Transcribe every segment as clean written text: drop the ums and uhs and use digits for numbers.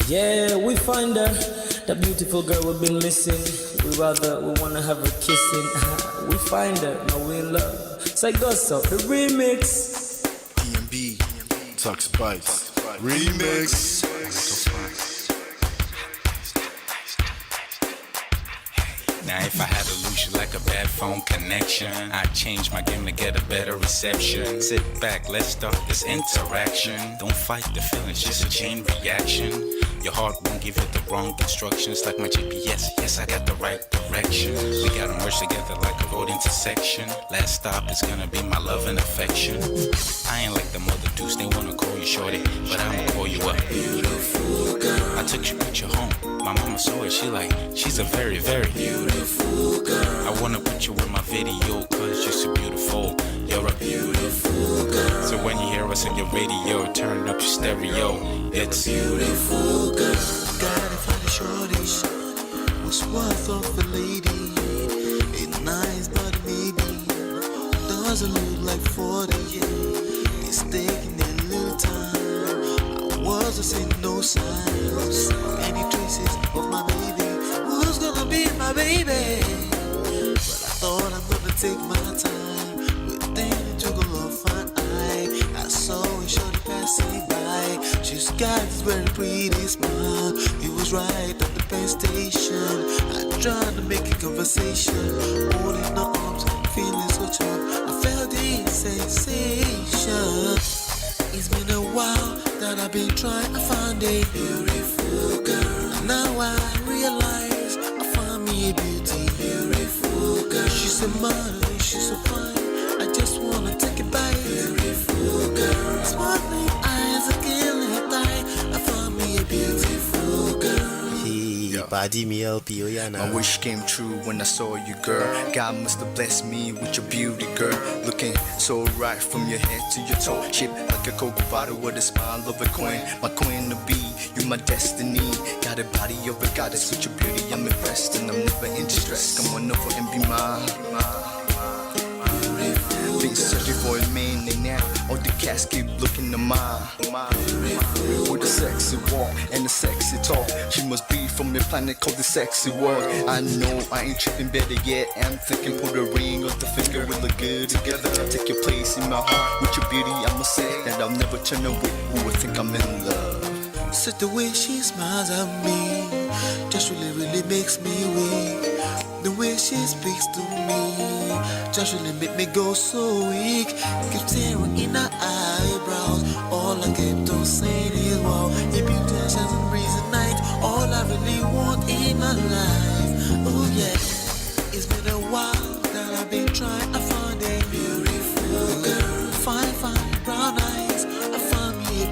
Yeah, we find her, that beautiful girl we've been missing. We wanna have her kissing. We find her, now we in love. So it goes so, the remix. DMB, Tux Bites, remix. Now if I had to lose you like a bad phone connection, I'd change my game to get a better reception. Sit back, let's start this interaction. Don't fight the feelings, just a chain reaction. Your heart won't give you the wrong instructions. Like my GPS, yes I got the right direction. We gotta merge together like a road intersection. Last stop is gonna be my love and affection. I ain't like the mother dudes, they wanna call you shorty, but I'ma call you a beautiful girl. I took your picture home, my mama saw it, she's a very, very beautiful girl. I wanna put you in my video, cause you're so beautiful. You're a beautiful girl. So when you hear us in your radio, turn up your stereo. It's beautiful girl. Gotta find a shorty who's worth of a lady. It's nice but maybe doesn't look like 40. It's taking a little time. I wasn't seeing no signs, any traces of my baby. Who's gonna be my baby? But I thought I'm gonna take my time within a juggle of an eye. I saw a shorty passing by. She's got this very pretty smile. He was right at the bus station. I tried to make a conversation, holding her arms, feeling so tough. I felt this sensation. It's been a while that I've been trying to find a beautiful girl. And now I realize I found me a beautiful girl. She's a model, she's so fine. I just wanna take it by. Beautiful girl, sparkling eyes, a killing eye. I found me a beautiful girl. My wish came true when I saw you, girl. God must have blessed me with your beauty, girl. Looking so right from your head to your toe. Shaped like a Coke bottle with a smile of a queen. My queen to be, you my destiny. Got a body of a goddess with your beauty. I'm impressed and I'm never in distress. Come on over and be mine. Been searching for a man and now all the cats keep looking to mine. With a sexy walk and a sexy talk, she must be from the planet called the sexy world. I know I ain't tripping, better yet I'm thinking put a ring on the finger, we look good together. Take your place in my heart with your beauty. I'ma say that I'll never turn away. Who would think I'm in love? So the way she smiles at me just really makes me weak. The way she speaks to me just really make me go so weak. Keep staring in her eyebrows. All I kept on saying is wow. Your beauty shines and breeze at night. All I really want in my life. Oh yeah. It's been a while that I've been trying to find a beautiful girl. Fine brown eyes. I found me a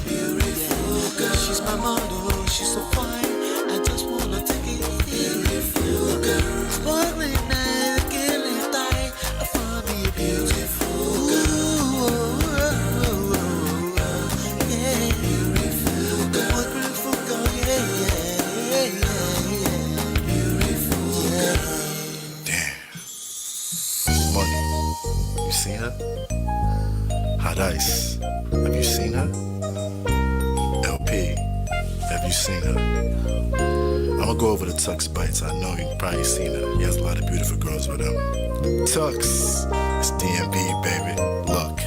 beautiful girl. She's my model, she's so fine. I just wanna take it. Beautiful girl. Sparkling eyes, killing tight. I found me a beautiful girl. Yeah, beautiful girl. What beautiful girl, yeah. Beautiful girl. Damn. Money. You seen her? Hot Ice. Have you seen her? LP. Have you seen her? I'ma go over to Tux Bites. I know you've probably seen her. He has a lot of beautiful girls with him. Tux, it's DMB, baby. Look.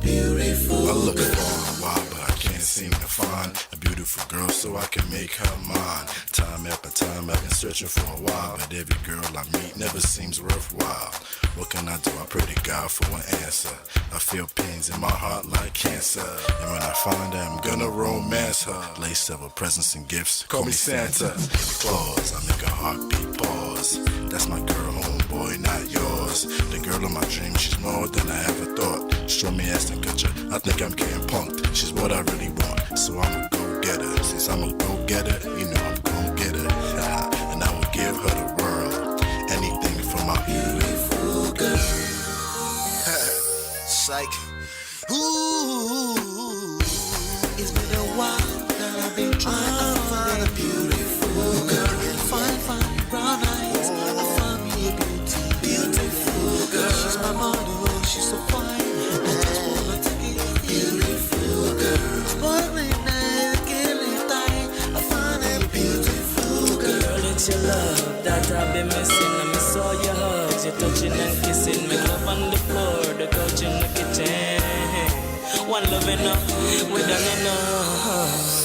Beautiful. I look for a while, but I can't seem to find a beautiful beautiful girl so I can make her mine. Time after time I've been searching for a while, but every girl I meet never seems worthwhile. What can I do? I pray to God for an answer. I feel pains in my heart like cancer, and when I find her, I'm gonna romance her. Lace several presents and gifts, call me Santa Claus. I make a heartbeat pause. That's my girl, homeboy, not yours. The girl of my dreams, she's more than I ever thought. Show me ass and cut her, I think I'm getting punked. She's what I really want, so I'ma go get her. Since I'm a go getter, you know I'm gon' get her. And I will give her the world, anything for my beautiful girl. Psych. Ooh, it's been a while that I've been trying to find a beautiful girl. Fine, brown eyes. I found me a beautiful girl. She's my model, she's so fine. I just wanna take it beautiful girl. Spoiling night, killing time. I found a beautiful girl. Girl, it's your love that I've been missing. I miss all your hugs, your touching and kissing. Make love on the floor, the couch in the kitchen. One love enough, we done enough.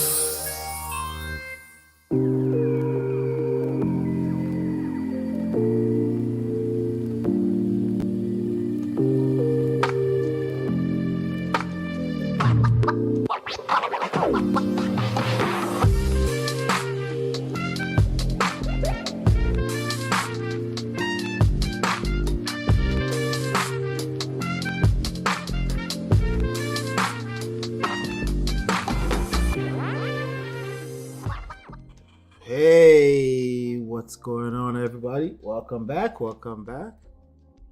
Hey, what's going on, everybody? Welcome back.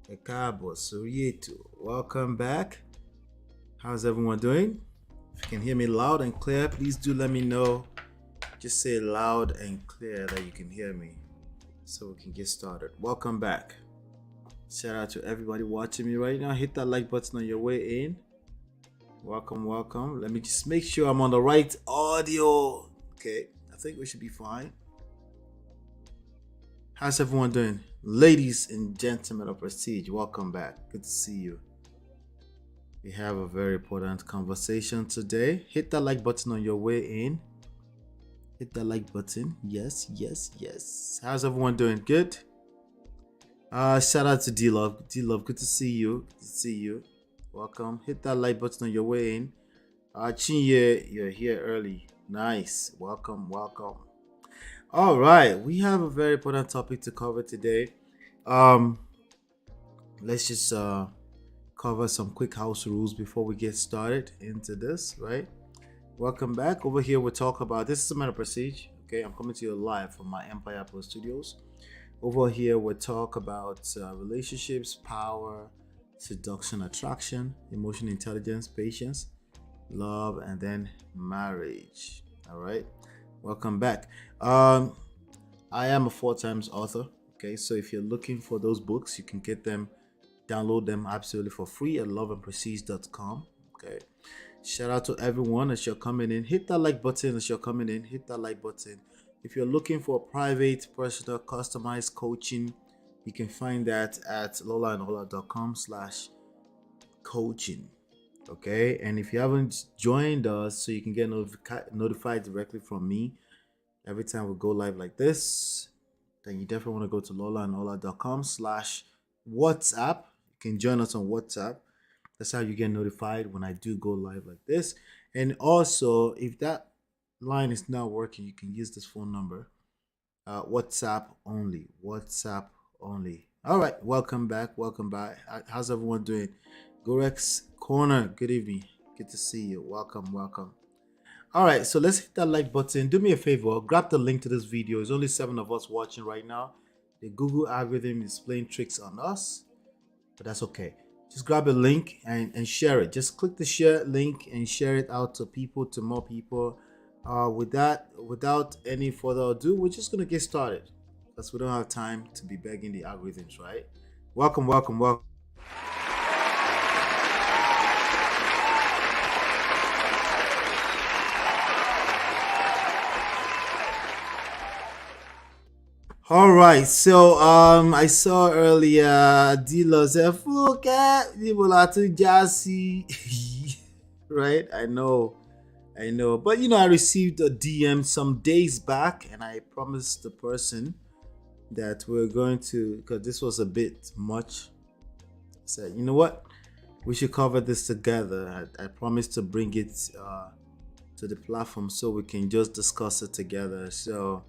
Ekabo Surieto. Welcome back. How's everyone doing? If you can hear me loud and clear, please do let me know. Just say loud and clear that you can hear me so we can get started. Welcome back. Shout out to everybody watching me right now. Hit that like button on your way in. Welcome. Let me just make sure I'm on the right audio. Okay, I think we should be fine. How's everyone doing? Ladies and gentlemen of Prestige, welcome back. Good to see you. We have a very important conversation today. Hit that like button on your way in. Hit that like button. Yes. How's everyone doing? Good? Shout out to D-Love. D-Love, good to see you. Welcome. Hit that like button on your way in. Chinye, you're here early. Nice. Welcome. All right, we have a very important topic to cover today. Let's just cover some quick house rules before we get started into this, right? Welcome back. Over here, we'll talk about, this is a matter of Prestige. Okay, I'm coming to you live from my Empire Pro Studios. Over here, we'll talk about relationships, power, seduction, attraction, emotional intelligence, patience, love, and then marriage. All right, welcome back. I am a 4-time author. Okay, so if you're looking for those books, you can get them, download them absolutely for free at loveandprestige.com. Okay, shout out to everyone as you're coming in. Hit that like button as you're coming in. Hit that like button. If you're looking for private, personal, customized coaching, you can find that at lolaandhola.com/coaching. Okay, and if you haven't joined us, so you can get notified directly from me every time we go live like this, then you definitely want to go to lolaandhola.com/WhatsApp. You can join us on WhatsApp. That's how you get notified when I do go live like this. And also, if that line is not working, you can use this phone number. WhatsApp only. All right, welcome back. How's everyone doing? Gorex Corner, good evening. Good to see you. Welcome. All right, so let's hit that like button. Do me a favor, grab the link to this video. There's only 7 of us watching right now. The Google algorithm is playing tricks on us, but that's okay. Just grab a link and share it. Just click the share link and share it out to more people. Without any further ado, we're just gonna get started because we don't have time to be begging the algorithms, right? Welcome. All right, so I saw earlier Dilo said "Fuka Nibola to Jassy," right? I know I know, but I received a DM some days back, and I promised the person that we're going to, because this was a bit much. I said, you know what, we should cover this together. I promised to bring it to the platform so we can just discuss it together. So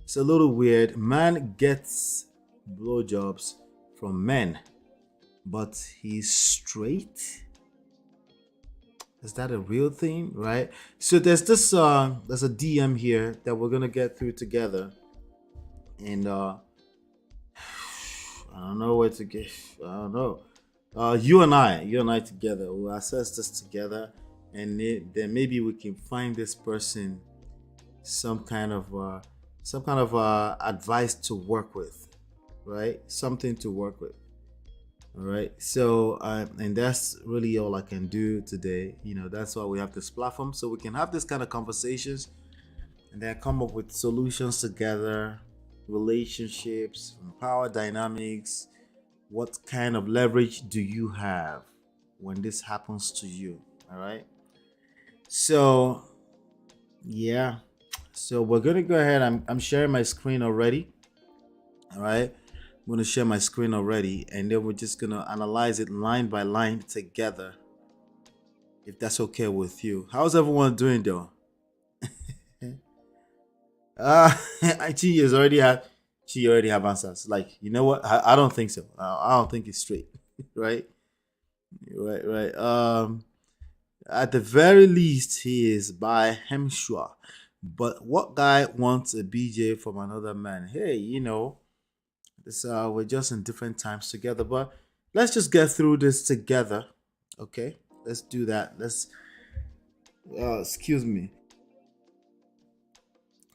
it's a little weird. Man gets blowjobs from men, but he's straight. Is that a real thing, right? So there's a DM here that we're gonna get through together, and I don't know where to get. I don't know. You and I together, we'll assess this together, and then maybe we can find this person some kind of advice to work with, right? Something to work with. All right. So, and that's really all I can do today. That's why we have this platform, so we can have this kind of conversations and then come up with solutions together, relationships, power dynamics. What kind of leverage do you have when this happens to you? All right. So, yeah. So we're gonna go ahead. I'm sharing my screen already. All right. I'm going to share my screen already, and then we're just going to analyze it line by line together, if that's okay with you. How's everyone doing, though? She already have answers. Like, you know what? I don't think so. I don't think it's straight. Right? Right. At the very least, he is by Hemshua. But what guy wants a BJ from another man? Hey, we're just in different times together, but let's just get through this together. Okay, let's do that. Excuse me.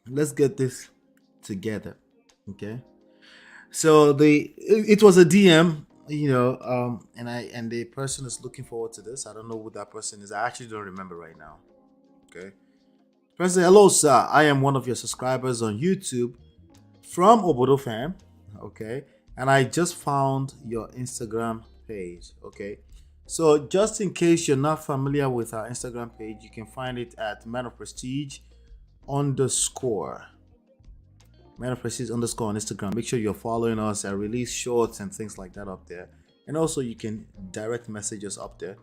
Let's get this together. Okay. So it was a DM, and the person is looking forward to this. I don't know who that person is. I actually don't remember right now. Okay. Person, hello, sir. I am one of your subscribers on YouTube from Obodo Fam. Okay, and I just found your Instagram page. Okay, so just in case you're not familiar with our Instagram page, you can find it at man of prestige underscore on Instagram. Make sure you're following us. I release shorts and things like that up there, and also you can direct message us up there.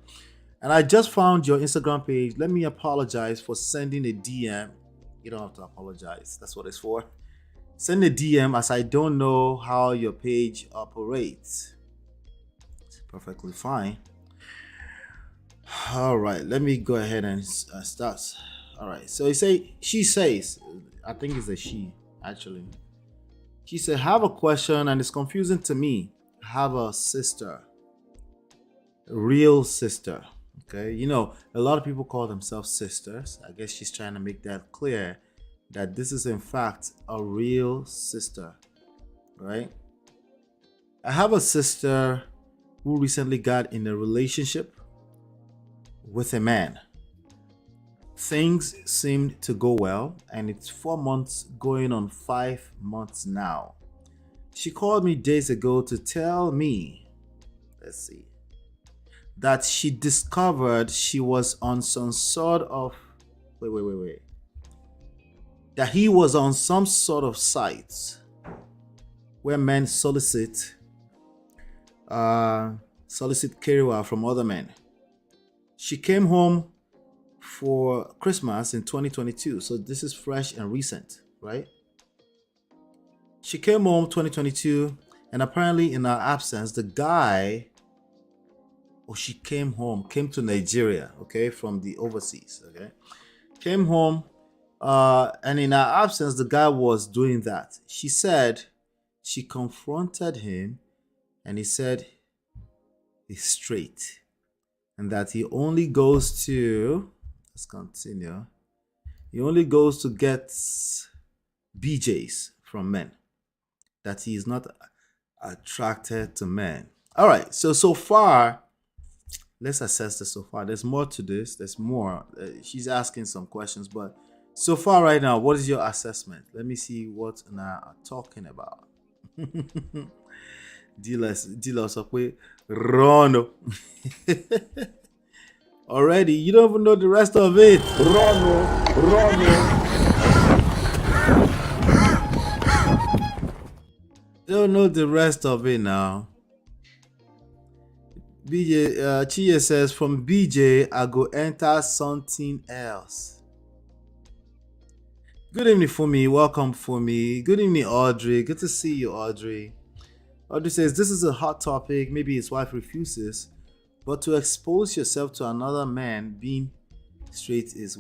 And I just found your Instagram page. Let me apologize for sending a DM. You don't have to apologize. That's what it's for. Send a DM, as I don't know how your page operates. It's perfectly fine. All right, let me go ahead and start. All right, so she says, I think it's a she actually. She said, have a question, and it's confusing to me. Have a sister, a real sister. Okay, a lot of people call themselves sisters. I guess she's trying to make that clear, that this is in fact a real sister, right? I have a sister who recently got in a relationship with a man. Things seemed to go well, and it's 4 months going on 5 months now. She called me days ago to tell me, that she discovered she was on some sort of, that he was on some sort of site where men solicit Keriwa from other men. She came home for Christmas in 2022, so this is fresh and recent, right? She came home 2022, and apparently in her absence, the guy, she came to Nigeria, okay, from the overseas, okay, came home. And in her absence, the guy was doing that. She said she confronted him, and he said he's straight, and that he only goes to, let's continue, he only goes to get BJs from men, that he is not attracted to men. All right, so far, let's assess this so far. There's more to this. There's more. She's asking some questions, but so far right now, what is your assessment? Let me see what Na are talking about. Dealers up with Rono. Already, you don't even know the rest of it. Don't know the rest of it now. BJ Chia says from BJ I go enter something else. Good evening, Fumi. Welcome, Fumi. Good evening, Audrey. Good to see you, Audrey. Audrey says this is a hot topic. Maybe his wife refuses, but to expose yourself to another man being straight is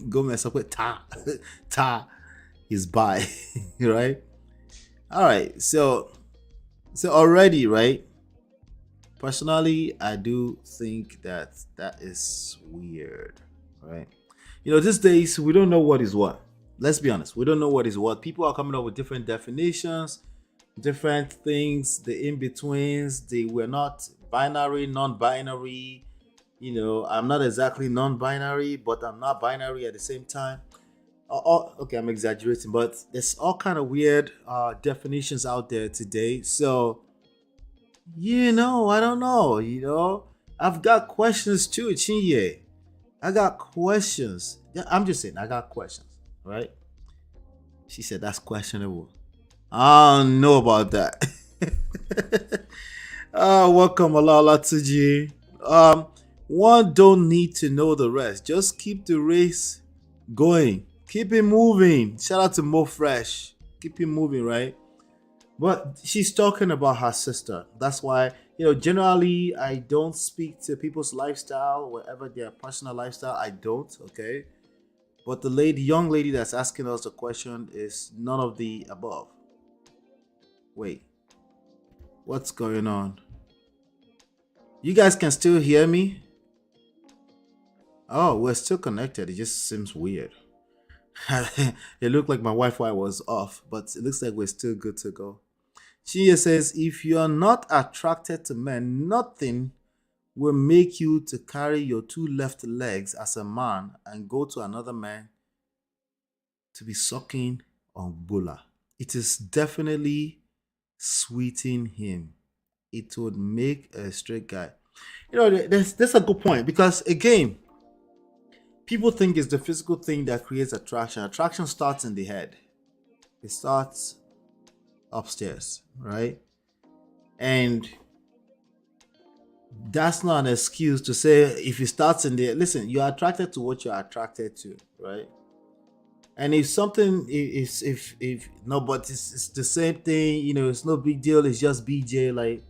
go mess up with ta is bi, right? All right, so already, right? Personally, I do think that is weird, right? These days we don't know what is what. Let's be honest, we don't know what is what. People are coming up with different definitions, different things, the in-betweens. They were not binary, non-binary. I'm not exactly non-binary, but I'm not binary at the same time. Okay, I'm exaggerating, but there's all kind of weird definitions out there today. So, I don't know. I've got questions too, Chinye. I got questions. Yeah, I'm just saying, I got questions, right? She said that's questionable. I don't know about that. Welcome, Alala Tuji. One don't need to know the rest. Just keep the race going. Keep it moving. Shout out to Mo Fresh. Keep it moving, right? But she's talking about her sister. That's why, generally I don't speak to people's lifestyle, whatever their personal lifestyle. I don't, okay? But the young lady that's asking us the question is none of the above. Wait. What's going on? You guys can still hear me? Oh, we're still connected. It just seems weird. It looked like my Wi-Fi was off, but it looks like we're still good to go. Chia says, if you are not attracted to men, nothing will make you to carry your two left legs as a man and go to another man to be sucking on Bula. It is definitely sweeting him. It would make a straight guy. That's a good point, because again, people think it's the physical thing that creates attraction. Attraction starts in the head. It starts upstairs, right? And that's not an excuse to say if it starts in there. Listen, you're attracted to what you're attracted to, right? And if something is if no, but it's the same thing, it's no big deal, it's just BJ, like,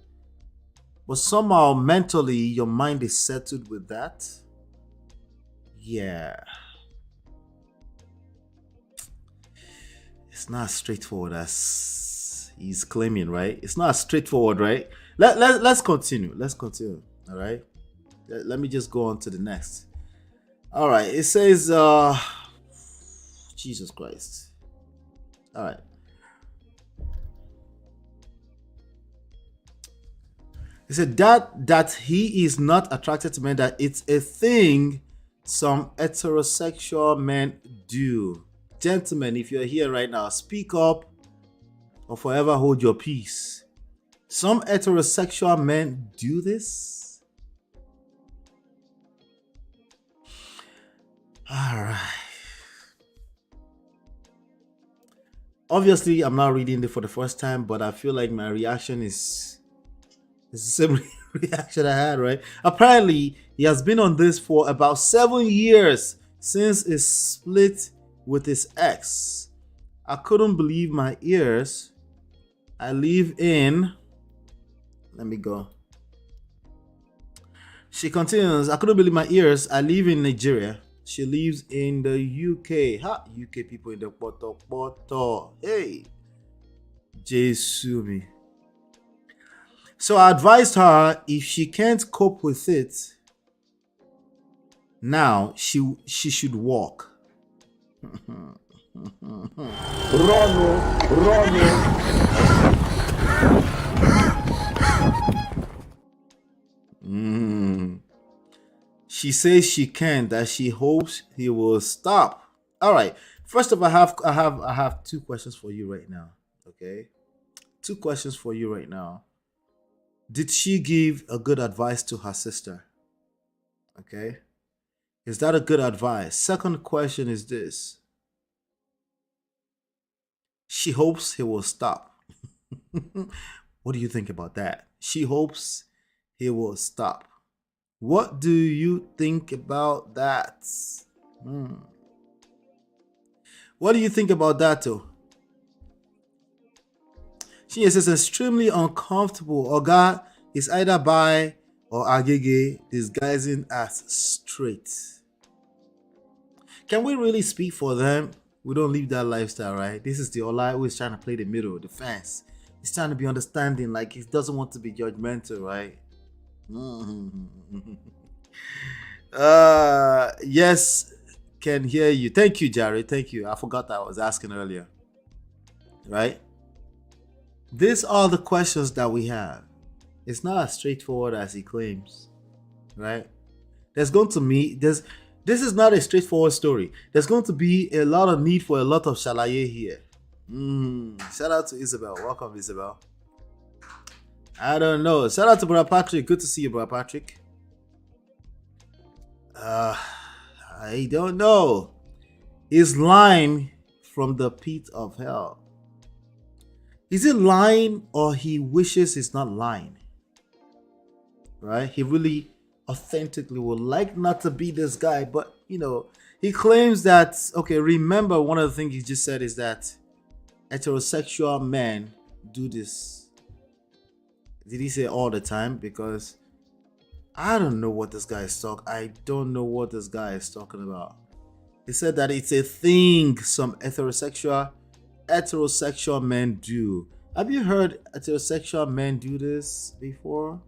but somehow mentally your mind is settled with that. Yeah, it's not straightforward as he's claiming, right? It's not straightforward, right? Let's continue. All right, let me just go on to the next. All right, it says Jesus Christ. All right. He said that he is not attracted to men, that it's a thing some heterosexual men do. Gentlemen, if you're here right now, speak up or forever hold your peace. Some heterosexual men do this. All right. Obviously, I'm not reading it for the first time, but I feel like my reaction is the same reaction I had, right? Apparently, he has been on this for about 7 years since his split with his ex. I couldn't believe my ears. I live in... Let me go. She continues, I couldn't believe my ears. I live in Nigeria. She lives in the UK. Ha! UK people in the Poto. Hey! Jesumi. So I advised her if she can't cope with it now, she should walk. She says she can, that she hopes he will stop. All right. First of all, I have two questions for you right now. Okay, two questions for you right now. Did she give a good advice to her sister? Okay. Is that a good advice? Second question is this. She hopes he will stop. What do you think about that? She hopes he will stop. What do you think about that? What do you think about that, too? She says extremely uncomfortable. Oga is either bi or agege, disguising as straight. Can we really speak for them? We don't live that lifestyle, right? This is the Ola who is trying to play the middle, the fence. He's trying to be understanding, like he doesn't want to be judgmental, right? Yes, can hear you. Thank you, Jared. Thank you. I forgot that I was asking earlier. Right? These are the questions that we have. It's not as straightforward as he claims. Right? This is not a straightforward story. There's going to be a lot of need for a lot of shalaye here. Shout out to Isabel. Welcome, Isabel. I don't know. Shout out to Brother Patrick. Good to see you, Brother Patrick. I don't know. Is lying from the pit of hell? Is it lying or he wishes it's not lying? Right? He really authentically would like not to be this guy, but he claims that, okay, remember one of the things he just said is that heterosexual men do this. Did he say all the time? Because I don't know what this guy is talking. I don't know what this guy is talking about. He said that it's a thing some heterosexual men do. Have you heard heterosexual men do this before?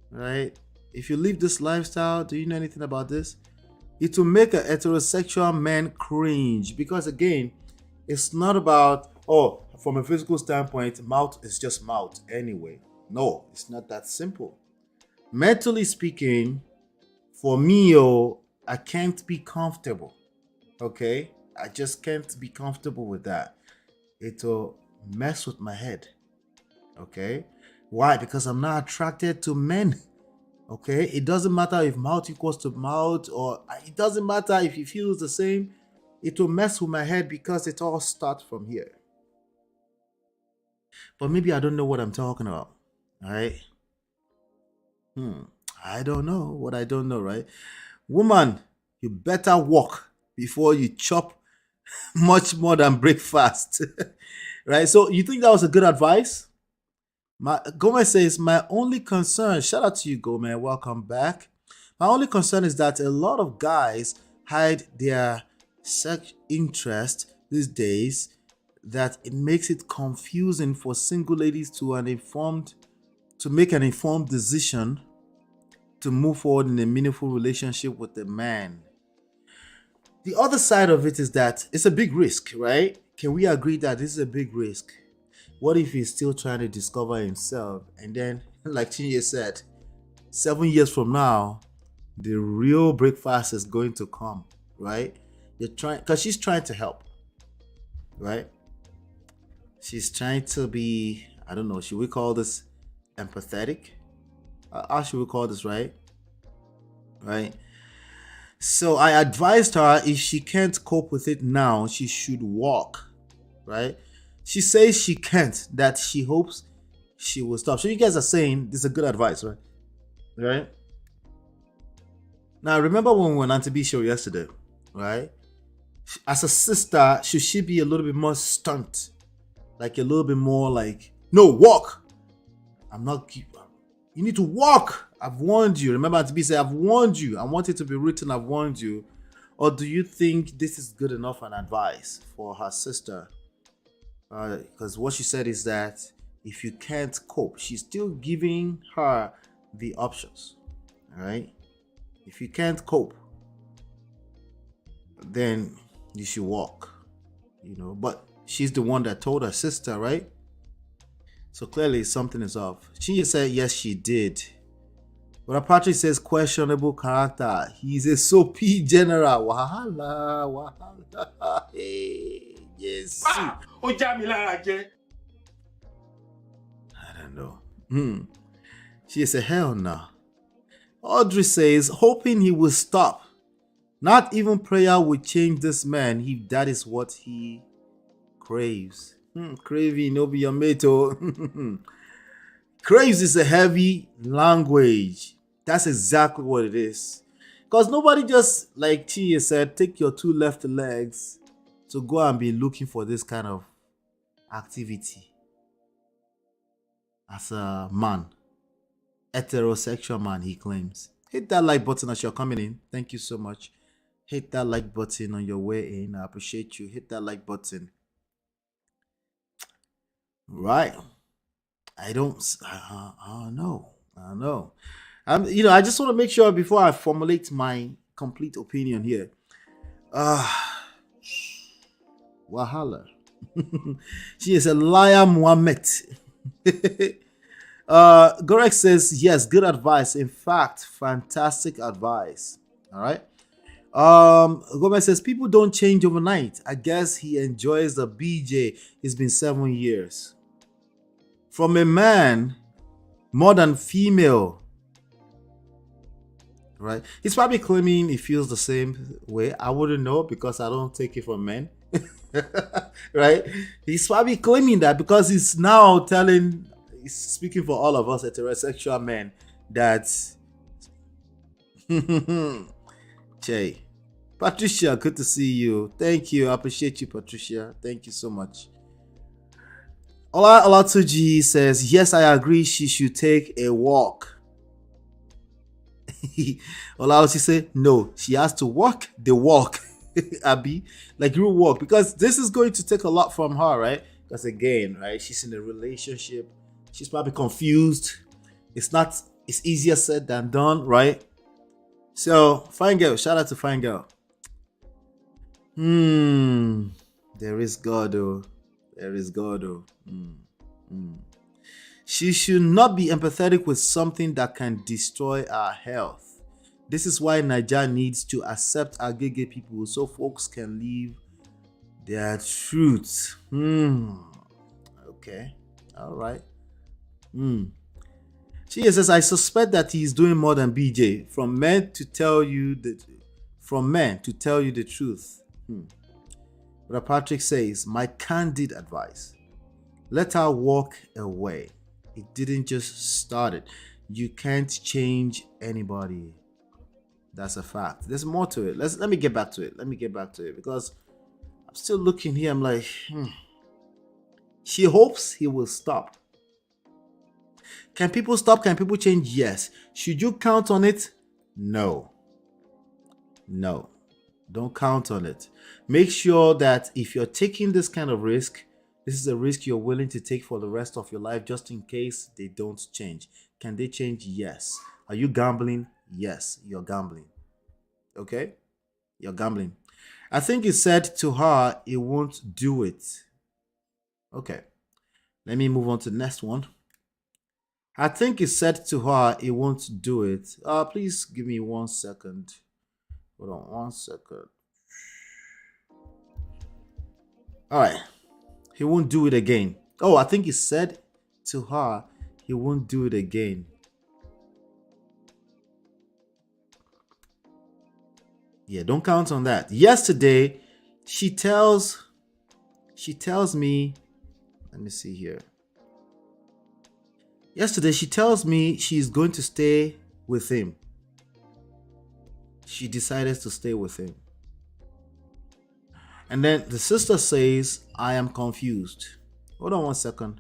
Right? If you live this lifestyle, do you know anything about this? It will make a heterosexual man cringe because again, it's not about, from a physical standpoint, mouth is just mouth anyway. No, it's not that simple. Mentally speaking, for me, I can't be comfortable. Okay? I just can't be comfortable with that. It'll mess with my head. Okay? Why? Because I'm not attracted to men. Okay? It doesn't matter if mouth equals to mouth, or it doesn't matter if it feels the same. It will mess with my head because it all starts from here. But maybe I don't know what I'm talking about. All right? I don't know what I don't know, right? Woman, you better walk before you chop much more than breakfast. Right? So you think that was a good advice? Gomez says, my only concern, shout out to you, Gomez, welcome back. My only concern is that a lot of guys hide their sex interest these days, that it makes it confusing for single ladies to make an informed decision to move forward in a meaningful relationship with a man. The other side of it is that it's a big risk, right? Can we agree that this is a big risk? What if he's still trying to discover himself? And then, like Chinye said, 7 years from now, the real breakfast is going to come, right? Because she's trying to help, right? She's trying to be, I don't know, should we call this empathetic? How should we call this, right? Right? So I advised her if she can't cope with it now, she should walk, right? She says she can't, that she hopes she will stop. So you guys are saying this is a good advice, right? Right? Now, remember when we went on Auntie B show yesterday, right? As a sister, should she be a little bit more stunt? Like a little bit more like, no, walk. You need to walk. I've warned you. Remember Auntie B said, I've warned you. I want it to be written, I've warned you. Or do you think this is good enough an advice for her sister? Because what she said is that if you can't cope, she's still giving her the options. All right? If you can't cope, then you should walk. But she's the one that told her sister, right? So clearly something is off. She said yes, she did. But Patrick says questionable character. He's a soapy general. Wahala. Hey, yes. I don't know. She said, hell no. Audrey says, hoping he will stop. Not even prayer will change this man if that is what he craves. Craving, no be your mate. Oh. Craves is a heavy language. That's exactly what it is. Because nobody just, like Chia said, take your two left legs to go and be looking for this kind of activity as a man. Heterosexual man, he claims. Hit that like button as you're coming in. Thank you so much. Hit that like button on your way in. I appreciate you. Hit that like button. Right. I don't know. I just want to make sure before I formulate my complete opinion here. Wahala. She is a liar, Muhammad. Gorek says, yes, good advice. In fact, fantastic advice. All right. Gomez says, people don't change overnight. I guess he enjoys the BJ. It's been 7 years. From a man, more than female. Right? He's probably claiming he feels the same way. I wouldn't know because I don't take it from men. Right? He's probably claiming that because he's now he's speaking for all of us heterosexual men that Che. Patricia, good to see you. Thank you. I appreciate you, Patricia. Thank you so much. Olatuji says, yes, I agree. She should take a walk. Olatuji said, no, she has to walk the walk. Abby, like you walk, because this is going to take a lot from her, right? Because again, right, she's in a relationship. She's probably confused. It's easier said than done, right? So, fine girl. Shout out to fine girl. There is God, though. There is God, though. She should not be empathetic with something that can destroy our health. This is why Nigeria needs to accept our gay people so folks can live their truth. Okay. All right. She says, I suspect that he is doing more than BJ. From men to tell you the truth. Brother Patrick says, my candid advice. Let her walk away. It didn't just start it. You can't change anybody. That's a fact. There's more to it. Let me get back to it. Because I'm still looking here. I'm like, She hopes he will stop. Can people stop? Can people change? Yes. Should you count on it? No. Don't count on it. Make sure that if you're taking this kind of risk, this is a risk you're willing to take for the rest of your life just in case they don't change. Can they change? Yes. Are you gambling? Yes, you're gambling. Okay? You're gambling. I think he said to her, he won't do it. Okay. Let me move on to the next one. I think he said to her, he won't do it. Please give me 1 second. Hold on 1 second. All right. He won't do it again. Oh, I think he said to her, he won't do it again. Yeah, don't count on that. Yesterday, she tells me, let me see here. Yesterday, she tells me she's going to stay with him. She decided to stay with him. And then the sister says, I am confused. Hold on 1 second.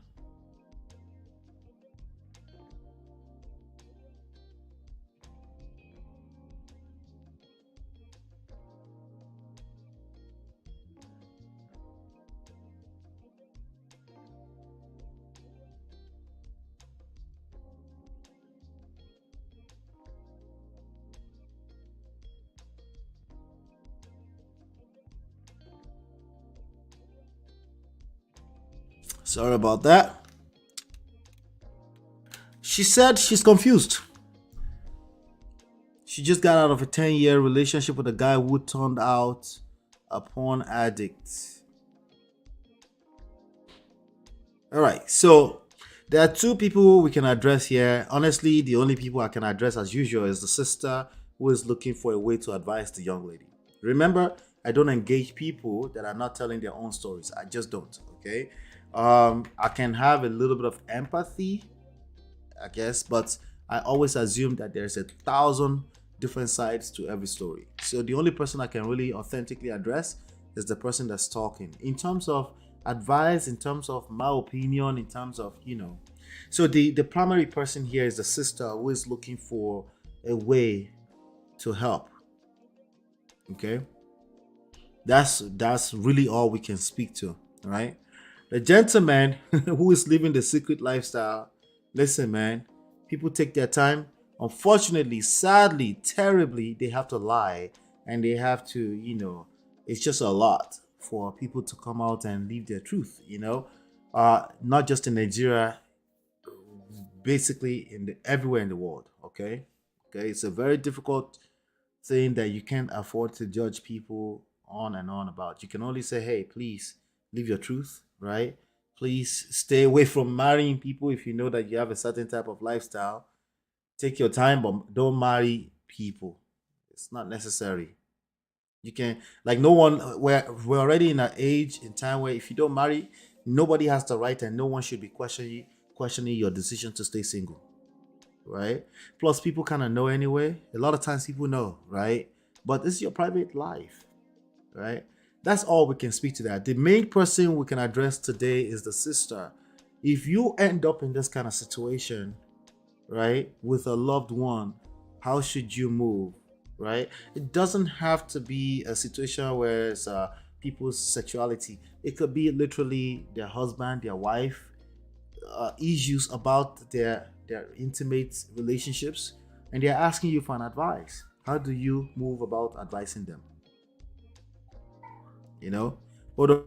Sorry about that. She said she's confused. She just got out of a 10-year relationship with a guy who turned out a porn addict. All right, so There are two people we can address here. Honestly, the only people I can address as usual is the sister who is looking for a way to advise the young lady. Remember, I don't engage people that are not telling their own stories. I just don't. Okay. I can have a little bit of empathy, I guess, but I always assume that there's 1,000 different sides to every story. So the only person I can really authentically address is the person that's talking. In terms of advice, in terms of my opinion, in terms of, so the primary person here is the sister who is looking for a way to help. Okay. That's really all we can speak to, right? The gentleman who is living the secret lifestyle, listen, man, people take their time. Unfortunately, sadly, terribly, they have to lie and they have to, it's just a lot for people to come out and live their truth. Not just in Nigeria, basically everywhere in the world. Okay, it's a very difficult thing that you can't afford to judge people on and on about. You can only say, hey, please live your truth, right? Please stay away from marrying people if you know that you have a certain type of lifestyle. Take your time, but don't marry people. It's not necessary. You can, like, no one, we're already in an age in time where if you don't marry, nobody has the right and no one should be questioning your decision to stay single, right? Plus, people kind of know anyway. A lot of times people know, right? But this is your private life, right? That's all we can speak to that. The main person we can address today is the sister. If you end up in this kind of situation, right, with a loved one, how should you move, right? It doesn't have to be a situation where it's people's sexuality. It could be literally their husband, their wife, issues about their intimate relationships, and they're asking you for an advice. How do you move about advising them? Hold on.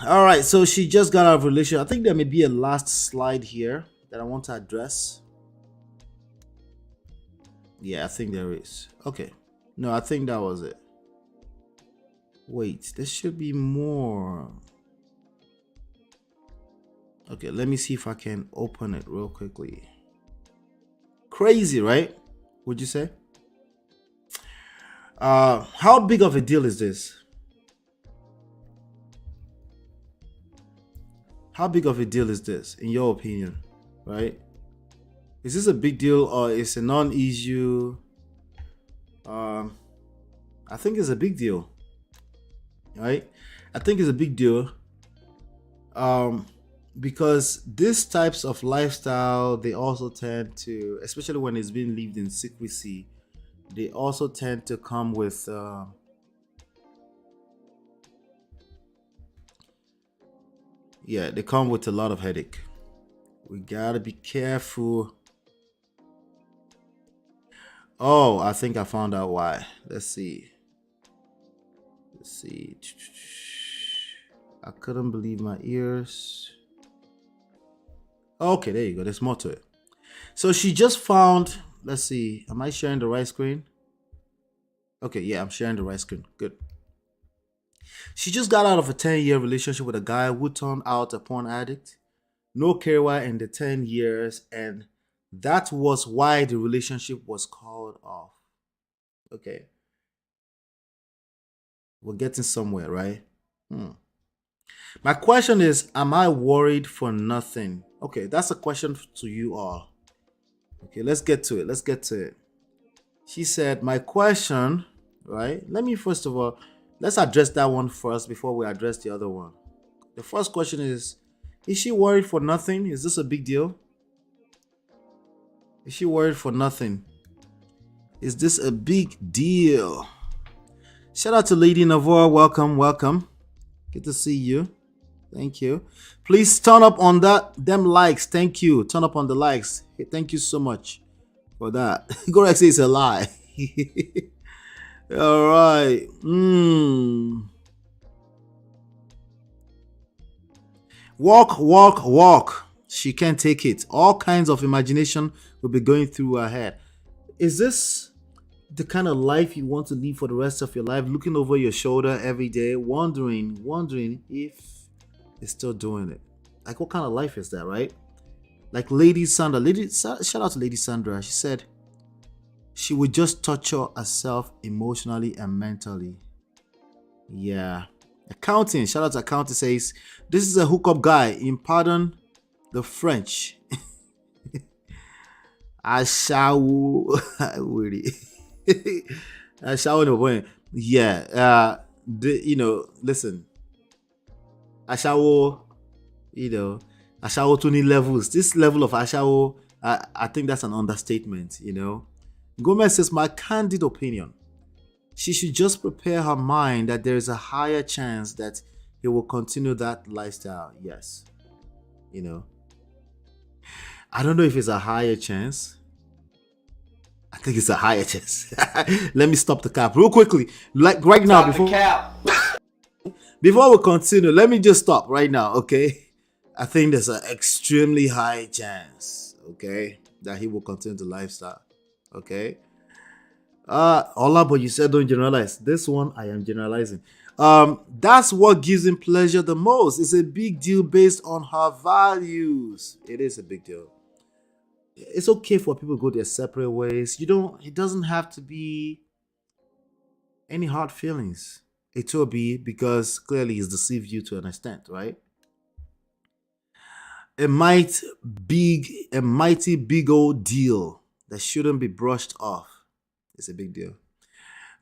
All right. So she just got out of relation. I think there may be a last slide here that I want to address. Yeah, I think there is. Okay. No, I think that was it. Wait, there should be more. Okay, let me see if I can open it real quickly. Crazy, right? Would you say? How big of a deal is this? How big of a deal is this, in your opinion, right? Is this a big deal or is a non-issue? I think it's a big deal, right? I think it's a big deal because these types of lifestyle, they also tend to, especially when it's being lived in secrecy, they also tend to come with they come with a lot of headache. We gotta be careful. Oh, I think I found out why. Let's see. I couldn't believe my ears. Okay, there you go. There's more to it. So she just found, let's see, am I sharing the right screen? Okay, yeah, I'm sharing the right screen. Good. She just got out of a 10-year relationship with a guy who turned out a porn addict. No career in the 10 years, and that was why the relationship was called off. Okay. We're getting somewhere, right? My question is, am I worried for nothing? Okay, that's a question to you all. Okay, let's get to it. She said, my question, right? Let me first of all, let's address that one first before we address the other one. The first question is she worried for nothing? Is this a big deal? Is she worried for nothing? Is this a big deal? Shout out to Lady Navor. Welcome. Good to see you. Thank you. Please turn up on them likes. Thank you. Turn up on the likes. Hey, thank you so much for that. Gorek says it's a lie. All right. Walk. She can't take it. All kinds of imagination will be going through her head. Is this the kind of life you want to live for the rest of your life? Looking over your shoulder every day, wondering if you're still doing it. Like, what kind of life is that, right? Like Lady Sandra. Shout out to Lady Sandra. She said she would just torture herself emotionally and mentally. Yeah. Accounting. Shout out to Accounting says, this is a hookup guy. In pardon the French. Ashawo. Ashawo no point. Yeah. Listen. Ashawo, Ashawo 20 levels. This level of Ashawo, I think that's an understatement, Gomez says, my candid opinion, she should just prepare her mind that there is a higher chance that he will continue that lifestyle. Yes. I don't know if it's a higher chance. I think it's a higher chance. Let me stop the cap real quickly. Like right now, before we continue, let me just stop right now, okay? I think there's an extremely high chance, okay, that he will continue the lifestyle, okay? Ola, but you said don't generalize. This one, I am generalizing. That's what gives him pleasure the most. It's a big deal based on her values. It is a big deal. It's okay for people to go their separate ways. It doesn't have to be any hard feelings. It will be because clearly he's deceived you to an extent, right? A mighty big old deal that shouldn't be brushed off. It's a big deal.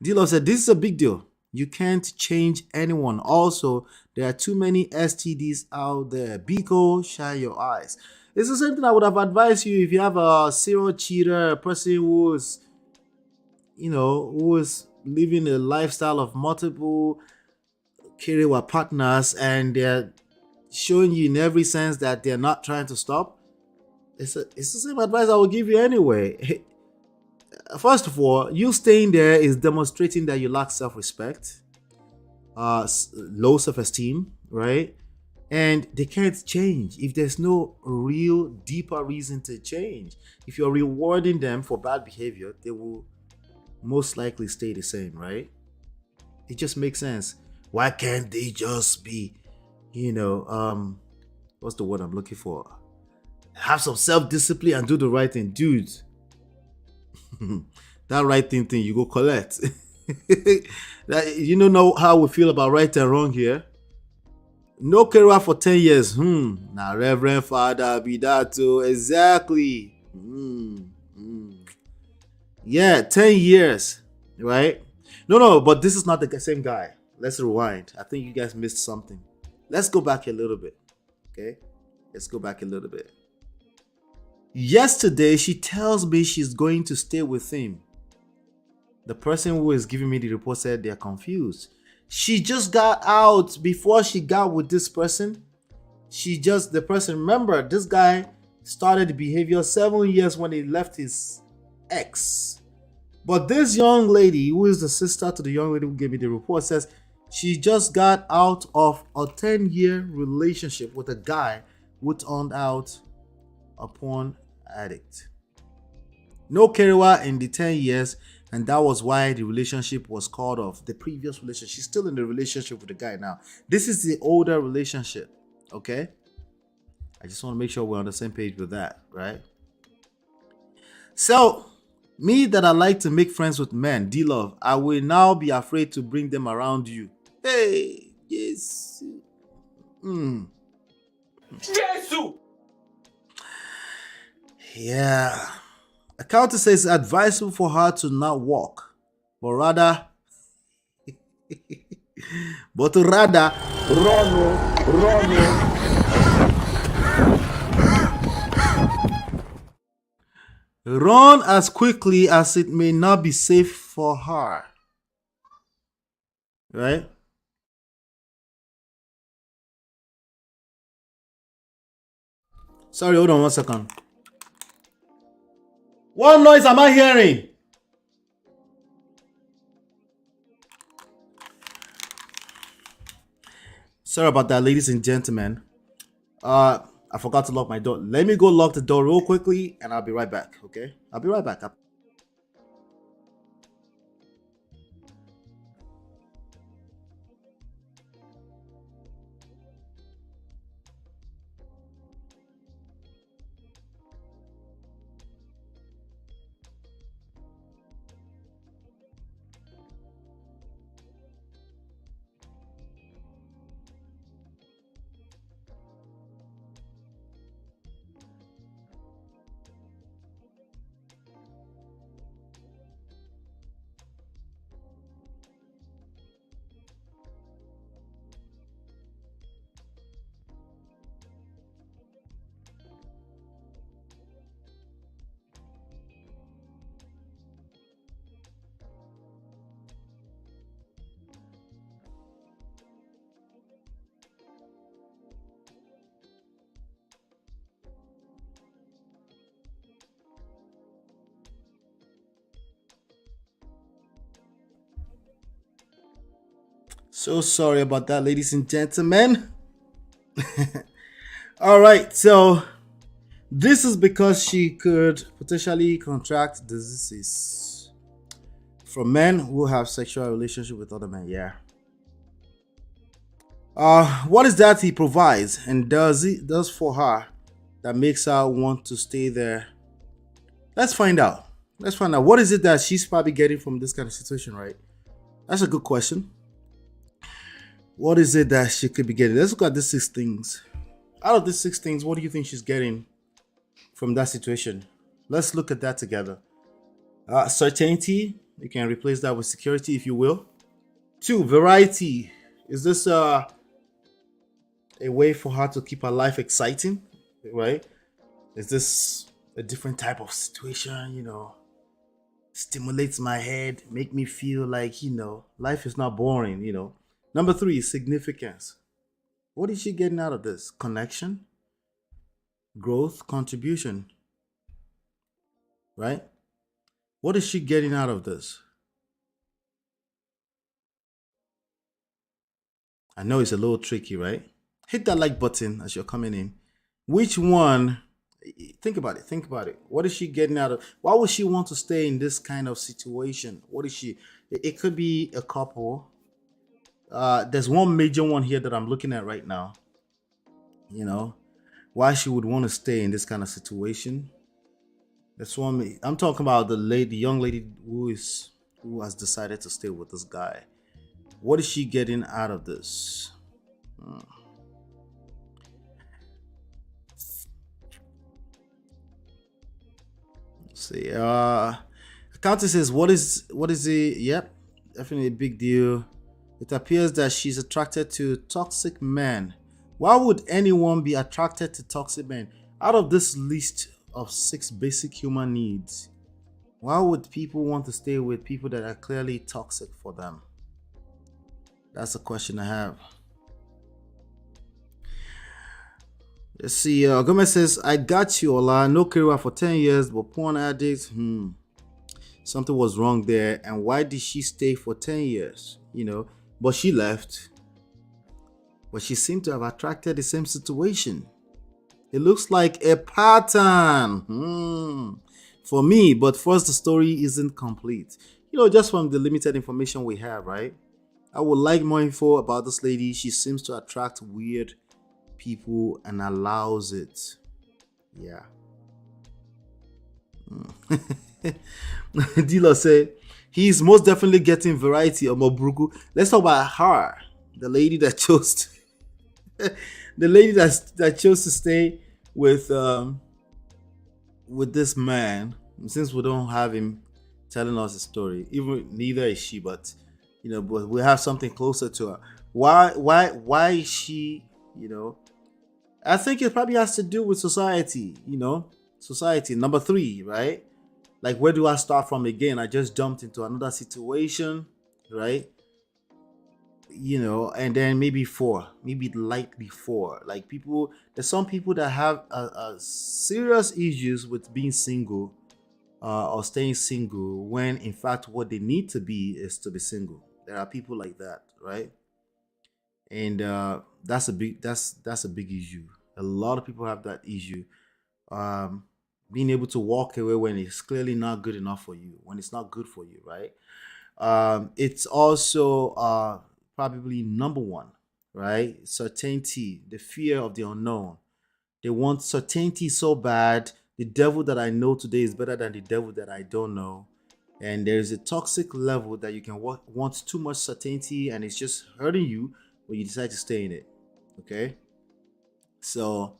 D-Love said, this is a big deal. You can't change anyone. Also, there are too many STDs out there. Biko, shine your eyes. It's the same thing I would have advised you if you have a serial cheater, a person who is living a lifestyle of multiple career partners and they're showing you in every sense that they're not trying to stop. It's the same advice I will give you anyway. First of all, you staying there is demonstrating that you lack self-respect, low self-esteem, right? And they can't change if there's no real deeper reason to change. If you're rewarding them for bad behavior, they will most likely stay the same, right? It just makes sense. Why can't they just be, what's the word I'm looking for? Have some self-discipline and do the right thing. Dude, that right thing you go collect. You don't know how we feel about right and wrong here. No career for 10 years. Now Reverend Father be that too. Exactly. Yeah, 10 years, right? No, but this is not the same guy. Let's rewind. I think you guys missed something. Let's go back a little bit, okay? Let's go back a little bit. Yesterday, she tells me she's going to stay with him. The person who is giving me the report said they're confused. She just got out before she got with this person. Remember, this guy started the behavior 7 years when he left his ex. But this young lady, who is the sister to the young lady who gave me the report, says she just got out of a 10-year relationship with a guy who turned out a porn addict. No career in the 10 years, and that was why the relationship was called off. The previous relationship, she's still in the relationship with the guy now. This is the older relationship, okay? I just want to make sure we're on the same page with that, right? So, me that I like to make friends with men, D-Love, I will now be afraid to bring them around you. Hey, yes. Jesus! Yeah. Accountant says it's advisable for her to not walk, but rather run as quickly as it may not be safe for her. Right? Sorry, hold on 1 second. What noise am I hearing? Sorry about that, ladies and gentlemen. I forgot to lock my door. Let me go lock the door real quickly, and I'll be right back. Okay, I'll be right back. So sorry about that, ladies and gentlemen. All right, so this is because she could potentially contract diseases from men who have sexual relationship with other men. Yeah. What is that he provides and does for her that makes her want to stay there? Let's find out. Let's find out. What is it that she's probably getting from this kind of situation, right? That's a good question. What is it that she could be getting? Let's look at these 6 things. Out of these 6 things, what do you think she's getting from that situation? Let's look at that together. Certainty. You can replace that with security, if you will. 2, variety. Is this a way for her to keep her life exciting, right? Is this a different type of situation, stimulates my head, make me feel like, life is not boring. Number 3, significance. What is she getting out of this? Connection, growth, contribution, right? What is she getting out of this? I know it's a little tricky, right? Hit that like button as you're coming in. Which one? Think about it. Think about it. What is she getting out of? Why would she want to stay in this kind of situation? What is she? It could be a couple. There's one major one here that I'm looking at right now. Why she would want to stay in this kind of situation. That's one. I'm talking about the young lady who has decided to stay with this guy. What is she getting out of this? Let's see. Accountant says, what is it? Yep, definitely a big deal. It appears that she's attracted to toxic men. Why would anyone be attracted to toxic men? Out of this list of 6 basic human needs, why would people want to stay with people that are clearly toxic for them? That's a question I have. Let's see. Gomez says, I got you, Ola. No career for 10 years, but porn addict. Something was wrong there. And why did she stay for 10 years? But she left. But she seemed to have attracted the same situation. It looks like a pattern for me. But first, the story isn't complete. Just from the limited information we have, right? I would like more info about this lady. She seems to attract weird people and allows it. Yeah. Dealer say he's most definitely getting variety of Mobruku. Let's talk about her, the lady that chose that chose to stay with this man. Since we don't have him telling us a story, even neither is she, but but we have something closer to her. Why is she? I think it probably has to do with society. Society. Number 3, right? Like, where do I start from again? I just jumped into another situation, right? And then maybe 4, maybe lightly 4. Like, there's some people that have a serious issues with being single or staying single, when in fact what they need to be is to be single. There are people like that, right? And that's a big issue. A lot of people have that issue. Um, Being able to walk away when it's clearly not good enough for you, when it's not good for you, right? It's also probably number one, right? Certainty, the fear of the unknown. They want certainty so bad. The devil that I know today is better than the devil that I don't know. And there's a toxic level that you can want too much certainty and it's just hurting you when you decide to stay in it. Okay. So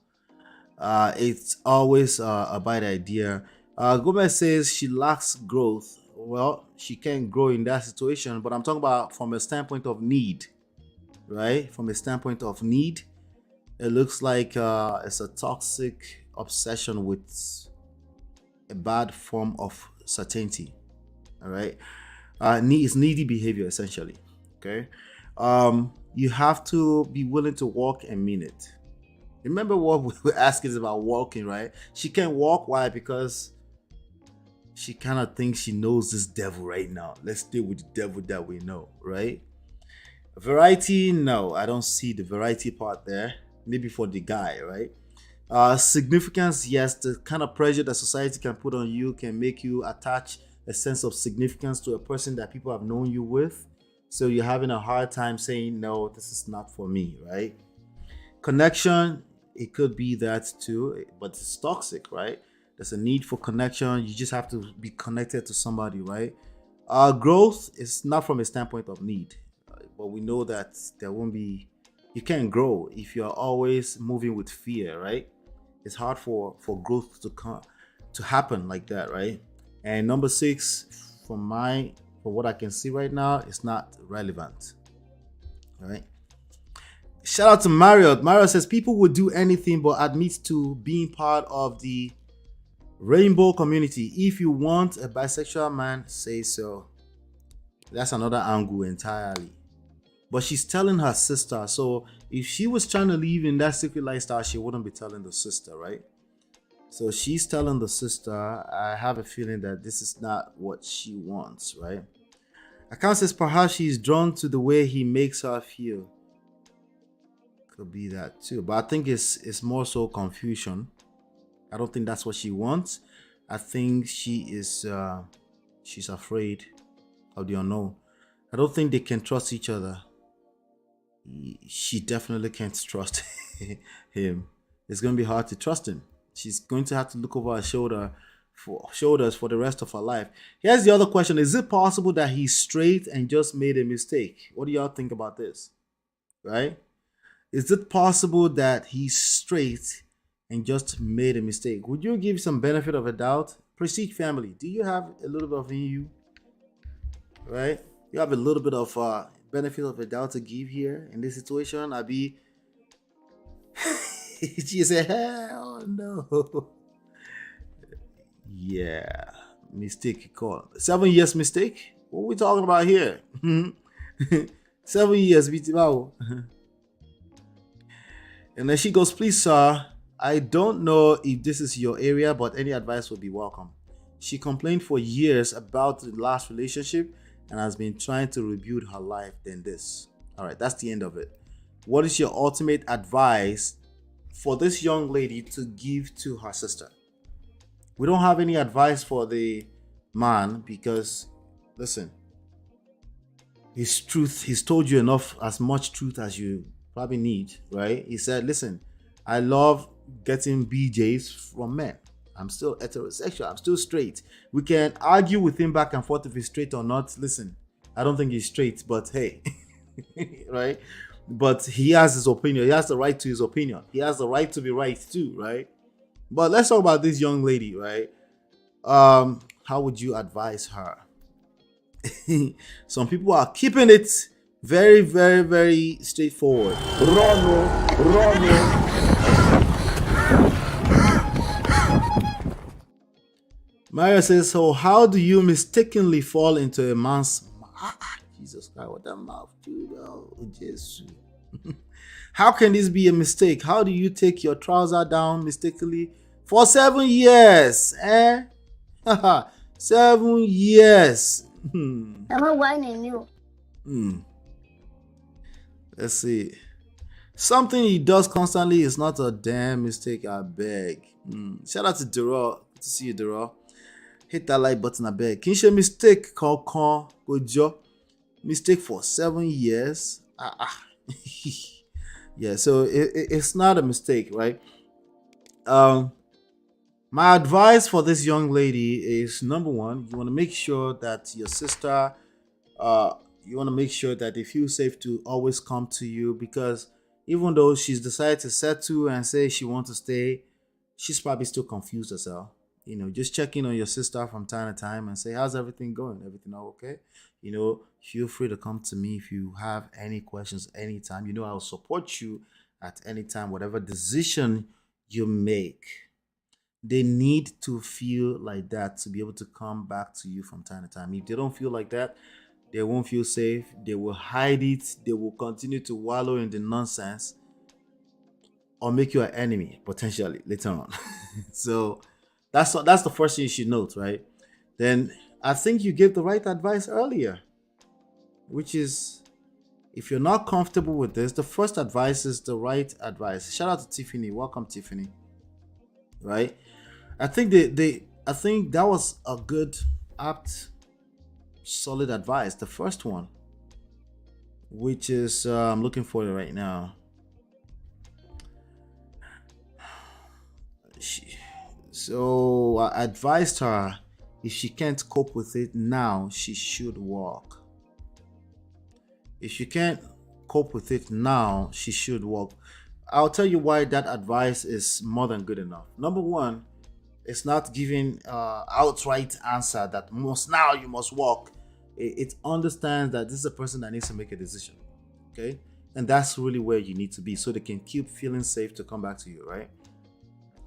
it's always a bad idea. Gomez says she lacks growth. Well, she can't grow in that situation, but I'm talking about from a standpoint of need, right? From a standpoint of need, it looks like it's a toxic obsession with a bad form of certainty. All right, it's needy behavior essentially. Okay, you have to be willing to walk and mean it. Remember what we were asking is about walking, right? She can't walk. Why? Because she kind of thinks she knows this devil right now. Let's stay with the devil that we know, right? Variety, no, I don't see the variety part there. Maybe for the guy, right? Significance, yes, the kind of pressure that society can put on you can make you attach a sense of significance to a person that people have known you with. So you're having a hard time saying, no, this is not for me, right? Connection, it could be that too, but it's toxic, right? There's a need for connection. You just have to be connected to somebody, right? Growth is not from a standpoint of need, but we know that there won't be, you can't grow if you're always moving with fear, right? It's hard for growth to happen like that, right? And number 6, from what I can see right now, it's not relevant. All right. Shout out to Marriott. Marriott says people would do anything but admit to being part of the rainbow community. If you want a bisexual man, say so. That's another angle entirely. But she's telling her sister. So if she was trying to live in that secret lifestyle, she wouldn't be telling the sister, right? So she's telling the sister. I have a feeling that this is not what she wants, right? Account says perhaps she's drawn to the way he makes her feel. Could be that too. But I think it's more so confusion. I don't think that's what she wants. I think she's afraid of the unknown. I don't think they can trust each other. She definitely can't trust him. It's going to be hard to trust him. She's going to have to look over her shoulders for the rest of her life. Here's the other question. Is it possible that he's straight and just made a mistake? What do y'all think about this? Right? Is it possible that he's straight and just made a mistake? Would you give some benefit of a doubt? Prestige family, do you have a little bit of in you? Right? You have a little bit of benefit of a doubt to give here in this situation. I'd be she said, hell no. Yeah. Mistake call. 7 years mistake? What are we talking about here? 7 years, BTBAO. And then she goes, please, sir, I don't know if this is your area, but any advice would be welcome. She complained for years about the last relationship and has been trying to rebuild her life than this. All right, that's the end of it. What is your ultimate advice for this young lady to give to her sister? We don't have any advice for the man because, listen, he's told you enough, as much truth as you probably need, right? He said, listen, I love getting BJs from men. I'm still heterosexual. I'm still straight. We can argue with him back and forth if he's straight or not. Listen, I don't think he's straight, but hey, right? But he has his opinion. He has the right to his opinion. He has the right to be right too, right? But let's talk about this young lady, right? How would you advise her? Some people are keeping it very, very, very straightforward. Run. Maria says, so how do you mistakenly fall into a man's Jesus Christ, what that mouth do? Oh, Jesus. How can this be a mistake? How do you take your trouser down mistakenly for 7 years? 7 years. I'm whining you. Let's see. Something he does constantly is not a damn mistake, I beg. Shout out to Duro. Good to see you, Duro. Hit that like button, I beg. Can you share mistake? Kankan, Gojo. Mistake for 7 years. Yeah, so it's not a mistake, right? My advice for this young lady is number one, you want to make sure that your sister, uh, you want to make sure that they feel safe to always come to you, because even though she's decided to settle and say she wants to stay, she's probably still confused herself. Just check in on your sister from time to time and say, how's everything going? Everything all okay? Feel free to come to me if you have any questions anytime. I'll support you at any time, whatever decision you make. They need to feel like that to be able to come back to you from time to time. If they don't feel like that, they won't feel safe. They will hide it. They will continue to wallow in the nonsense or make you an enemy potentially later on. So that's the first thing you should note, right? Then I think you gave the right advice earlier, which is if you're not comfortable with this, the first advice is the right advice. Shout out to Tiffany. Welcome, Tiffany. Right? I think I think that was a good, apt, solid advice. The first one, which is I'm looking for it right now. So I advised her if she can't cope with it now, she should walk. If she can't cope with it now, she should walk. I'll tell you why that advice is more than good enough. Number one, it's not giving outright answer that you must walk. It understands that this is a person that needs to make a decision. Okay, and that's really where you need to be, so they can keep feeling safe to come back to you, right?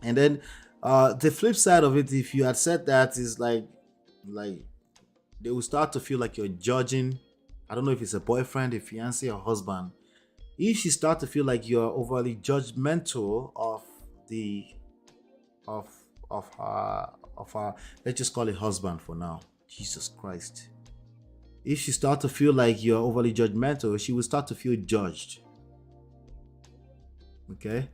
And then the flip side of it, if you had said that, is like they will start to feel like you're judging. I don't know if it's a boyfriend, a fiance, or husband. If she start to feel like you're overly judgmental of the of her, let's just call it husband for now. Jesus Christ. If she start to feel like you're overly judgmental, she will start to feel judged. Okay?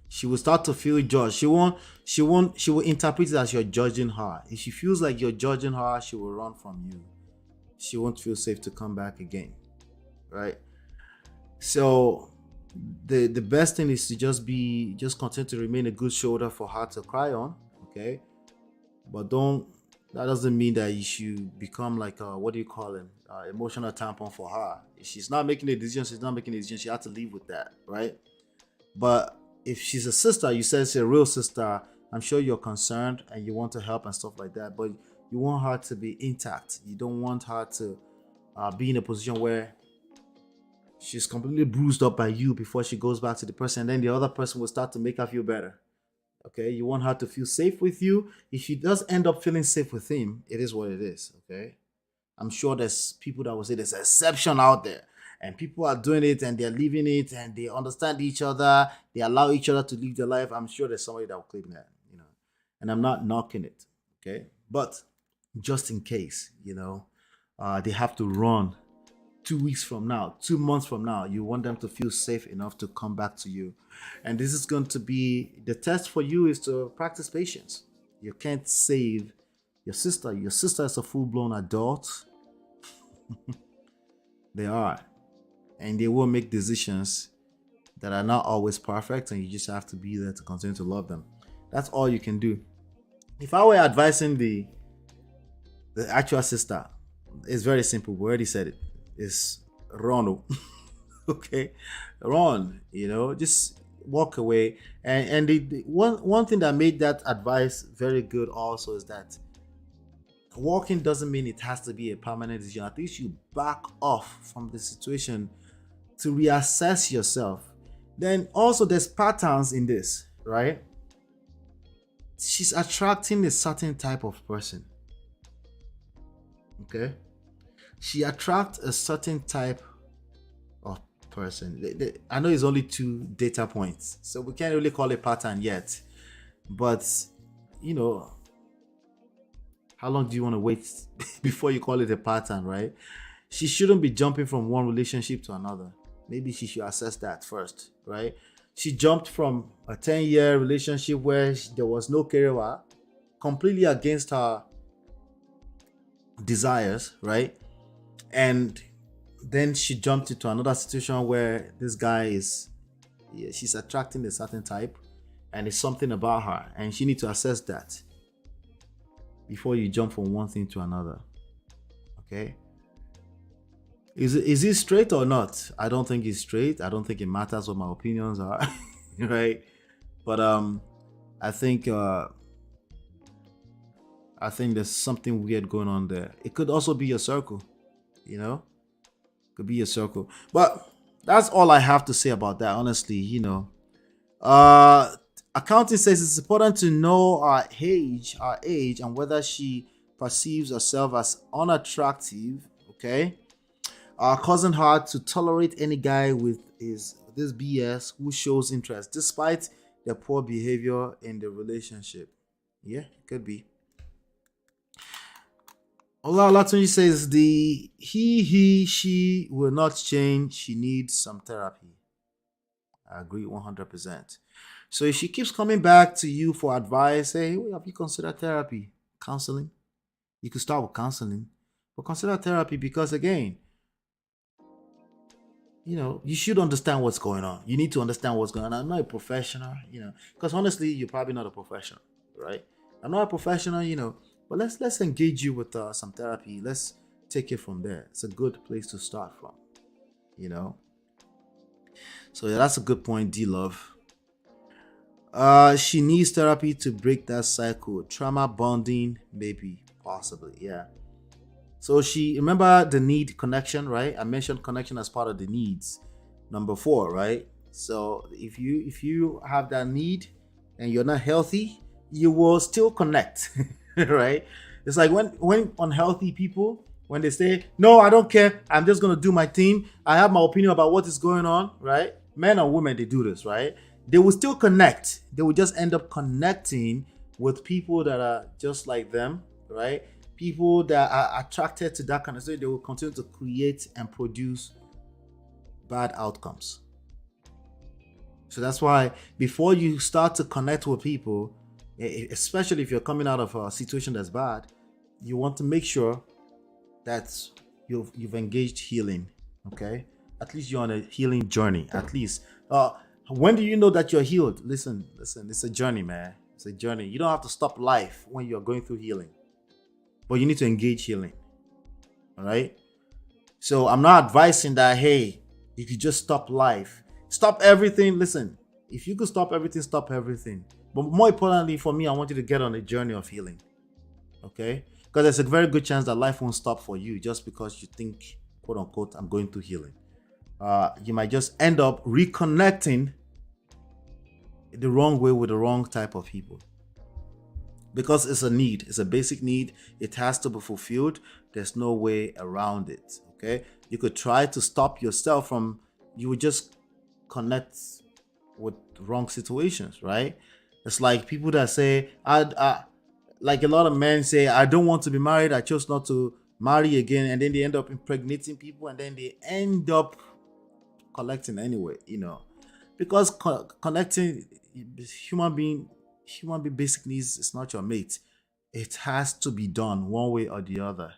She will start to feel judged. She will interpret it as you're judging her. If she feels like you're judging her, she will run from you. She won't feel safe to come back again. Right? So the best thing is to just continue to remain a good shoulder for her to cry on. Okay? But that doesn't mean that you should become like a, what do you call him? Emotional tampon for her. If she's not making a decision, she's not making a decision. She has to live with that, right? But if she's a sister, you said she's a real sister, I'm sure you're concerned and you want to help and stuff like that. But you want her to be intact. You don't want her to be in a position where she's completely bruised up by you before she goes back to the person. And then the other person will start to make her feel better. Okay, you want her to feel safe with you. If she does end up feeling safe with him, it is what it is. Okay, I'm sure there's people that will say there's an exception out there, and people are doing it and they're living it and they understand each other. They allow each other to live their life. I'm sure there's somebody that will claim that, and I'm not knocking it. Okay, but just in case, they have to run 2 weeks from now, 2 months from now, you want them to feel safe enough to come back to you. And this is going to be the test for you, is to practice patience. You can't save your sister. Your sister is a full-blown adult. They are. And they will make decisions that are not always perfect, and you just have to be there to continue to love them. That's all you can do. If I were advising the actual sister, it's very simple. We already said it. Is run. Okay, run. Just walk away. And the one thing that made that advice very good also is that walking doesn't mean it has to be a permanent decision. At least you back off from the situation to reassess yourself. Then also there's patterns in this, right? She's attracting a certain type of person. Okay, she attracts a certain type of person. I know it's only 2 data points, so we can't really call it pattern yet. But how long do you want to wait before you call it a pattern, right? She shouldn't be jumping from one relationship to another. maybe she should assess that first, right? She jumped from a 10-year relationship where there was no career, completely against her desires, right? And then she jumped into another situation where this guy is, yeah, she's attracting a certain type, and it's something about her, and she needs to assess that before you jump from one thing to another. Okay, is it straight or not? I don't think it's straight. I don't think it matters what my opinions are. Right? But I think there's something weird going on there. It could also be a circle, you know? Could be a circle. But that's all I have to say about that, honestly, you know. Accounting says it's important to know our age, and whether she perceives herself as unattractive, okay? Causing her to tolerate any guy with this BS who shows interest despite their poor behavior in the relationship. Yeah, it could be. Ola Olatunji says she will not change. She needs some therapy. I agree 100%. So if she keeps coming back to you for advice, hey, have you considered therapy? Counseling? You could start with counseling. But consider therapy because, again, you know, you should understand what's going on. You need to understand what's going on. I'm not a professional, you know, because honestly, you're probably not a professional, right? I'm not a professional, you know, but let's engage you with some therapy. Let's take it from there. It's a good place to start from, you know. So yeah, that's a good point, D-Love. She needs therapy to break that cycle. Trauma bonding, maybe, possibly, yeah. So she, remember the need connection, right? I mentioned connection as part of the needs. Number 4, right? So if you have that need and you're not healthy, you will still connect, right? It's like when unhealthy people, when they say, no, I don't care, I'm just gonna do my thing, I have my opinion about what is going on, right? Men and women, they do this, right? They will still connect. They will just end up connecting with people that are just like them, right? People that are attracted to that kind of stuff. They will continue to create and produce bad outcomes. So that's why before you start to connect with people, especially if you're coming out of a situation that's bad, you want to make sure that you've engaged healing. Okay, at least you're on a healing journey. At least. When do you know that you're healed? Listen. It's a journey, man. It's a journey. You don't have to stop life when you're going through healing, but you need to engage healing. All right. So I'm not advising that, hey, if you just stop life, stop everything. Listen, if you could stop everything, stop everything. But more importantly for me, I want you to get on a journey of healing. Okay? Because there's a very good chance that life won't stop for you just because you think, quote unquote, I'm going through healing. You might just end up reconnecting the wrong way with the wrong type of people. Because it's a need. It's a basic need. It has to be fulfilled. There's no way around it. Okay? You could try to stop yourself from, you would just connect with wrong situations, right? It's like people that say, like a lot of men say, I don't want to be married. I chose not to marry again. And then they end up impregnating people, and then they end up collecting anyway, you know, because connecting human being basic needs is not your mate. It has to be done one way or the other.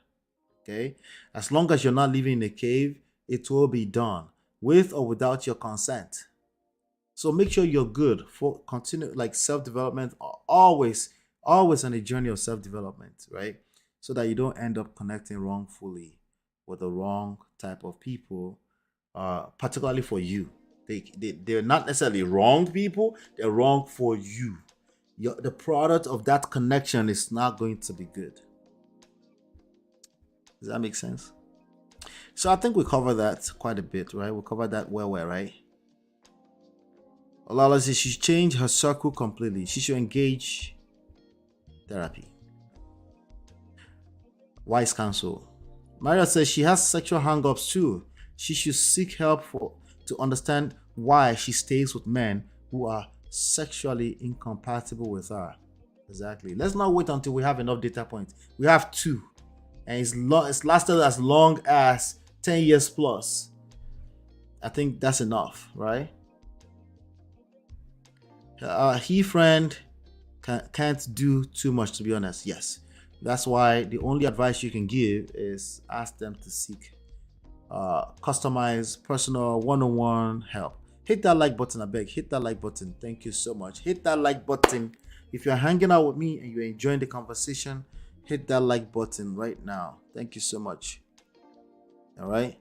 Okay, as long as you're not living in a cave, it will be done with or without your consent. So make sure you're good for continue, like self-development, always on a journey of self-development, right? So that you don't end up connecting wrongfully with the wrong type of people, particularly for you. They're not necessarily wrong people, they're wrong for you. The product of that connection is not going to be good. Does that make sense? So I think we covered that quite a bit, right? We covered that well, right? Olala says she should change her circle completely. She should engage therapy. Wise counsel. Maria says she has sexual hang-ups too. She should seek help to understand why she stays with men who are sexually incompatible with her. Exactly. Let's not wait until we have enough data points. We have 2, and it's lasted as long as 10 years plus. I think that's enough, right? He friend can't do too much, to be honest. Yes, that's why the only advice you can give is ask them to seek customized personal one-on-one help. Hit that like button, I beg. Hit that like button. Thank you so much. Hit that like button. If you're hanging out with me and you're enjoying the conversation, hit that like button right now. Thank you so much. All right.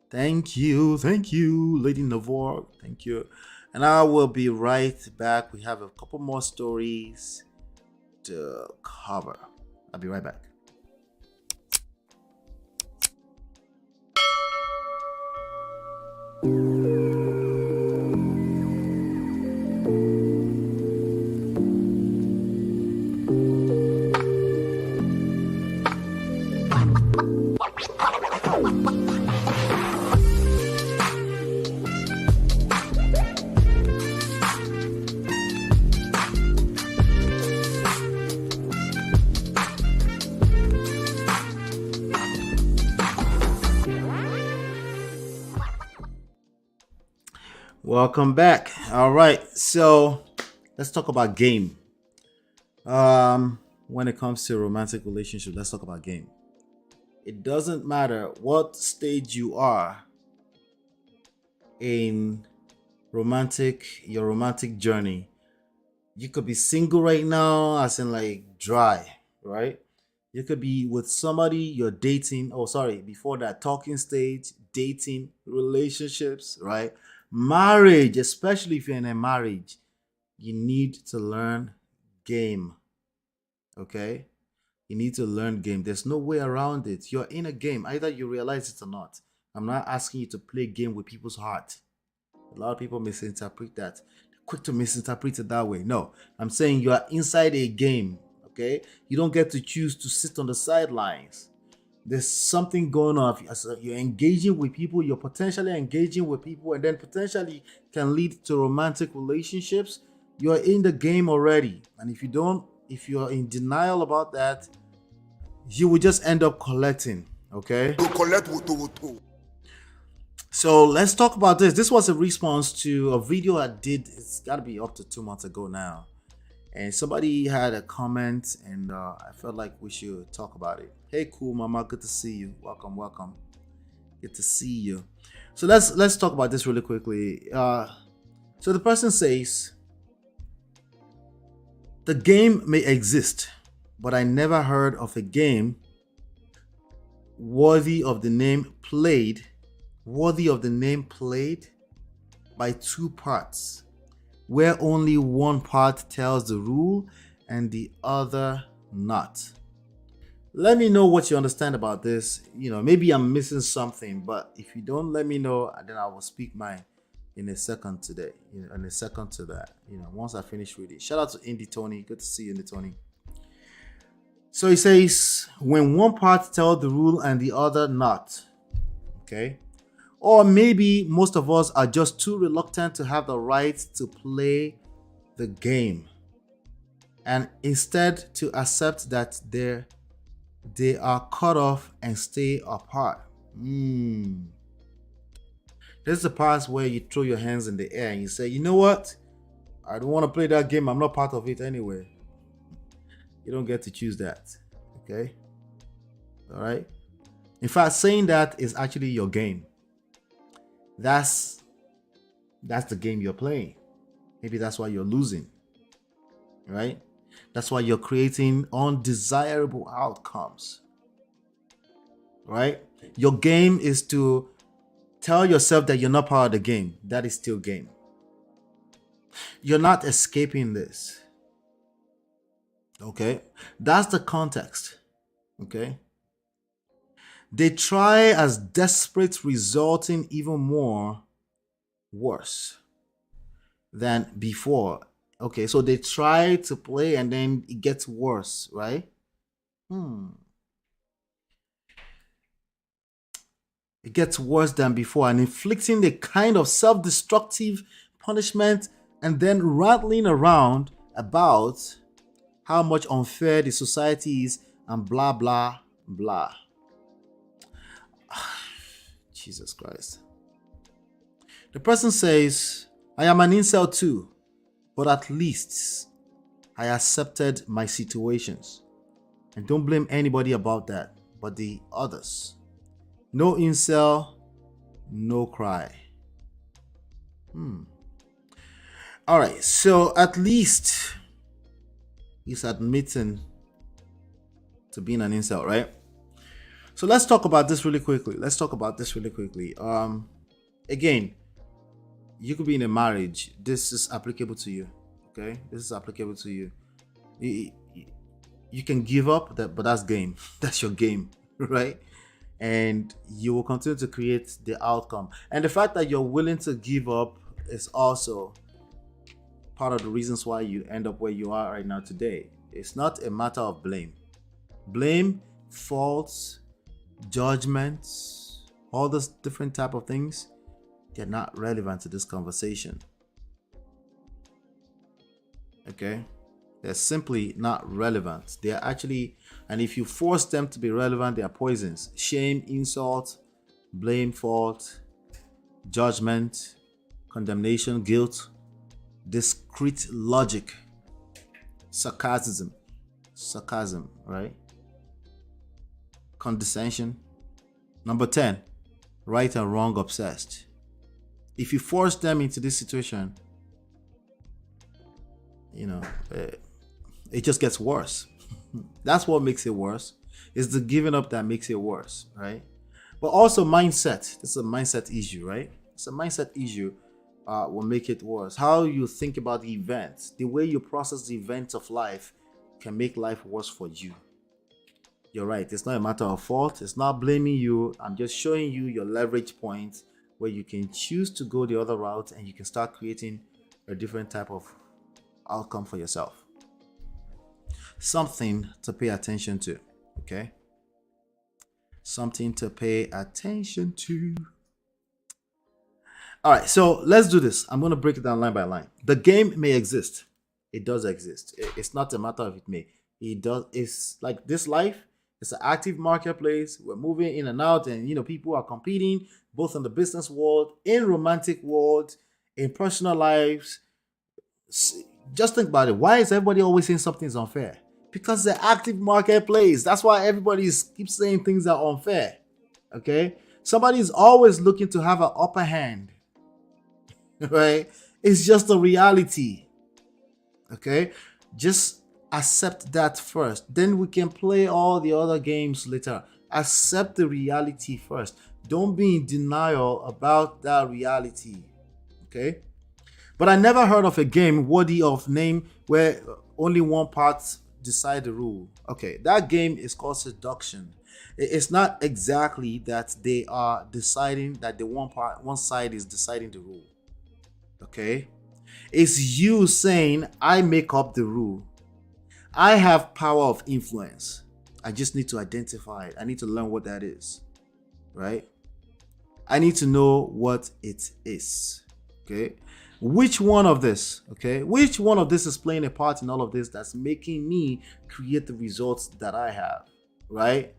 Thank you, Lady Navor. Thank you. And I will be right back. We have a couple more stories to cover. I'll be right back. Welcome back. All right, so let's talk about game. When it comes to romantic relationship, let's talk about game. It doesn't matter what stage you are in your romantic journey. You could be single right now, as in like dry, right? You could be with somebody you're dating. Oh, sorry, before that, talking stage, dating, relationships, right? Marriage, especially if you're in a marriage, you need to learn game. Okay? You need to learn game. There's no way around it. You're in a game. Either you realize it or not. I'm not asking you to play game with people's heart. A lot of people misinterpret that. They're quick to misinterpret it that way. No, I'm saying you are inside a game. Okay? You don't get to choose to sit on the sidelines. There's something going on. You're engaging with people, you're potentially engaging with people, and then potentially can lead to romantic relationships. You're in the game already. And if you're in denial about that, you will just end up collecting. Okay? So let's talk about this. This was a response to a video I did. It's got to be up to 2 months ago now. And somebody had a comment, and I felt like we should talk about it. Hey, cool mama, good to see you. Welcome. Good to see you. So let's talk about this really quickly. So the person says, the game may exist, but I never heard of a game worthy of the name played by two parts, where only one part tells the rule and the other not. Let me know what you understand about this. Maybe I'm missing something, but if you don't let me know, then I will speak mine in a second today. In a second to that. Once I finish reading. Shout out to Indie Tony. Good to see you, Indie Tony. So he says, when one part tells the rule and the other not. Okay. Or maybe most of us are just too reluctant to have the right to play the game, and instead to accept that they are cut off and stay apart. This is the part where you throw your hands in the air and you say, you know what? I don't want to play that game. I'm not part of it anyway. You don't get to choose that. Okay? All right? In fact, saying that is actually your game. That's the game you're playing. Maybe that's why you're losing. Right? That's why you're creating undesirable outcomes. Right? Your game is to tell yourself that you're not part of the game. That is still game. You're not escaping this. Okay? That's the context. Okay? They try as desperate, resulting even more worse than before. Okay, so they try to play and then it gets worse, right? It gets worse than before, and inflicting a kind of self-destructive punishment and then rattling around about how much unfair the society is and blah, blah, blah. Jesus Christ. The person says, I am an incel too, but at least I accepted my situations. And don't blame anybody about that, but the others. No incel, no cry. All right, so at least he's admitting to being an incel, right? So let's talk about this really quickly. Again, you could be in a marriage. This is applicable to you. Okay, this is applicable to you. You can give up, but that's game. That's your game, right? And you will continue to create the outcome. And the fact that you're willing to give up is also part of the reasons why you end up where you are right now today. It's not a matter of blame. Blame, faults, judgments, all those different type of things, they're not relevant to this conversation. Okay? They're simply not relevant. They're actually, and if you force them to be relevant, they are poisons. Shame, insult, blame, fault, judgment, condemnation, guilt, discrete logic, sarcasm, right? Condescension. Number 10, right and wrong obsessed. If you force them into this situation, it just gets worse. That's what makes it worse. It's the giving up that makes it worse, right? But also mindset. This is a mindset issue, right? It's a mindset issue will make it worse. How you think about the events, the way you process the events of life can make life worse for you. You're right. It's not a matter of fault. It's not blaming you. I'm just showing you your leverage point where you can choose to go the other route and you can start creating a different type of outcome for yourself. Something to pay attention to, okay? Something to pay attention to. All right, so let's do this. I'm going to break it down line by line. The game may exist. It does exist. It's not a matter of it may. It does. It's like this life. It's an active marketplace. We're moving in and out, and people are competing both in the business world, in romantic world, in personal lives. Just think about it. Why is everybody always saying something's unfair? Because the active marketplace. That's why everybody keeps saying things are unfair. Okay? Somebody's always looking to have an upper hand. Right? It's just a reality. Okay? Just accept that first. Then we can play all the other games later. Accept the reality first. Don't be in denial about that reality. Okay? But I never heard of a game worthy of name where only one part decide the rule. Okay, that game is called seduction. It's not exactly that they are deciding that the one side is deciding the rule. Okay? It's you saying, I make up the rule. I have power of influence. I just need to identify it. I need to learn what that is. Right? I need to know what it is. Okay? Which one of this is playing a part in all of this that's making me create the results that I have, right?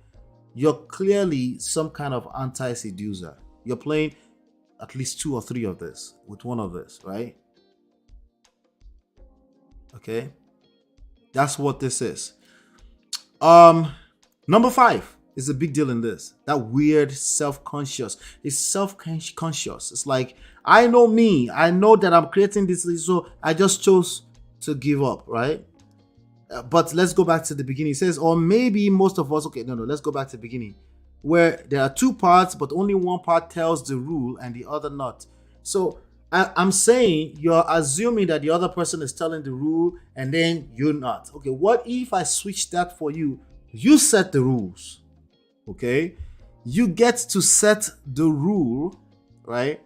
You're clearly some kind of anti-seducer. You're playing at least 2 or 3 of this with one of this, right? Okay? That's what this is. Number 5 is a big deal in this. That weird self-conscious. It's self-conscious. It's like, I know me. I know that I'm creating this, so I just chose to give up, right? But let's go back to the beginning. It says, or maybe most of us, let's go back to the beginning. Where there are 2 parts, but only one part tells the rule and the other not. So I'm saying you're assuming that the other person is telling the rule and then you're not. Okay, what if I switch that for you? You set the rules. Okay, you get to set the rule, right?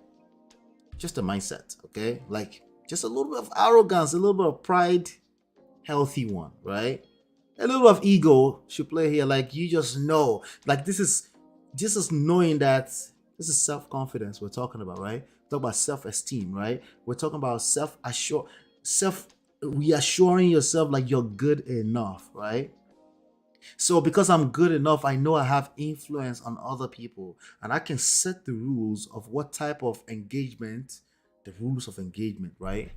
Just a mindset, okay? Like just a little bit of arrogance, a little bit of pride, healthy one, right? A little bit of ego should play here. Like you just know, like this is knowing that this is self-confidence we're talking about, right? We're talking about self-esteem, right? We're talking about self-reassuring yourself like you're good enough, right? So because I'm good enough, I know I have influence on other people and I can set the rules of what type of engagement the rules of engagement, right?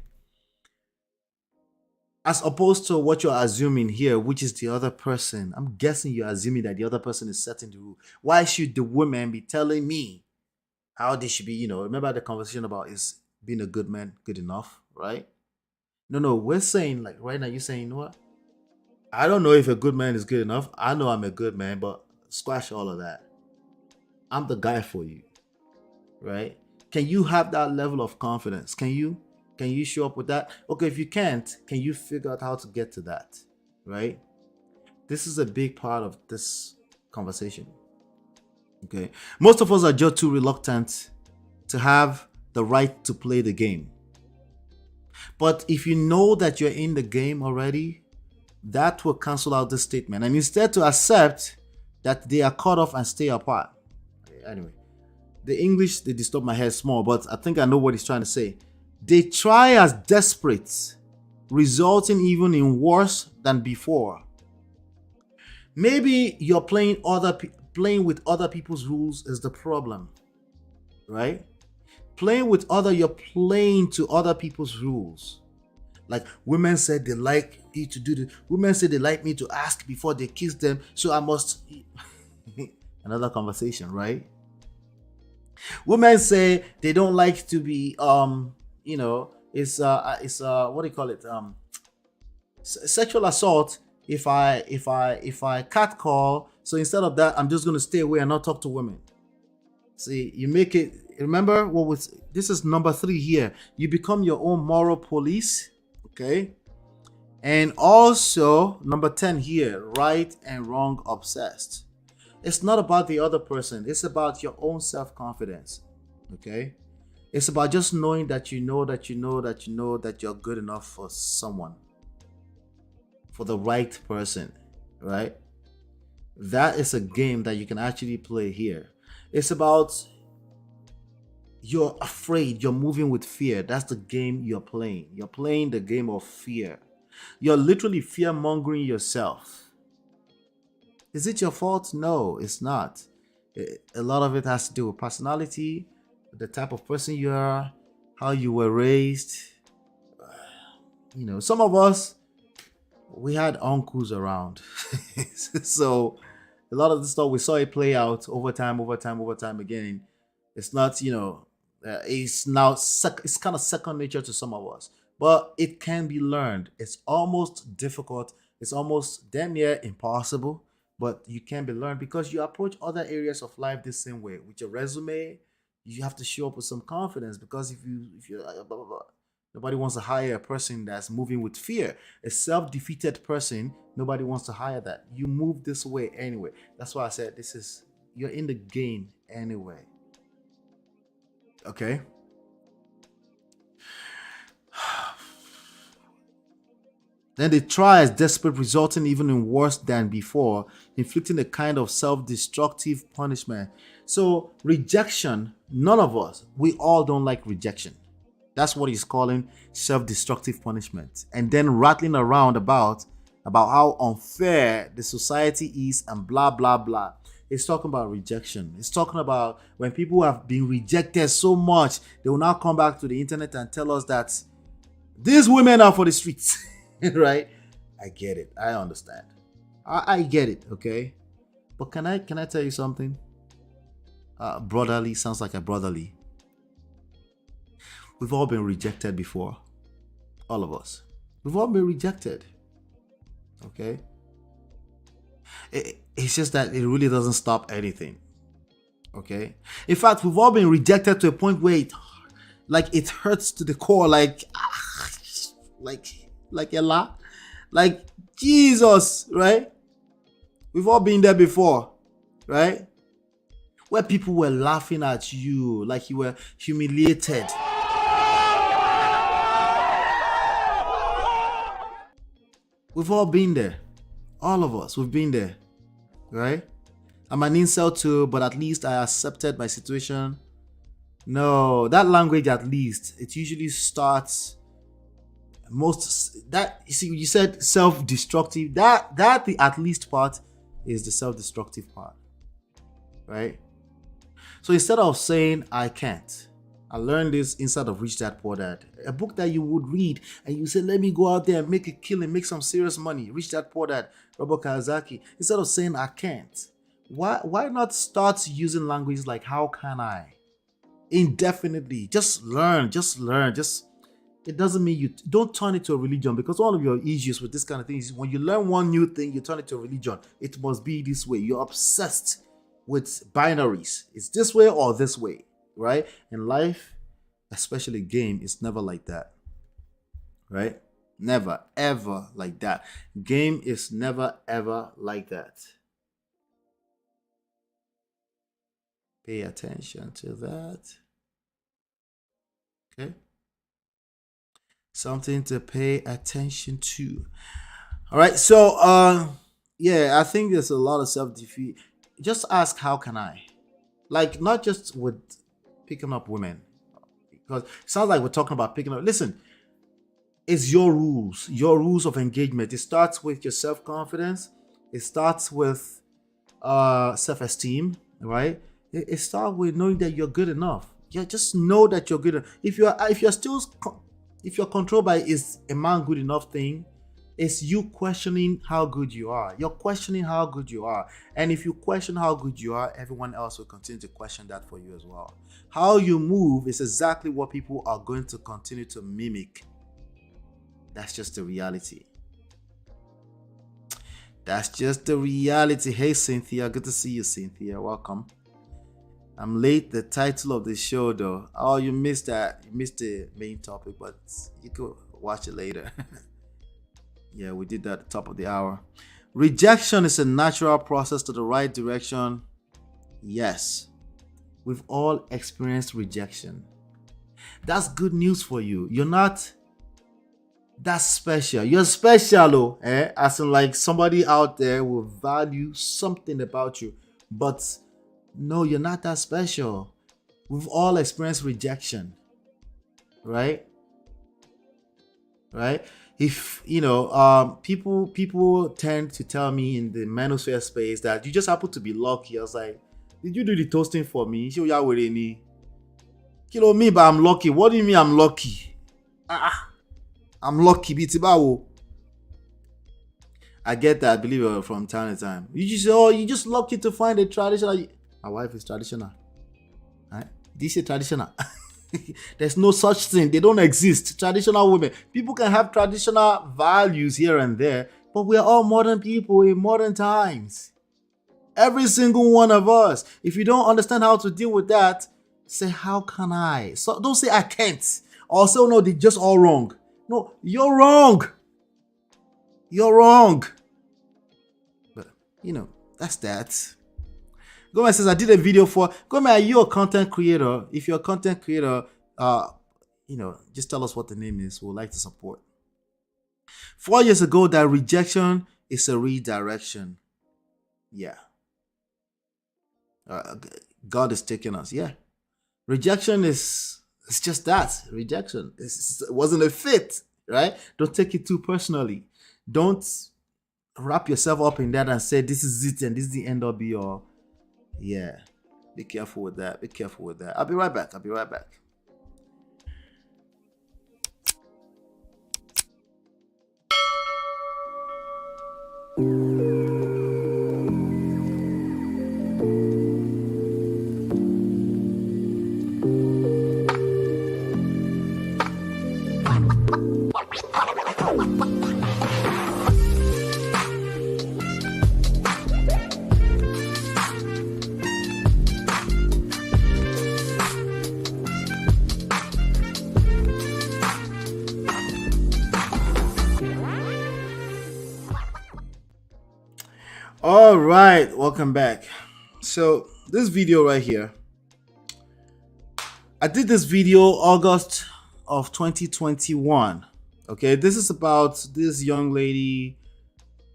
As opposed to what you're assuming here, which is the other person. I'm guessing you're assuming that the other person is setting the rule. Why should the woman be telling me how they should be? Remember the conversation about is being a good man good enough, right? No, we're saying, like, right now, you're saying, you know what? I don't know if a good man is good enough. I know I'm a good man, but squash all of that. I'm the guy for you, right? Can you have that level of confidence? Can you show up with that? Okay, if you can't, can you figure out how to get to that, right? This is a big part of this conversation. Okay, most of us are just too reluctant to have the right to play the game. But if you know that you're in the game already, that will cancel out this statement, and instead to accept that they are cut off and stay apart. Anyway, the English, they disturb my head small, but I think I know what he's trying to say. They try as desperate, resulting even in worse than before. Maybe you're playing with other people's rules is the problem, right? You're playing to other people's rules. Like, women said they like you to do this. Women said they like me to ask before they kiss them, so I must. Another conversation, right? Women say they don't like to be it's what do you call it? Sexual assault. If I catcall, so instead of that, I'm just gonna stay away and not talk to women. See, you make it. Remember what was this is number 3 here. You become your own moral police. Okay, and also number 10 here, right and wrong obsessed. It's not about the other person, it's about your own self-confidence. Okay, it's about just knowing that you know that you're good enough for someone, for the right person, right? That is a game that you can actually play here. It's about you're afraid, you're moving with fear. That's the game you're playing. You're playing the game of fear. You're literally fear mongering yourself. Is it your fault? No, it's not. A lot of it has to do with personality, the type of person you are, how you were raised. Some of us, we had uncles around. So a lot of the stuff, we saw it play out over time again. It's not, it's now it's kind of second nature to some of us, but it can be learned. It's almost difficult. It's almost damn near impossible, but you can be learned because you approach other areas of life the same way. With your resume, you have to show up with some confidence, because if you're blah, blah, blah, nobody wants to hire a person that's moving with fear. A self-defeated person, nobody wants to hire that. You move this way anyway. That's why I said you're in the game anyway. Okay? Then they try as desperate, resulting even in worse than before, inflicting a kind of self-destructive punishment. So rejection, none of us, we all don't like rejection. That's what he's calling self-destructive punishment. And then rattling around about how unfair the society is and blah, blah, blah. It's talking about rejection. It's talking about when people have been rejected so much, they will now come back to the internet and tell us that these women are for the streets. Right? I get it. I understand. I get it, okay? But can I tell you something? Brotherly sounds like a brotherly. We've all been rejected before. All of us. We've all been rejected. Okay? It's just that it really doesn't stop anything. Okay? In fact, we've all been rejected to a point where it hurts to the core, like a lot. Like Jesus, right? We've all been there before, right? Where people were laughing at you like you were humiliated. We've all been there. All of us, we've been there, right? I'm an incel too, but at least I accepted my situation. No, that language, at least, it usually starts you said self-destructive. That the at least part is the self-destructive part, right? So instead of saying I can't, I learned this inside of Rich Dad Poor Dad, a book that you would read and you say, let me go out there and make a killing, make some serious money. Rich Dad Poor Dad, Robert Kiyosaki. Instead of saying I can't, why not start using language like how can I? Indefinitely. Just learn. It doesn't mean you don't turn it to a religion, because one of your issues with this kind of thing is when you learn one new thing, you turn it to a religion. It must be this way. You're obsessed with binaries. It's this way or this way, right? In life, especially game, it's never like that, right? Never, ever like that. Game is never, ever like that. Pay attention to that. Okay? Something to pay attention to. All right, so yeah, I think there's a lot of self-defeat. Just ask, how can I? Like, not just with picking up women, because it sounds like we're talking about picking up. Listen, it's your rules of engagement. It starts with your self-confidence. It starts with self-esteem, right? It starts with knowing that you're good enough. Yeah, just know that you're good enough. If you're controlled by is a man good enough thing, it's you questioning how good you are. You're questioning how good you are. And if you question how good you are, everyone else will continue to question that for you as well. How you move is exactly what people are going to continue to mimic. That's just the reality. That's just the reality. Hey, Cynthia. Good to see you, Cynthia. Welcome. I'm late. The title of the show, though. Oh, you missed that. You missed the main topic, but you could watch it later. Yeah, we did that at the top of the hour. Rejection is a natural process to the right direction. Yes. We've all experienced rejection. That's good news for you. You're not that special. You're special, as in like somebody out there will value something about you. But no, you're not that special. We've all experienced rejection. Right? If people tend to tell me in the manosphere space that you just happen to be lucky. I was like, did you do the toasting for me? Show with any kilo me, but I'm lucky. What do you mean I'm lucky? I'm lucky, Bitibawo. I get that, I believe it, from time to time. You just say, oh, you're just lucky to find a traditional. My wife is traditional. Right? This is traditional. There's no such thing. They don't exist. Traditional women. People can have traditional values here and there, but we're all modern people in modern times. Every single one of us. If you don't understand how to deal with that, say, how can I? So don't say I can't. Or say, oh, no, they're just all wrong. No, you're wrong. You're wrong. But, that's that. Gomez says, I did a video for... Gomez, are you a content creator? If you're a content creator, just tell us what the name is. We'd like to support. 4 years ago, that rejection is a redirection. Yeah. God is taking us. Yeah. Rejection is... It's just that. Rejection. It wasn't a fit, right? Don't take it too personally. Don't wrap yourself up in that and say, this is it and this is the end of be all. Yeah, be careful with that. Be careful with that. I'll be right back. All right, welcome back. So this video right here, I did this video August of 2021. Okay, this is about this young lady.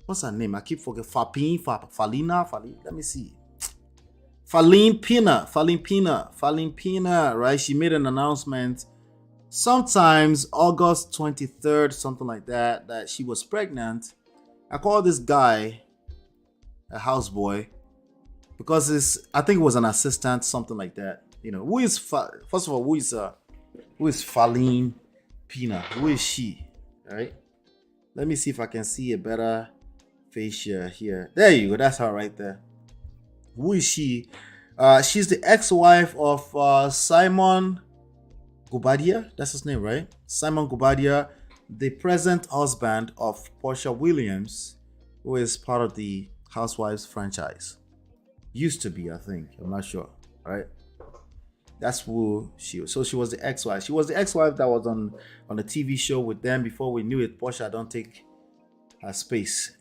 What's her name? I keep forgetting. Falina. Let me see. Faline Pina. Right? She made an announcement sometimes August 23rd, something like that, that she was pregnant. I called this guy a houseboy because I think it was an assistant, something like that. You know, first of all, who is Faline Pina? Who is she? All right. Let me see if I can see a better face here. There you go. That's her right there. Who is she? She's the ex-wife of Simon Gubadia. That's his name, right? Simon Gubadia, the present husband of Portia Williams, who is part of the Housewives franchise. Used to be, I think. I'm not sure. Right? That's who she was. So she was the ex-wife. She was the ex-wife that was on a TV show with them. Before we knew it, Portia don't take her space.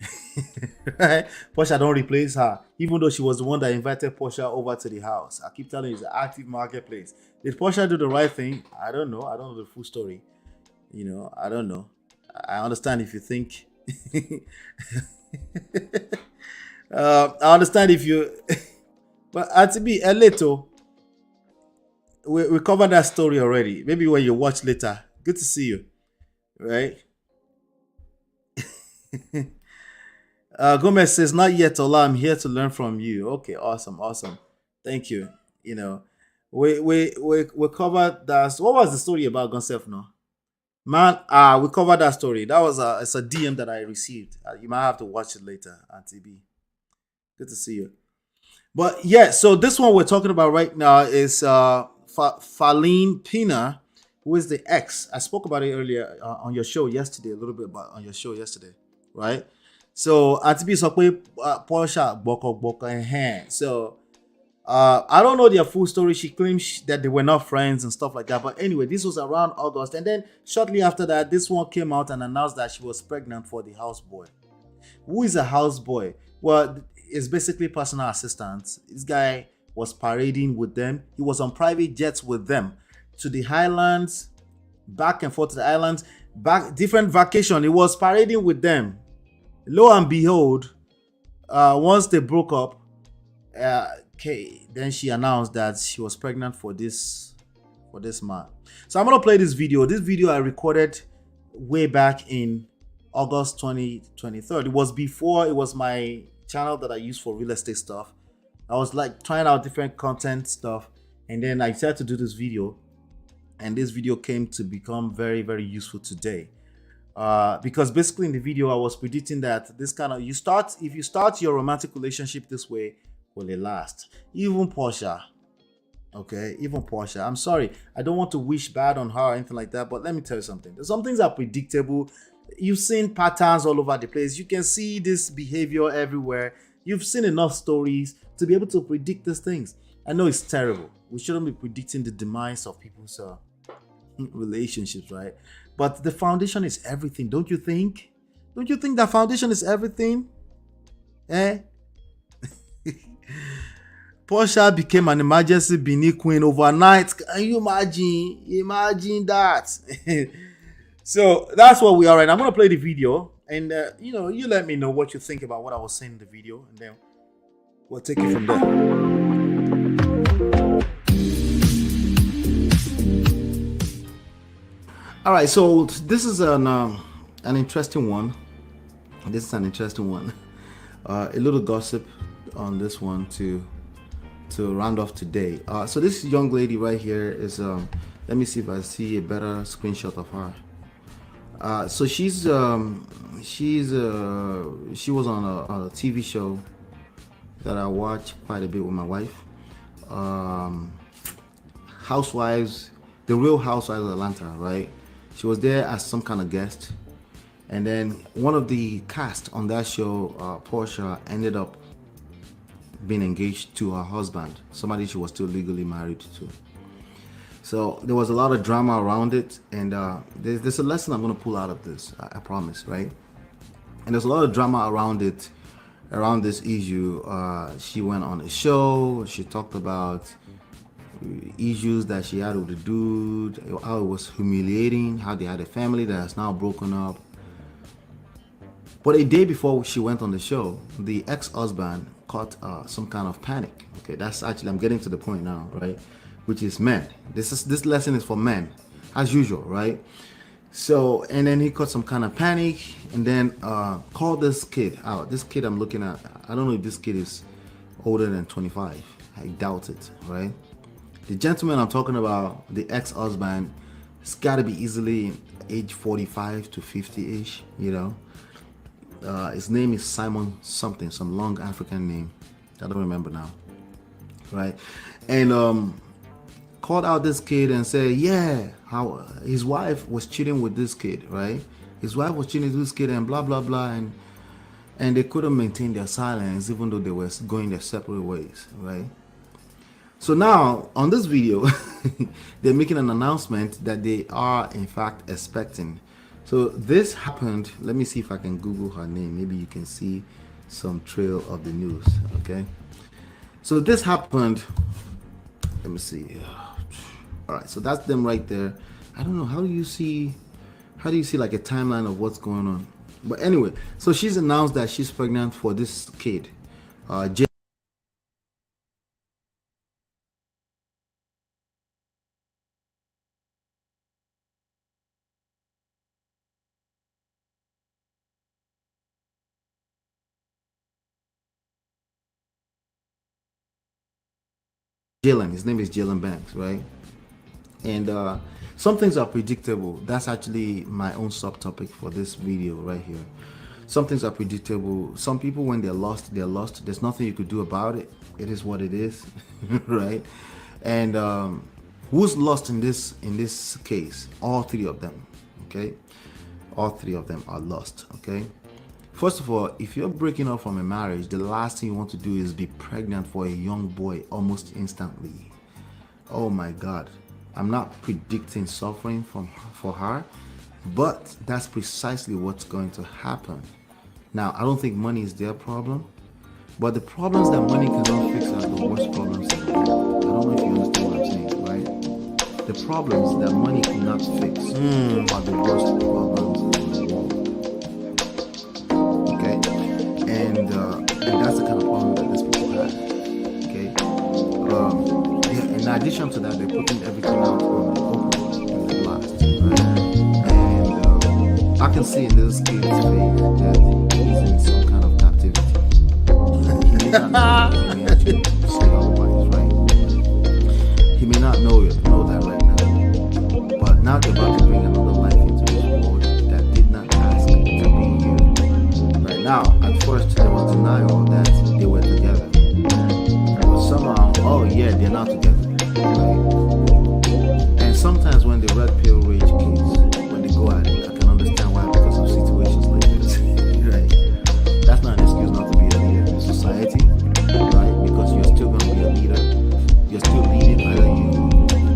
Right? Portia don't replace her. Even though she was the one that invited Portia over to the house. I keep telling you, it's an active marketplace. Did Portia do the right thing? I don't know. I don't know the full story. You know, I don't know. I understand if you think. I understand if you. But to be a little. We covered that story already. Maybe when you watch later. Good to see you. Right? Gomez says, not yet, Ola. I'm here to learn from you. Okay, awesome. Thank you. You know, we covered that. What was the story about Gonself now? Man, we covered that story. That was it's a DM that I received. You might have to watch it later, Auntie B. Good to see you. But yeah, so this one we're talking about right now is Faline Pina, who is the ex. I spoke about it earlier on your show yesterday, a little bit about on your show yesterday, right? So Auntie B Portia Boko in hand. So I don't know their full story. She claims that they were not friends and stuff like that. But anyway, this was around August. And then shortly after that, this one came out and announced that she was pregnant for the houseboy. Who is a houseboy? Well, it's basically personal assistant. This guy was parading with them. He was on private jets with them to the highlands, back and forth to the islands, back different vacation. He was parading with them. Lo and behold, once they broke up, okay, then she announced that she was pregnant for this man. So I'm gonna play this video. This video I recorded way back in August 2023. It was before it was my channel that I use for real estate stuff. I was like trying out different content stuff, and then I decided to do this video, and this video came to become very, very useful today. Because basically in the video I was predicting that this kind of if you start your romantic relationship this way, will it last? Even Portia, okay, I'm sorry, I don't want to wish bad on her or anything like that, but let me tell you something. Some things are predictable. You've seen patterns all over the place. You can see this behavior everywhere. You've seen enough stories to be able to predict these things. I know it's terrible. We shouldn't be predicting the demise of people's relationships, right? But the foundation is everything, don't you think? Don't you think that foundation is everything? Portia became an emergency Benin queen overnight. Can you imagine? Imagine that. So that's what we are right now. I'm going to play the video. And, you let me know what you think about what I was saying in the video. And then we'll take it from there. All right, so this is an interesting one. This is an interesting one. A little gossip on this one to round off today. So this young lady right here is let me see if I see a better screenshot of her. So she was on a TV show that I watch quite a bit with my wife. Housewives, the Real Housewives of Atlanta, right? She was there as some kind of guest, and then one of the cast on that show, Portia, ended up being engaged to her husband, somebody she was still legally married to. So there was a lot of drama around it, and there's a lesson I'm going to pull out of this, I promise, right? And there's a lot of drama around it, around this issue. She went on a show, she talked about issues that she had with the dude, how it was humiliating, how they had a family that has now broken up. But a day before she went on the show, the ex-husband caught some kind of panic. Okay, that's actually, I'm getting to the point now, right? Which is men. This lesson is for men, as usual, right? So, and then he caught some kind of panic, and then called this kid out. This kid I'm looking at, I don't know if this kid is older than 25. I doubt it, right? The gentleman I'm talking about, the ex-husband, it's got to be easily age 45 to 50-ish, you know. His name is Simon something, some long African name. I don't remember now. Right? And called out this kid and said, yeah, how his wife was cheating with this kid, right? His wife was cheating with this kid and blah, blah, blah. And they couldn't maintain their silence even though they were going their separate ways, right? So now on this video, they're making an announcement that they are in fact expecting. So this happened. Let me see if I can Google her name. Maybe you can see some trail of the news. Okay. So this happened. Let me see. All right. So that's them right there. I don't know. How do you see like a timeline of what's going on? But anyway, so she's announced that she's pregnant for this kid. Jalen, his name is Jalen Banks, right? And some things are predictable. That's actually my own subtopic for this video right here. Some things are predictable. Some people, when they're lost, they're lost. There's nothing you could do about it. It is what it is, right? And who's lost in this case? All three of them, okay? All three of them are lost, okay? First of all, if you're breaking up from a marriage, the last thing you want to do is be pregnant for a young boy almost instantly. Oh my God. I'm not predicting suffering for her, but that's precisely what's going to happen. Now, I don't think money is their problem, but the problems that money cannot fix are the worst problems in the world. I don't know if you understand what I'm saying, right? The problems that money cannot fix are the worst problems in the world. And that's the kind of problem that these people have. Okay. In addition to that, they're putting everything out on the open in the blast. Right? And I can see in this kid's face that he's in some kind of captivity. He may not know, he may actually say otherwise, right? He may not know that right now. But now they're about to bring another life into this world that did not ask to be here. Right now, at first there was denial that they were together, but somehow, oh yeah, they're not together, right? And sometimes when the red pill rage kids, when they go at it, I can understand why, because of situations like this, right? That's not an excuse not to be a leader in society, right? Because you're still going to be a leader. You're still leading, whether you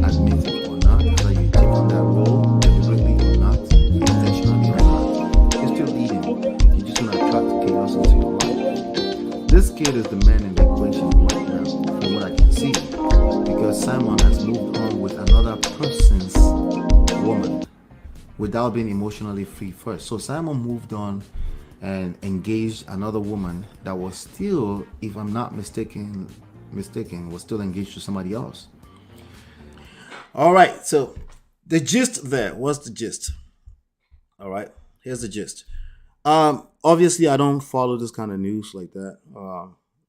admit it or not, whether you take on that role deliberately or not, intentionally or not. You're still leading. You're just going to attract chaos into your life. This kid is the man in the equation right now, from what I can see, because Simon has moved on with another person's woman without being emotionally free first. So Simon moved on and engaged another woman that was still, if I'm not mistaken, was still engaged to somebody else. All right, so the gist there. What's the gist? All right, here's the gist. Obviously, I don't follow this kind of news like that.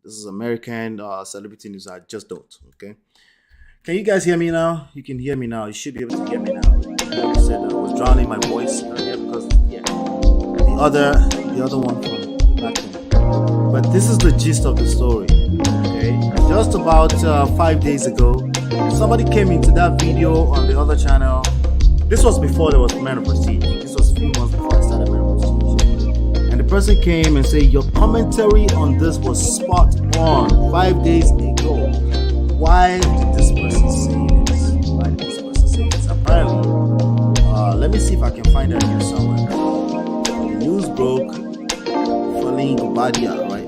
This is American celebrity news. I just don't. Okay. Can you guys hear me now? You can hear me now. You should be able to hear me now. Like I said, I was drowning my voice earlier because the other one from back then. But this is the gist of the story. Okay. Just about 5 days ago, somebody came into that video on the other channel. This was before there was Men of Prestige. This was a few months before I started Men of Prestige. And the person came and said, your commentary on this was spot on 5 days ago. Why did this person say this? Why did this person say this? Apparently, let me see if I can find that news somewhere. The news broke. Falling Gobadia, right?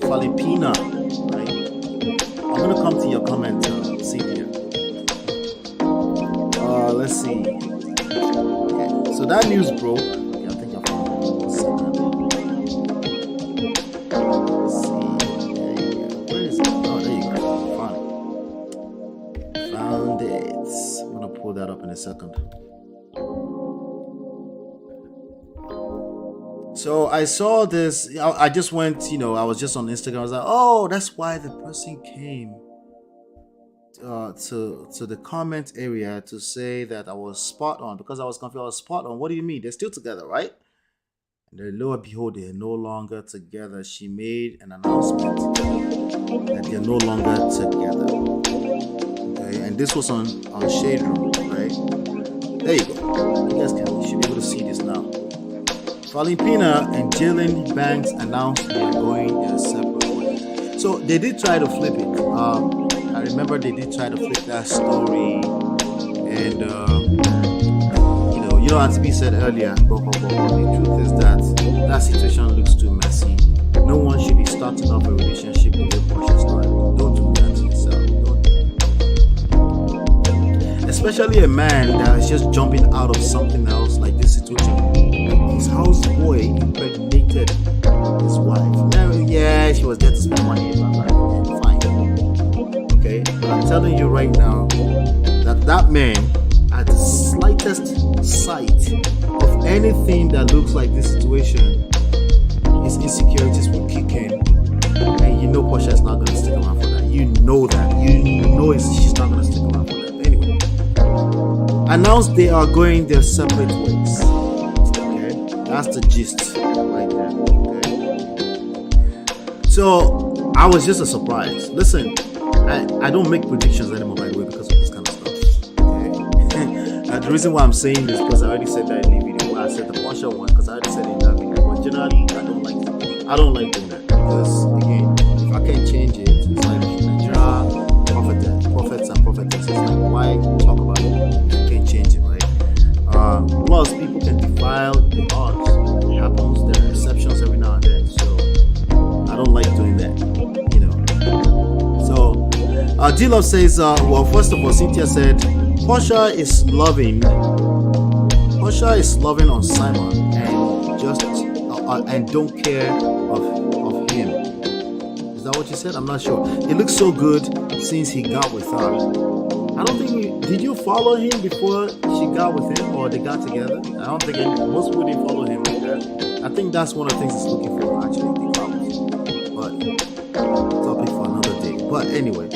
Falipina, right? I'm gonna come to your comment, Cynthia. Let's see. Okay, so that news broke. Okay, I think I found it. Let's see. There you go. Where is it? Oh, there you go. Found it. I'm gonna pull that up in a second. So I saw this. I just went, I was just on Instagram. I was like, oh, that's why the person came to the comment area to say that I was spot on because I was confused. I was spot on. What do you mean? They're still together, right? And then lo and behold, they're no longer together. She made an announcement that they're no longer together. Okay, and this was on Shade Room, right? There you go. You guys can, you should be able to see this now. Valentina and Jalen Banks announced they're going their separate ways. So they did try to flip it. I remember they did try to flip that story, and you know, as we said earlier, the truth is that that situation looks too messy. No one should be starting off a relationship with a Portia story. Don't do that to yourself. Don't. Especially a man that is just jumping out of something else like this situation. His houseboy impregnated his wife. Yeah, she was there to spend money. Fine. Okay, but I'm telling you right now that man, at the slightest sight of anything that looks like this situation, his insecurities will kick in, and you know Portia is not going to stick around for that. You know that. You know she's not going to stick around for that. Anyway, announced they are going their separate ways. Okay, that's the gist right there. Okay, so I was just a surprise. Listen, I don't make predictions anymore, by the way, because of this kind of stuff. Okay, the reason why I'm saying this because I already said that in the video. Where I said the Portia one because I already said it in that video. But generally, I don't like doing that because again, if I can't change it, it's like Nigeria prophets and prophetesses. Like, why talk about it if you can't change it, right? Plus, people can defile the odds. It happens. There are exceptions every now and then. So I don't like doing that, you know. So D-Love says, well, first of all, Cynthia said Portia is loving on Simon and just and don't care of him. Is that what you said? I'm not sure. He looks so good since he got with her. I don't think did you follow him before she got with him or they got together? I don't think most people didn't follow him like that. I think that's one of the things he's looking for actually, the flowers. But topic for another day. But anyway,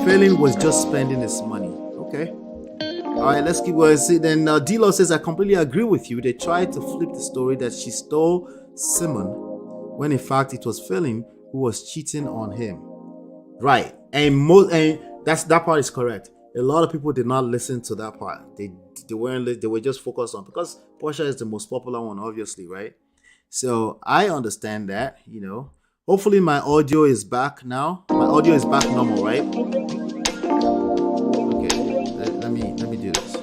Phelan was just spending his money. Okay. Alright, let's keep going. See, then D-Lo says, I completely agree with you. They tried to flip the story that she stole Simon when in fact it was Phelan who was cheating on him. Right. And that part is correct. A lot of people did not listen to that part. They were just focused on because Portia is the most popular one, obviously, right? So I understand that, you know. Hopefully my audio is back now. My audio is back normal, right? Okay, let me do this.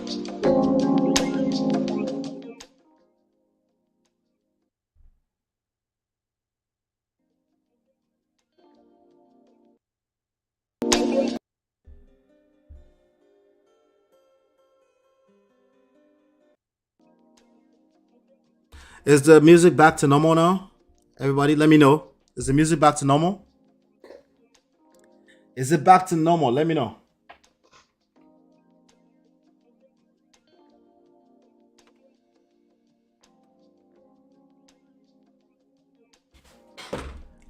Is the music back to normal now? Everybody, let me know. Is the music back to normal? Is it back to normal? Let me know.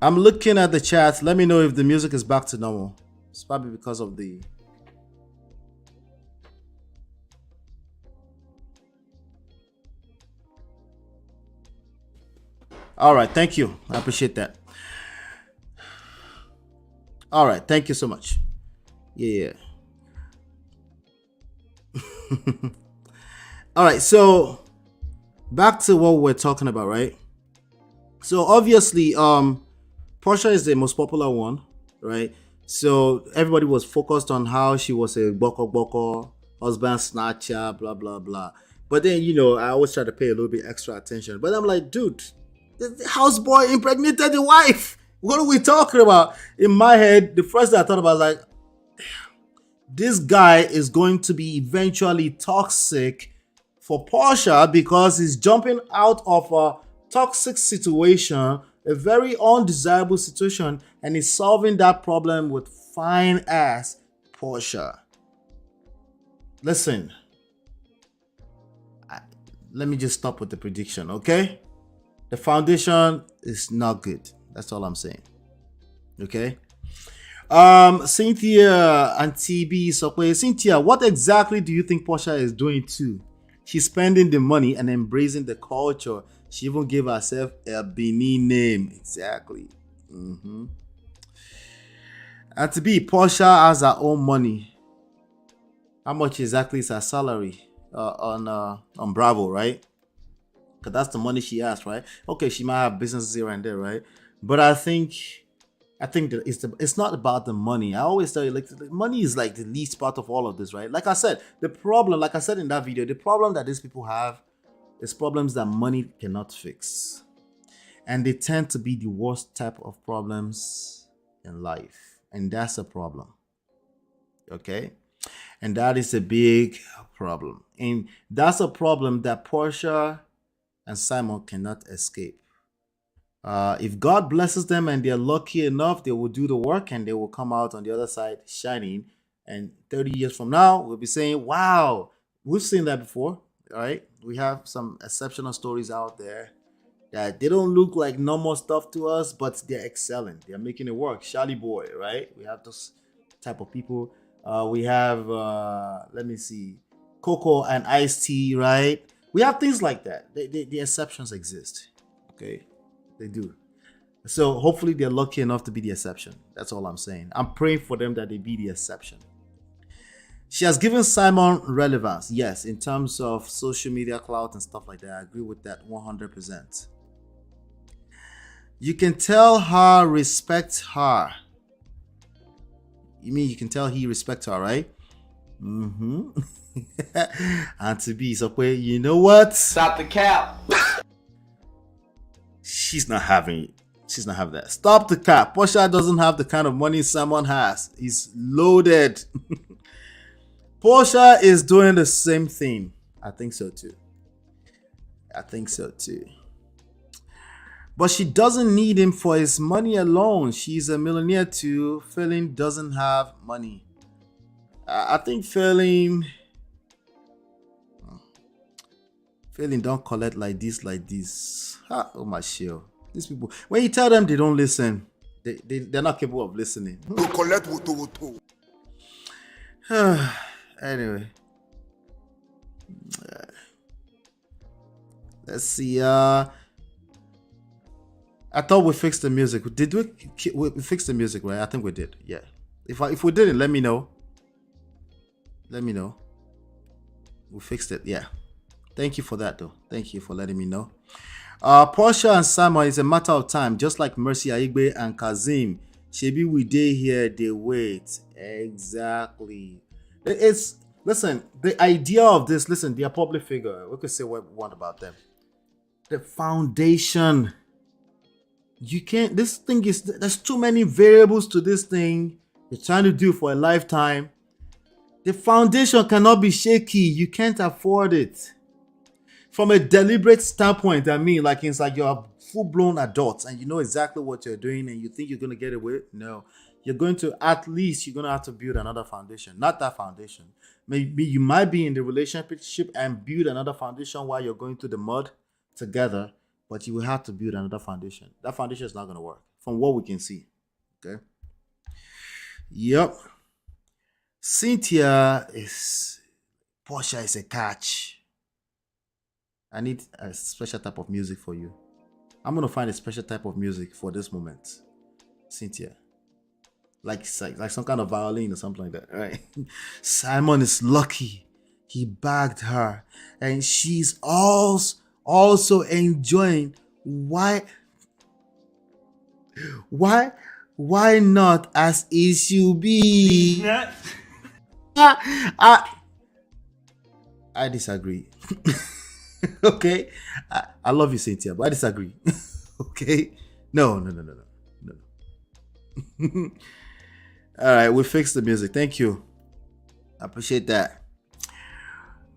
I'm looking at the chat. Let me know if the music is back to normal. It's probably because of the... All right, thank you. I appreciate that. All right, thank you so much. Yeah. All right, so back to what we're talking about, right? So obviously, Portia is the most popular one, right? So everybody was focused on how she was a boko husband snatcher, blah blah blah. But then, you know, I always try to pay a little bit extra attention. But I'm like, dude, the houseboy impregnated the wife. What are we talking about? In my head, the first thing I thought about was like, this guy is going to be eventually toxic for Portia because he's jumping out of a toxic situation, a very undesirable situation, and he's solving that problem with fine ass Portia. Listen, let me just stop with the prediction, okay? The foundation is not good. That's all I'm saying. Okay. Cynthia and TB Sokwe. Cynthia, what exactly do you think Portia is doing too? She's spending the money and embracing the culture. She even gave herself a Benin name. Exactly. And to be Portia has her own money. How much exactly is her salary on Bravo, right? Because that's the money she has, right? Okay, she might have businesses here and there, right? But I think that it's not about the money. I always tell you, like, the money is like the least part of all of this, right? Like I said, the problem, like I said in that video, the problem that these people have is problems that money cannot fix, and they tend to be the worst type of problems in life, and that's a problem. Okay, and that is a big problem, and that's a problem that Portia and Simon cannot escape. If God blesses them and they're lucky enough, they will do the work and they will come out on the other side shining. And 30 years from now, we'll be saying, wow, we've seen that before. All right. We have some exceptional stories out there that they don't look like normal stuff to us, but they're excelling. They're making it work. Charlie Boy, right? We have those type of people. We have, let me see, Coco and Ice T, right? We have things like that. The exceptions exist. Okay. They do. So hopefully they're lucky enough to be the exception. That's all I'm saying. I'm praying for them that they be the exception. She has given Simon relevance, yes, in terms of social media clout and stuff like that. I agree with that 100%. You can tell her respect her. You mean you can tell he respects her, right? And to be so, you know what? Stop the cap. She's not having that. Stop the cap. Portia doesn't have the kind of money Simon has. He's loaded. Portia is doing the same thing. I think so too. But she doesn't need him for his money alone. She's a millionaire too. Failing doesn't have money. I think Failing don't collect like this. Oh my shit. These people, when you tell them they don't listen, they're not capable of listening. Anyway. Let's see. I thought we fixed the music. Did we fix the music, right? I think we did. Yeah. If we didn't, let me know. We fixed it. Yeah. Thank you for that, though. Thank you for letting me know. Portia and Simon is a matter of time, just like Mercy Aigbe and Kazim. Shebi we day here, they wait. Exactly. Listen, the idea of this, listen, they're a public figure. We could say what we want about them. The foundation. You can't, there's too many variables to this thing you're trying to do for a lifetime. The foundation cannot be shaky. You can't afford it. From a deliberate standpoint, I mean, like it's like you're full-blown adults and you know exactly what you're doing and you think you're going to get away. No, you're going to have to build another foundation. Not that foundation. Maybe you might be in the relationship and build another foundation while you're going through the mud together, but you will have to build another foundation. That foundation is not going to work from what we can see. Okay. Yep. Portia is a catch. I need a special type of music for you. I'm going to find a special type of music for this moment. Cynthia. Like some kind of violin or something like that, right? Simon is lucky. He bagged her. And she's also enjoying. Why not as it should be? I disagree. Okay, I love you, Cynthia, but I disagree. Okay, no. All right, we fixed the music. Thank you. I appreciate that.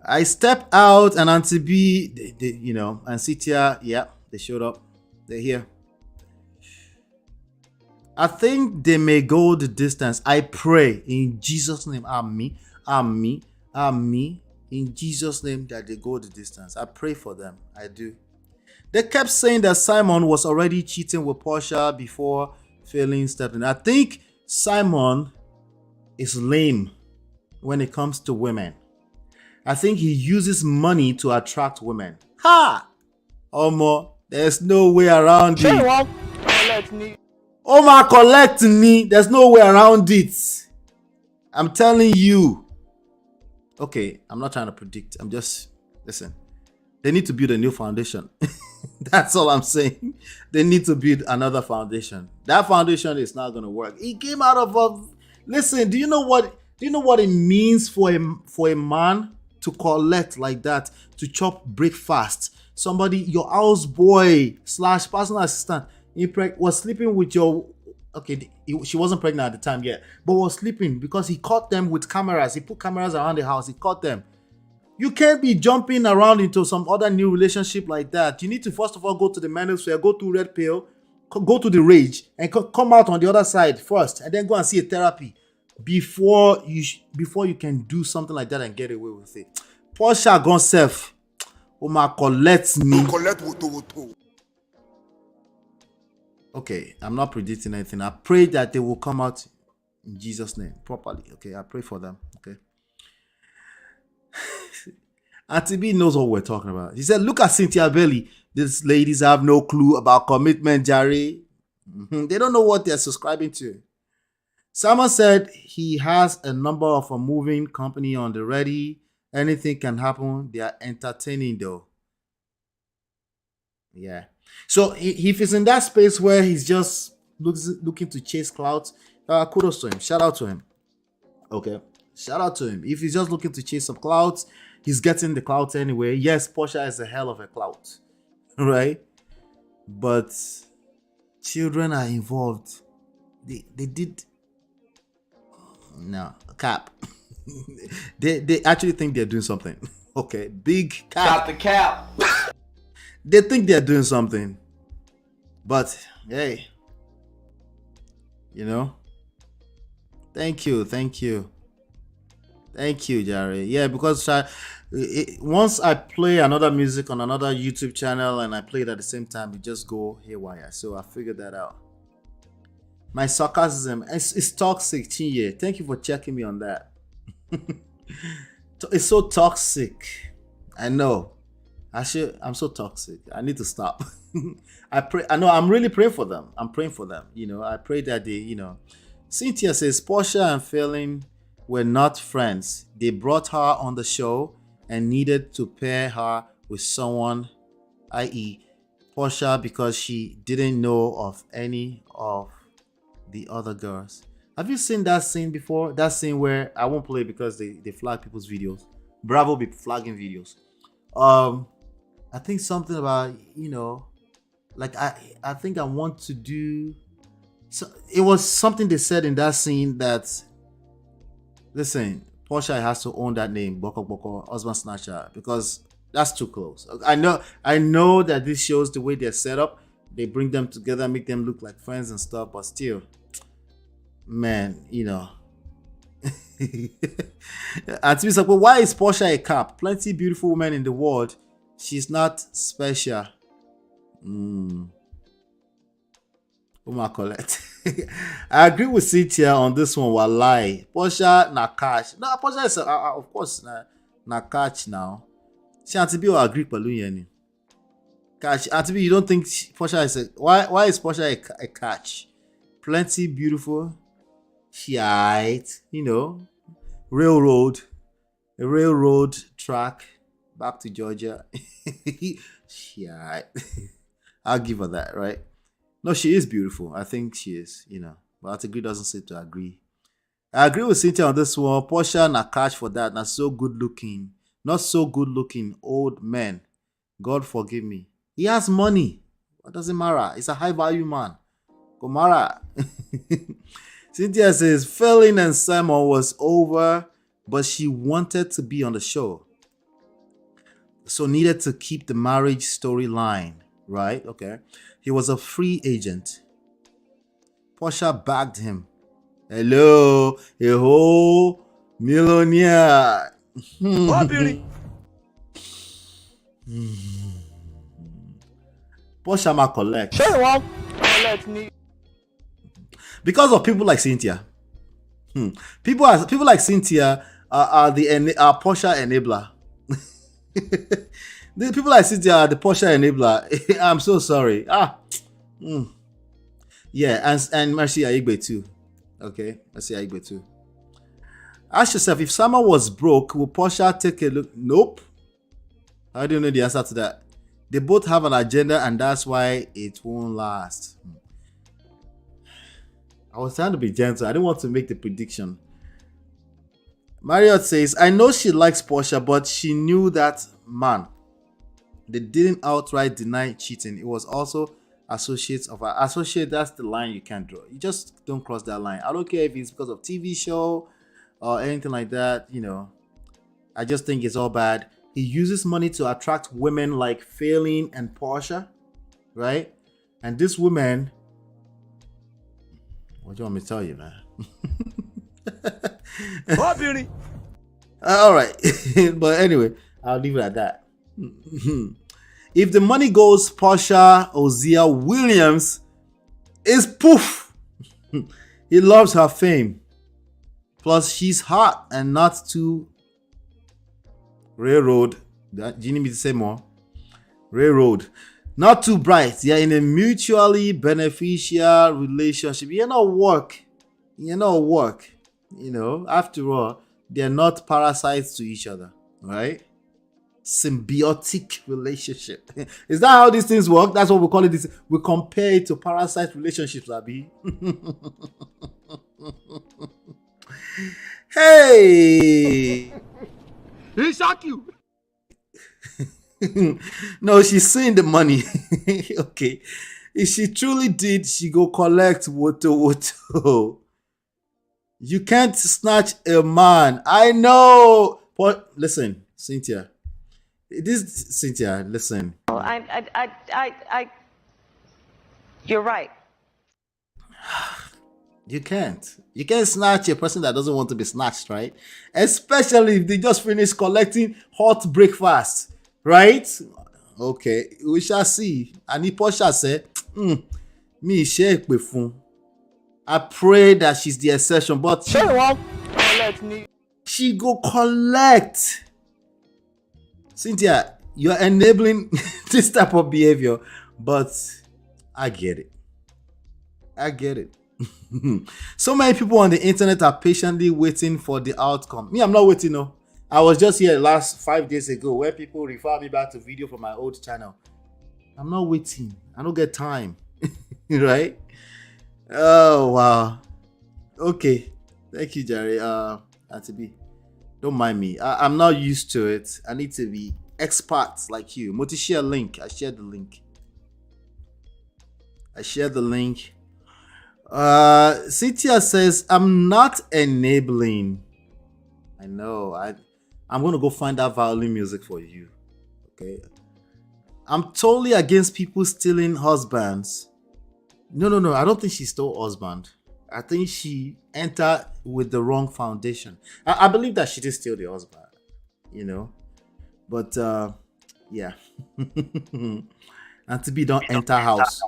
I stepped out, and Auntie B, and Cynthia, yeah, they showed up. They're here. I think they may go the distance. I pray in Jesus' name. Amen. In Jesus' name, that they go the distance. I pray for them. I do. They kept saying that Simon was already cheating with Portia before Failing stepped in. I think Simon is lame when it comes to women. I think he uses money to attract women. Ha! Omo, there's no way around it. Oma collect me. There's no way around it. I'm telling you. Okay, I'm not trying to predict. I'm just, listen. They need to build a new foundation. That's all I'm saying. They need to build another foundation. That foundation is not going to work. He came out of a... Listen, do you know what it means for a man to collect like that, to chop breakfast? Somebody, your house boy / personal assistant, was sleeping with your... Okay, she wasn't pregnant at the time yet, but was sleeping because he caught them with cameras. He put cameras around the house. He caught them. You can't be jumping around into some other new relationship like that. You need to first of all go to the manosphere, go to red pill, go to the rage, and come out on the other side first, and then go and see a therapy before you can do something like that and get away with it. Portia gone self. Oma collect me. Okay, I'm not predicting anything. I pray that they will come out in Jesus' name properly. Okay, I pray for them. Okay. Auntie B knows what we're talking about. He said, look at Cynthia Belly. These ladies have no clue about commitment, Jerry. They don't know what they're subscribing to. Simon said he has a number of a moving company on the ready. Anything can happen. They are entertaining though. Yeah. So if he's in that space where he's just looking to chase clouds, kudos to him. Shout out to him. Okay. Shout out to him. If he's just looking to chase some clouds, he's getting the clouds anyway. Yes, Portia is a hell of a clout. Right? But children are involved. They did... No. Cap. they actually think they're doing something. Okay. Big cap. Got the cap. They think they're doing something. But, hey. You know? Thank you, Jerry. Yeah, because once I play another music on another YouTube channel and I play it at the same time, it just go haywire. So I figured that out. My sarcasm is toxic, Chinye. Thank you for checking me on that. It's so toxic. I know. I'm so toxic. I need to stop. I know I'm really praying for them. I'm praying for them. You know, I pray that they, you know. Cynthia says Portia and Phelan were not friends. They brought her on the show and needed to pair her with someone, i.e. Portia, because she didn't know of any of the other girls. Have you seen that scene before? That scene where I won't play because they flag people's videos. Bravo be flagging videos. I think something about, you know, like I think I want to do. So it was something they said in that scene that, listen, Portia has to own that name, Boko Boko, husband snatcher, because that's too close. I know that this shows the way they're set up. They bring them together, make them look like friends and stuff, but still, man, you know. And to be like, well, why is Portia a cap? Plenty beautiful women in the world. She's not special. Uma Colette. I agree with Cynthia on this one. Wallahi. Portia na catch. No, Portia is of course na catch now. She Auntie will agree with you. Catch. Auntie, you don't think Portia is a why is Portia a catch? Plenty beautiful. She you know, a railroad track back to Georgia. She I'll give her that, right? No, she is beautiful. I think she is, you know. But Auntie doesn't seem to agree. I agree with Cynthia on this one. Portia na catch for that. Not so good looking. Not so good looking old man. God forgive me. He has money. What does it matter? He's a high value man. Gomara. Cynthia says Phelan and Simon was over, but she wanted to be on the show. So needed to keep the marriage storyline, right? Okay. He was a free agent. Portia bagged him. Hello, a whole millionaire. What beauty? Portia ma collect. Sure, well, collect me. Because of people like Cynthia. People like Cynthia are Porsche enabler. The people like Cynthia are the Porsche enabler. I'm so sorry. Yeah, and Mercy Aigbe too. Okay, Mercy Aigbe too. Ask yourself, if Sama was broke, will Porsche take a look? Nope. I don't know the answer to that. They both have an agenda, and that's why it won't last. I was trying to be gentle. I didn't want to make the prediction. Marriott says, I know she likes Porsche, but she knew that man. They didn't outright deny cheating. It was also associates of her. Associate, that's the line you can't draw. You just don't cross that line. I don't care if it's because of TV show or anything like that. You know, I just think it's all bad. He uses money to attract women like Failing and Porsche, right? And this woman, what do you want me to tell you, man? What beauty? All right. But anyway, I'll leave it at that. If the money goes Porsche Ozia Williams is poof. He loves her fame. Plus, she's hot and not too railroad. Do you need me to say more? Railroad. Not too bright. They're in a mutually beneficial relationship. You're not work. You know, after all, they're not parasites to each other, right? Symbiotic relationship. Is that how these things work? That's what we call it. We compare it to parasite relationships, Abi. Hey! He shock you. No, she's seeing the money. Okay. If she truly did, she go collect woto. You can't snatch a man. I know. But listen, Cynthia. Listen. You're right. You can't snatch a person that doesn't want to be snatched, right? Especially if they just finished collecting hot breakfast, right? Okay, we shall see. And Porsche said, me shake with fun. I pray that she's the exception, but she go collect. Cynthia, you're enabling this type of behavior, but I get it. So many people on the internet are patiently waiting for the outcome. Me, I'm not waiting, no. I was just here last 5 days ago where people refer me back to video from my old channel. I'm not waiting. I don't get time. Right? Oh, wow. Okay. Thank you, Jerry. Auntie B. Don't mind me. I'm not used to it. I need to be experts like you. Moti, share link. I shared the link. Cynthia says, I'm not enabling. I know. I'm going to go find that violin music for you. Okay. I'm totally against people stealing husbands. No. I don't think she stole husband. I think she entered with the wrong foundation. I believe that she did steal the husband, you know. But yeah. And to be don't enter house.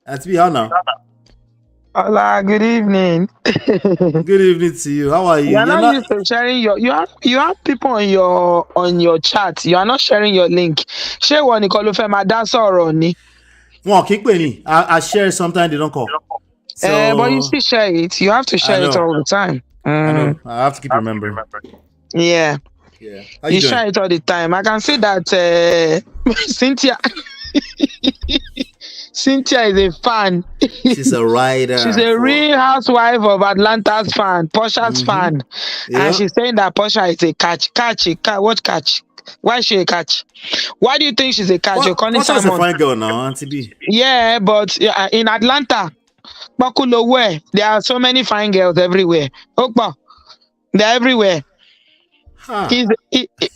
And to be how now? Hola, good evening. Good evening to you. How are you? You're not used to sharing you have people on your chat. You are not sharing your link. Share one ni. Well, keep going. I share sometimes they don't call. So, but you still share it. You have to share it all the time. I know. I have to keep remembering. Yeah. How you doing? share it all the time. I can see that Cynthia is a fan. She's a writer. She's a real housewife of Atlanta's fan, Portia's fan. Yeah. And she's saying that Portia is a catch. What catch? Why is she a catch? Why do you think she's a catch? You're calling Portia's a Simon. fine girl now, Auntie B. Yeah, but in Atlanta, where there are so many fine girls everywhere. Okpa, they're everywhere. Huh.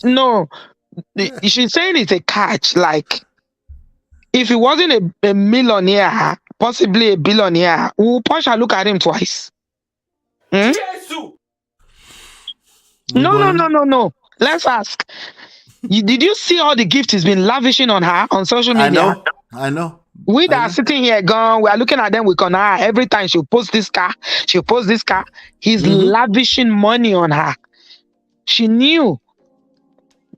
No, she's saying it's a catch. Like, if he wasn't a millionaire, possibly a billionaire, will Portia look at him twice? No. Let's ask. Did you see all the gifts he's been lavishing on her on social media? I know. We that are sitting here gone, we are looking at them with an eye. Every time she'll post this car, she'll post this car. He's lavishing money on her. She knew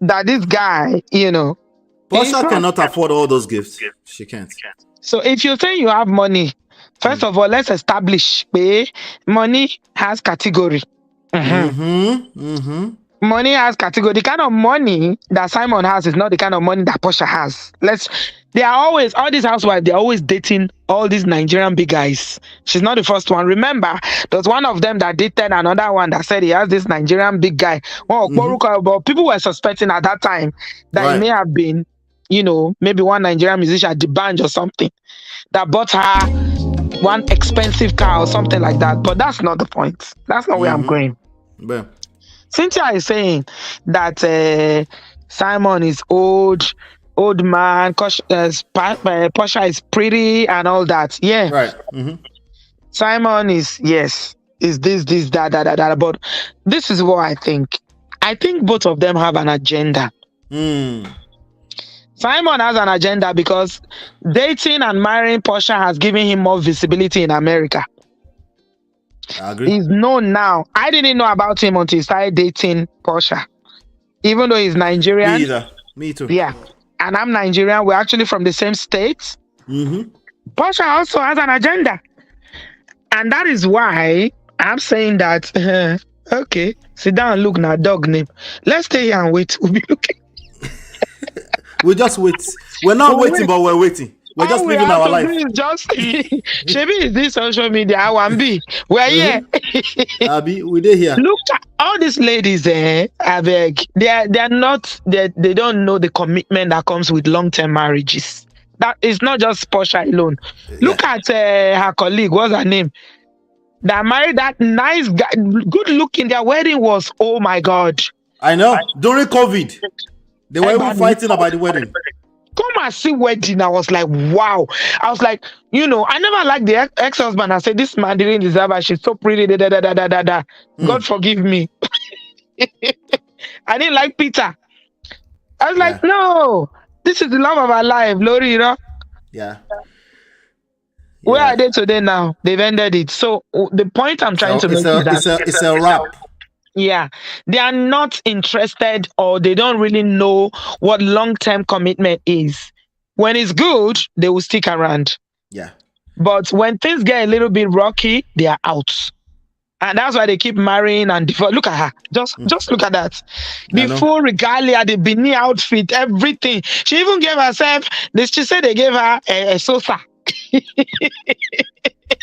that this guy, Portia cannot afford all those gifts. She can't. So if you say you have money, first of all, let's establish money has category. Money has category. The kind of money that Simon has is not the kind of money that Portia has. They are always, all these housewives, they're always dating all these Nigerian big guys. She's not the first one. Remember, there was one of them that dated another one that said he has this Nigerian big guy. But people were suspecting at that time that he may have been, maybe one Nigerian musician, the band or something, that bought her one expensive car or something like that. But that's not the point. That's not where I'm going. Yeah. Cynthia is saying that Simon is old man, Portia is pretty and all that. Yeah. Right. Simon is this, that. But this is what I think. I think both of them have an agenda. Simon has an agenda because dating and marrying Portia has given him more visibility in America. I agree. He's known now. I didn't know about him until he started dating Portia. Even though he's Nigerian. Me either. Me too. Yeah. And I'm Nigerian. We're actually from the same state. Portia also has an agenda. And that is why I'm saying that, okay, sit down and look now, dog name. Let's stay here and wait. We'll be looking. We'll just wait. We're not waiting, but we're waiting. We're just living our life. Shebi is this social media? I want be. We're here. Abi, we did here. Look at all these ladies. I beg. They're not. They don't know the commitment that comes with long-term marriages. That is not just Portia alone. Look at her colleague. What's her name? That married that nice guy, good looking. Their wedding was, oh my God. I know. During COVID, they were even fighting about the wedding. Come and see wedding. I was like, wow. I was like, I never liked the ex-husband. I said, this man didn't deserve her. She's so pretty. God forgive me. I didn't like Peter. I was like, no, this is the love of our life, Lori, Yeah. Where are they today now? They've ended it. So the point I'm trying to make is that it's a wrap. Yeah, they are not interested or they don't really know what long-term commitment is. When it's good, they will stick around. Yeah. But when things get a little bit rocky, they are out. And that's why they keep marrying and divorce. Look at her. Just look at that. The full regalia, the Benin outfit, everything. She even gave herself, she said they gave her a sofa.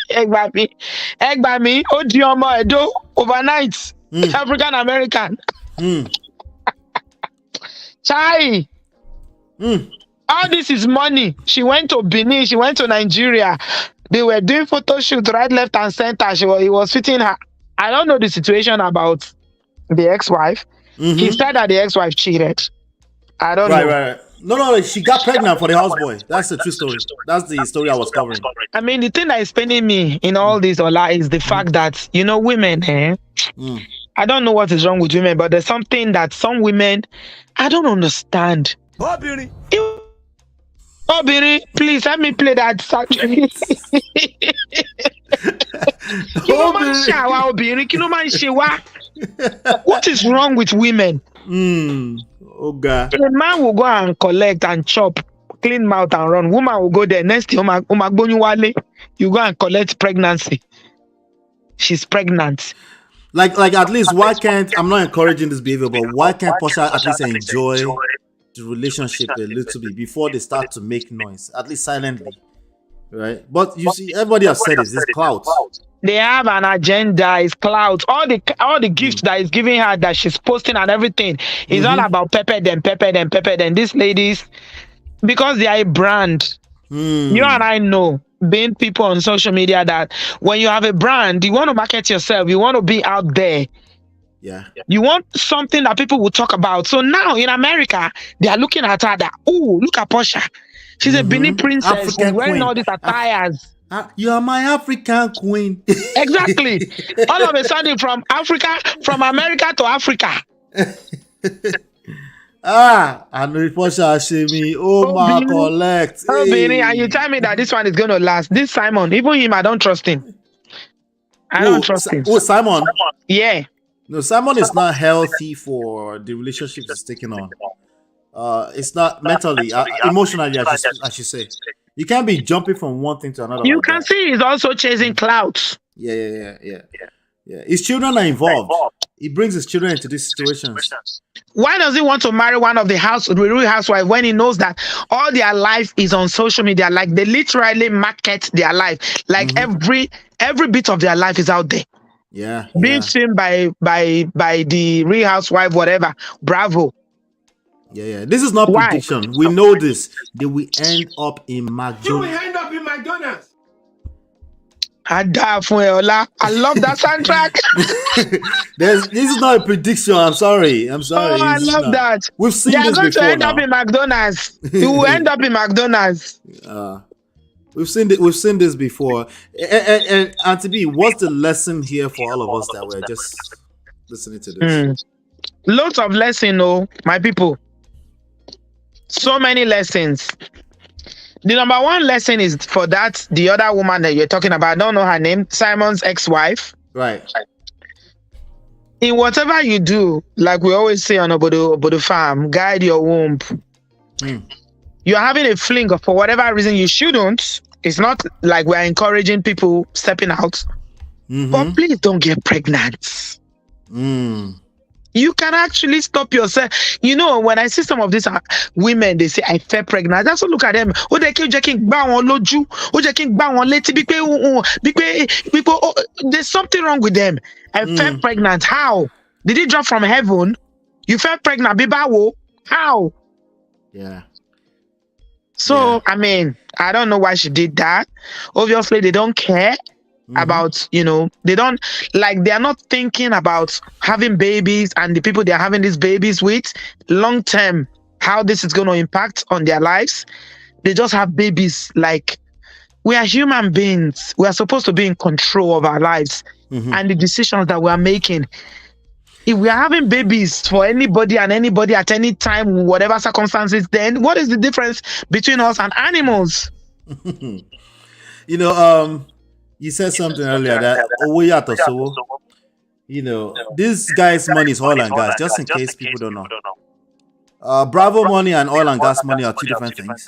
Egg by me, Odiomo Edo, overnight. African American. Chai. All this is money. She went to Benin, she went to Nigeria. They were doing photo shoot right, left, and center. He was fitting her. I don't know the situation about the ex-wife. He said that the ex-wife cheated. I don't know. Right. No, she got pregnant for the houseboy. That's the true story. That's the story I was covering. I mean, the thing that is paining me in all this, Ola, is the fact that, women, I don't know what is wrong with women, but there's something that some women, I don't understand. Obiri, please let me play that song. What is wrong with women? Oh God. A man will go and collect and chop, clean mouth and run. Woman will go there. Next thing, you go and collect pregnancy. She's pregnant. Like at least why can't, I'm not encouraging this behavior, but why can't Portia at least enjoy the relationship a little bit before they start to make noise, at least silently, right? But you see, everybody has said it's clout. They have an agenda. It's clout. All the gifts that is giving her, that she's posting and everything, is all about pepper them. These ladies, because they are a brand. You and I know, being people on social media, that when you have a brand, you want to market yourself. You want to be out there. Yeah. You want something that people will talk about. So now in America, they are looking at her that, oh, look at Portia. She's a Benin princess. She's wearing queen. all these attires. You are my African queen. Exactly. All of a sudden, from America to Africa. I know Portia Shemi. Oh my collect. Oh, Benny, and you Hey. tell me that this one is going to last. This Simon, even him, I don't trust him. I don't trust him. Oh, Simon. Yeah. No, Simon is not healthy for the relationship he's taking on. It's not mentally, emotionally, I should say. You can't be jumping from one thing to another. You like can that. see he's also chasing clouds. Yeah. His children are involved. He brings his children into these situations. Why does he want to marry one of the real housewife when he knows that all their life is on social media? Like they literally market their life. Like every bit of their life is out there. Yeah. Being seen by the real housewife, whatever. Bravo. Yeah. This is not prediction. We know this. They will end up in McDonald's. You will end up in McDonald's. I love that soundtrack. This is not a prediction. I'm sorry. Oh, I love that. We've seen they this are going before. to end up in McDonald's. You will end up in McDonald's. We've seen this before. And Auntie B, what's the lesson here for all of us that we're just listening to this? Lots of lessons, my people. So many lessons. The number one lesson is for the other woman that you're talking about. I don't know her name. Simon's ex-wife. Right. In whatever you do, like we always say on Obodo Farm, guide your womb. You're having a fling for whatever reason you shouldn't. It's not like we're encouraging people stepping out. But please don't get pregnant. You can actually stop yourself. You know, when I see some of these women, they say, I fell pregnant. That's what look at them. Oh, they keep checking loju. Oh, they keep there's something wrong with them. I fell pregnant. How? Did it drop from heaven? You fell pregnant, bibawo. How? Yeah. So, I mean, I don't know why she did that. Obviously, they don't care about, they don't, like, they're not thinking about having babies and the people they're having these babies with long term, how this is going to impact on their lives. They just have babies. Like, we are human beings. We are supposed to be in control of our lives and the decisions that we are making. If we are having babies for anybody and anybody at any time, whatever circumstances, then what is the difference between us and animals? You said something earlier that this guy's money is oil and gas, just in case people don't know. Bravo money and oil and gas money are two different things.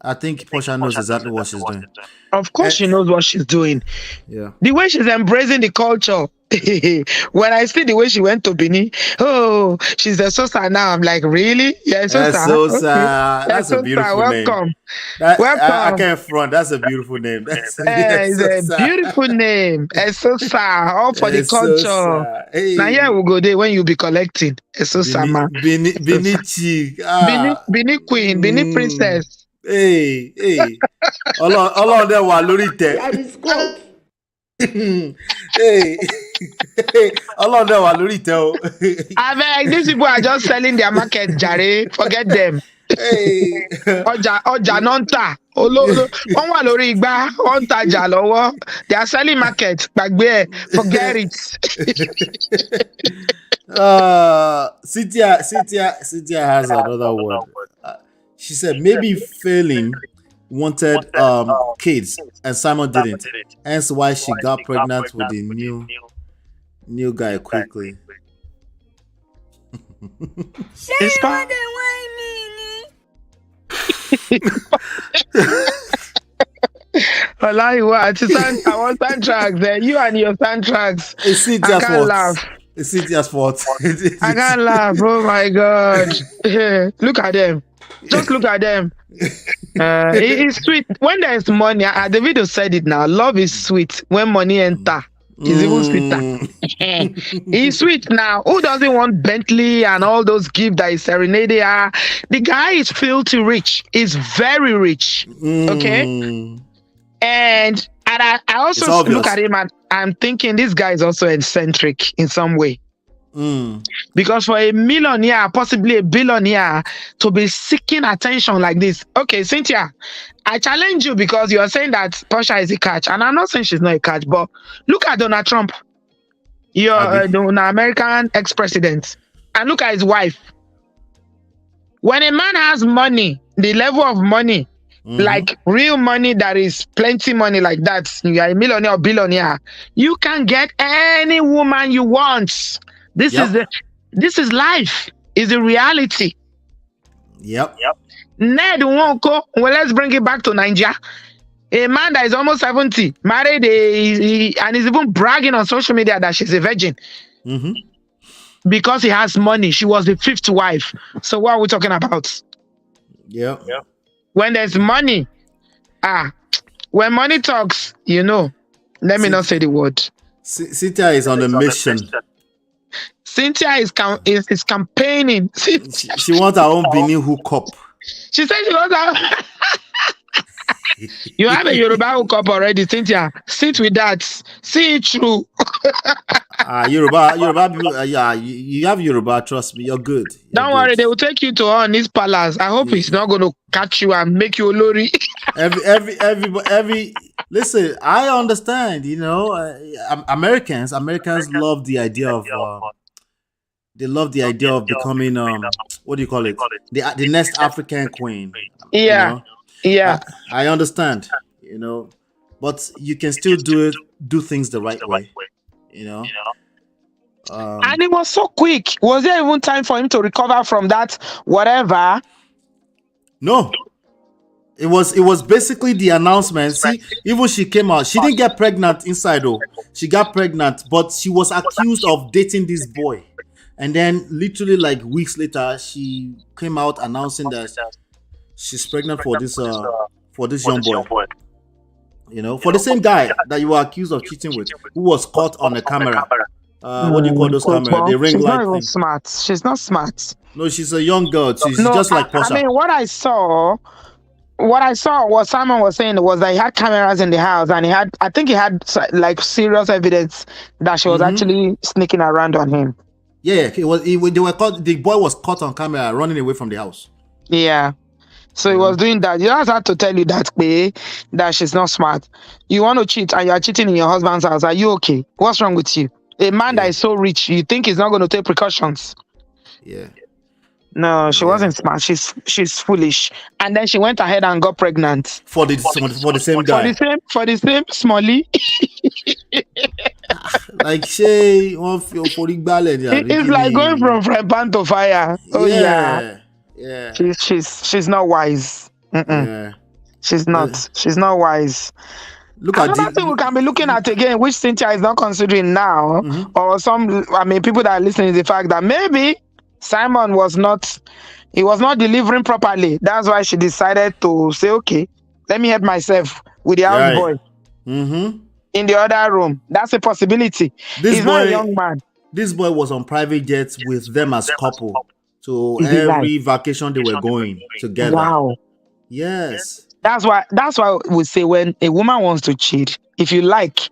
I think Portia knows exactly what she's doing. Of course, she knows what she's doing. Yeah. The way she's embracing the culture. When I see the way she went to Benin, she's a Sosa now. I'm like, really? Yeah, Sosa. Okay. That's a beautiful welcome. name. Welcome. I can't front. That's a beautiful name. It's a beautiful name. Sosa, all for the culture. Hey. Now here we go there when you be collecting. Sosa, man. Benin chick. Benin queen, Benin princess. Hey. All of them were lorite. Hey. All of them were lorite. I beg, these people are just selling their market, Jare. Forget them. Hey. Ọjà nonta. Wọ́n wà lórí igbá, wọ́n tajà lọ́wọ́. They are selling market. Gbàgbé ẹ̀, forget it. Cynthia has another word. She said maybe failing wanted kids and Simon didn't. Hence why she got pregnant with the new guy quickly. I want soundtracks. You and your soundtracks. I can't laugh. It's Cynthia's fault. I can't laugh. Oh my God. Look at them. Just look at them. It's sweet. When there's money, the video said it now. Love is sweet. When money enter, it's even sweeter. He's sweet now. Who doesn't want Bentley and all those gifts that is serenading her? The guy is filthy rich. He's very rich. Okay? And I also look at him and I'm thinking this guy is also eccentric in some way. Because for a millionaire, possibly a billionaire, to be seeking attention like this. Okay, Cynthia, I challenge you because you are saying that Portia is a catch. And I'm not saying she's not a catch, but look at Donald Trump. You're Abi. the American ex-president, and look at his wife. When a man has money, the level of money, like real money that is plenty money like that, you are a millionaire or billionaire, you can get any woman you want. This is life. Is the reality. Yep. Ned Nwoko, well, let's bring it back to Nigeria. A man that is almost 70, married, and is even bragging on social media that she's a virgin. Because he has money. She was the 5th wife. So what are we talking about? Yep. When there's money, when money talks, let me not say the word. Cynthia is on a mission. Cynthia is campaigning. She wants her own Benin hookup. She said she wants her. You have a Yoruba hookup already, Cynthia. Sit with that. See it through. Yoruba people, you have Yoruba, trust me, you're good. Don't worry, they will take you to Oni's palace. I hope he's not going to catch you and make you a lorry. every listen, I understand, Americans love the idea of they love the idea of becoming what do you call it? The next African queen. Yeah. I understand, but you can still do things the right way. And it was so quick. Was there even time for him to recover from that whatever? No. It was basically the announcement. See, even she came out. She didn't get pregnant inside though. She got pregnant, but she was accused of dating this boy. And then literally like weeks later, she came out announcing that she's pregnant for this young boy. For the same guy that you were accused of cheating with, who was caught on a camera. What do you call those cameras? The ring she's light not even thing. smart. She's not smart. No, she's a young girl. She's just like Portia. I mean, what I saw, what Simon was saying was that he had cameras in the house, and I think he had like serious evidence that she was actually sneaking around on him. Yeah, they were caught. The boy was caught on camera running away from the house. Yeah. So he was doing that. You just have to tell you that she's not smart. You want to cheat and you are cheating in your husband's house. Are you okay? What's wrong with you? A man that is so rich, you think he's not going to take precautions? Yeah. No, she wasn't smart. She's foolish. And then she went ahead and got pregnant. For the same guy. For the same Smalley. Like Shay, it's like going from fry pan to fire. Oh yeah. Yeah. She's not wise. Yeah. She's not. She's not wise. Another thing we can be looking at again, which Cynthia is not considering now, or people that are listening, is the fact that maybe Simon was not delivering properly. That's why she decided to say, okay, let me help myself with the house boy. In the other room. That's a possibility. He's not a young man. This boy was on private jets with them as couple. So every vacation they were going together. Wow. Yes. That's why we say when a woman wants to cheat, if you like,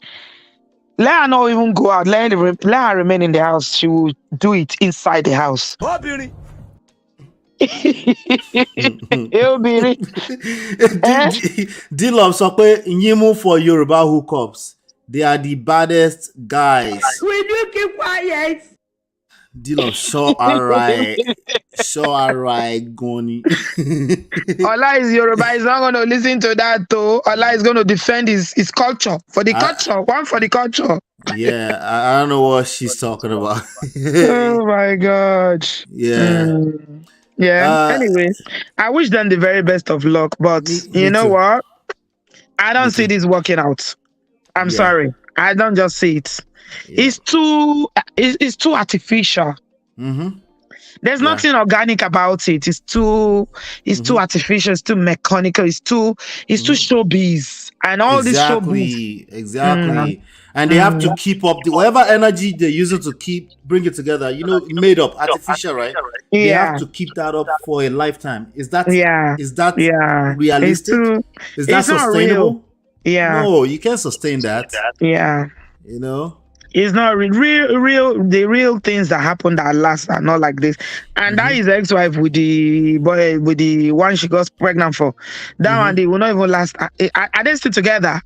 let her not even go out. Let her remain in the house. She will do it inside the house. Oh, beauty. D-Love sọ pé Nyimu for Yoruba hookups. They are the baddest guys. Will you keep quiet? D-Love, sure, alright. Goni. Ola is Yoruba. He's not going to listen to that, though. Ola is going to defend his culture. For the culture. One for the culture. Yeah, I don't know what she's talking about. Oh, my God. Yeah. Yeah. Anyway, I wish them the very best of luck. But you know what? I don't see this working out. I'm sorry. I don't just see it. Yeah. It's too artificial. There's nothing organic about it. It's too artificial. It's too mechanical. It's too showbiz and all this showbiz. Exactly. And they have to keep up whatever energy they're using to bring it together. Made up, artificial, right? Yeah. They have to keep that up for a lifetime. Is that realistic? Is that sustainable? Yeah. No, you can't sustain that. Yeah. It's not real. The real things that happen that last are not like this. And that is ex-wife with the boy, with the one she got pregnant for. That one, they will not even last. Are they still together?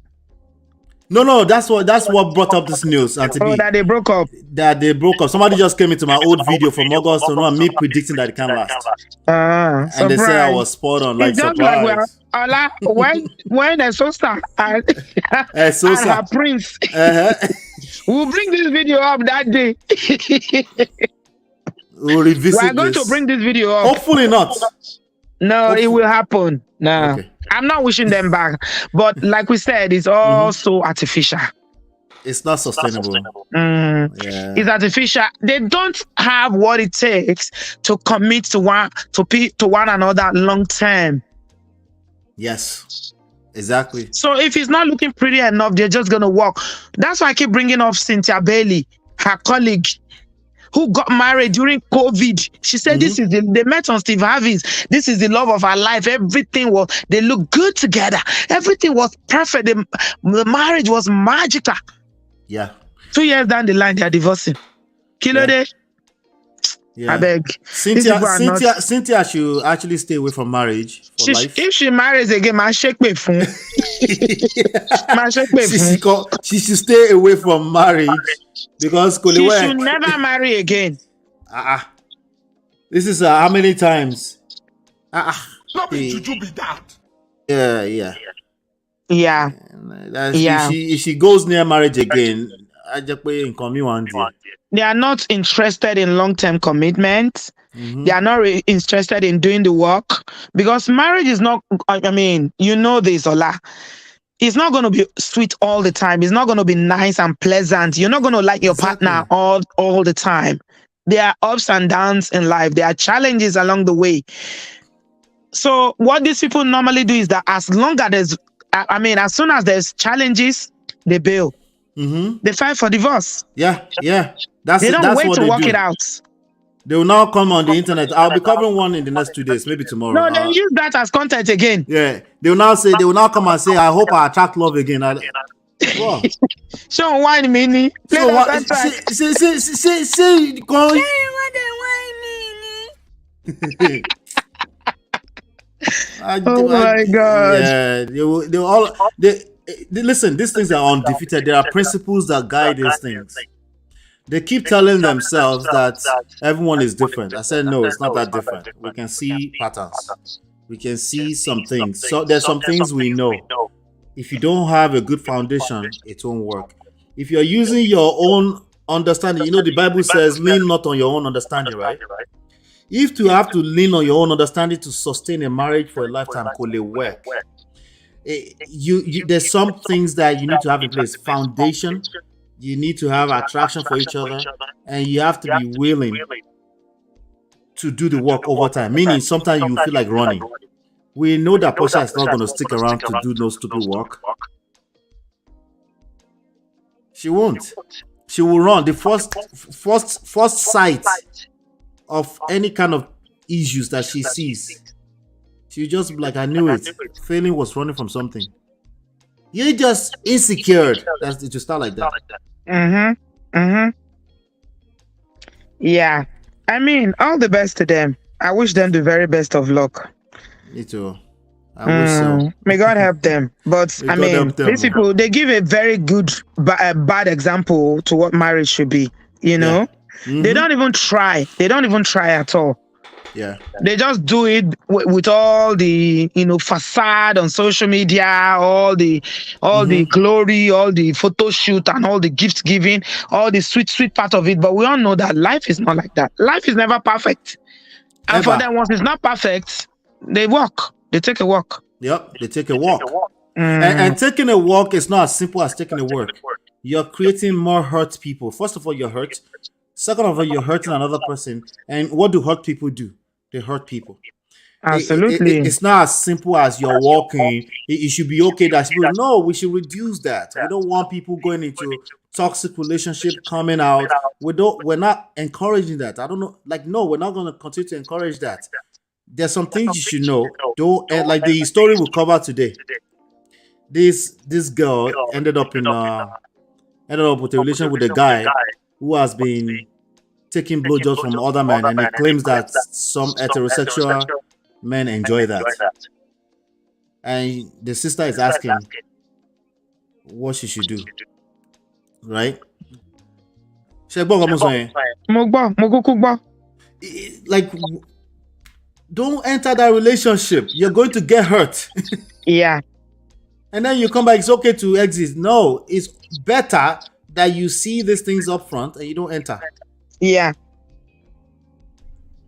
No, that's what brought up this news, Auntie Oh, B. that they broke up. That they broke up. Somebody just came into my old video from August to know me predicting that it can last. And they say I Surprise. was spot on, like It's just like surprise. Allah, when a sister and, So and her prince, we'll bring this video up that day. We'll revisit We're going this. to bring this video up. Hopefully not. No, it will happen. No, Okay. I'm not wishing them back. But like we said, it's all so artificial. It's not sustainable. Yeah. It's artificial. They don't have what it takes to commit to one another long term. Yes. Exactly. So if it's not looking pretty enough, they're just gonna walk. That's why I keep bringing up Cynthia Bailey, her colleague, who got married during COVID. She said this is they met on Steve Harvey's. This is the love of her life. Everything they look good together. Everything was perfect. The marriage was magical. Yeah. 2 years down the line, they are divorcing. Kilo day. Yeah. I beg. Cynthia should actually stay away from marriage for life. If she marries again, my shake me fun. She should stay away from marriage because she should never marry again. This is how many times? Not be that. Yeah. If she goes near marriage again, they are not interested in long-term commitment. They are not interested in doing the work because marriage is not, I mean, you know this, Ola. It's not going to be sweet all the time. It's not going to be nice and pleasant. You're not going to like your partner all the time. There are ups and downs in life. There are challenges along the way. So what these people normally do is that as soon as there's challenges, they bail. They file for divorce. Yeah. They don't wait to work it out. They will now come on the internet. I'll be covering one in the next 2 days, maybe tomorrow. No, they use that as content again. Yeah. They will now come and say, I hope I attract love again. Wow. So wine mini. Oh my God. Yeah, listen, these things are undefeated. There are principles that guide these things. They keep telling themselves that everyone is different. I said, no, it's not that different. We can see patterns. We can see some things. So there's some things we know. If you don't have a good foundation, it won't work. If you're using your own understanding, you know, the Bible says, lean not on your own understanding, right? If you have to lean on your own understanding to sustain a marriage for a lifetime, could it work? There's some things that you need to have in place. Foundation, you need to have attraction for each other, and you have to be willing to do the work over time. Meaning, sometimes you feel like running. We know that Portia is not going to stick around to do no stupid work. She won't. She will run. The first sight of any kind of issues that she sees, she just be like, I knew it. Failing was running from something. You're just insecure. That's it. To start like that. Yeah. I mean, all the best to them. I wish them the very best of luck. Me too. I wish so. May God help them. But I mean, these people, they give a very good, bad example to what marriage should be. You know, they don't even try. They don't even try at all. Yeah. They just do it with all the, facade on social media, all the glory, all the photo shoot and all the gift giving, all the sweet part of it. But we all know that life is not like that. Life is never perfect. And for them, once it's not perfect, they walk. They take a walk. Yep, they take a walk. And taking a walk is not as simple as taking a walk. You're creating more hurt people. First of all, you're hurt. Second of all, you're hurting another person. And what do hurt people do? They hurt people. Absolutely. It's not as simple as you're walking. It should be okay that people, no, we should reduce that. We don't want people going into toxic relationship coming out. We're not encouraging that. I don't know. No, we're not going to continue to encourage that. There's some things you should know. Like the story we'll cover today. This girl ended up with a relationship with a guy who has been taking blowjobs from other men, and he claims that some heterosexual men enjoy that. And the sister is asking, what she should do, right? Ṣé gbọ́ nǹkan mo sọ yẹn? Mo gbọ́, mo kúkú gbọ́. Like, don't enter that relationship. You're going to get hurt. Yeah. And then you come back, it's okay to exit. No, it's better that you see these things up front and you don't enter. Yeah.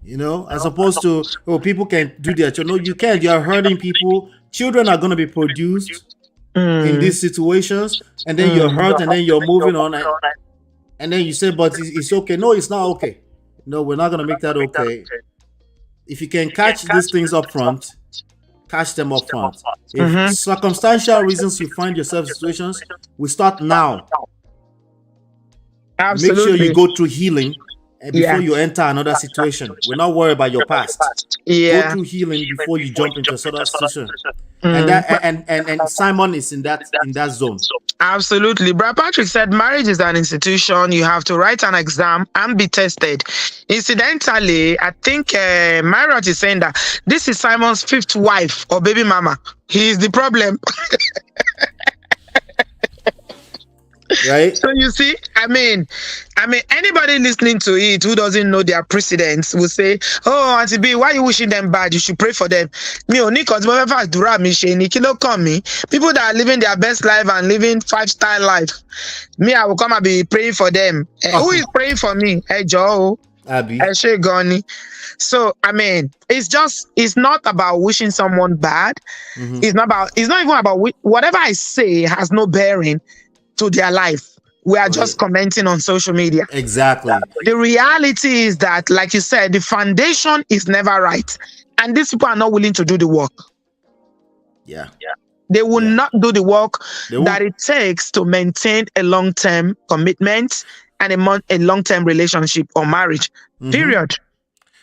You know, as opposed to, oh, people can do their children. No, you can't. You're hurting people. Children are going to be produced in these situations, and then you're hurt, and then you're moving on. And then you say, but it's okay. No, it's not okay. No, we're not going to make that okay. If you can catch these things up front, catch them up front. If circumstantial reasons you find yourself in situations, we start now. Absolutely. Make sure you go through healing before you enter another situation. We're not worried about your past. Yeah. Go through healing before you jump into another situation. And that and Simon is in that zone. Absolutely. Brad Patrick said marriage is an institution. You have to write an exam and be tested. Incidentally, I think Marriott is saying that this is Simon's 5th wife or baby mama. He is the problem. Right? So you see, I mean, anybody listening to it who doesn't know their precedents will say, "Oh, Auntie B, why are you wishing them bad? You should pray for them." People that are living their best life and living 5-star life, me, I will come and be praying for them. Who is praying for me? Hey, Joe. Abby. So I mean, it's not about wishing someone bad. It's not even about whatever I say has no bearing to their life. We are just commenting on social media. Exactly. The reality is that, like you said, the foundation is never right. And these people are not willing to do the work. Yeah. They will not do the work that it takes to maintain a long-term commitment and a long-term relationship or marriage. Period.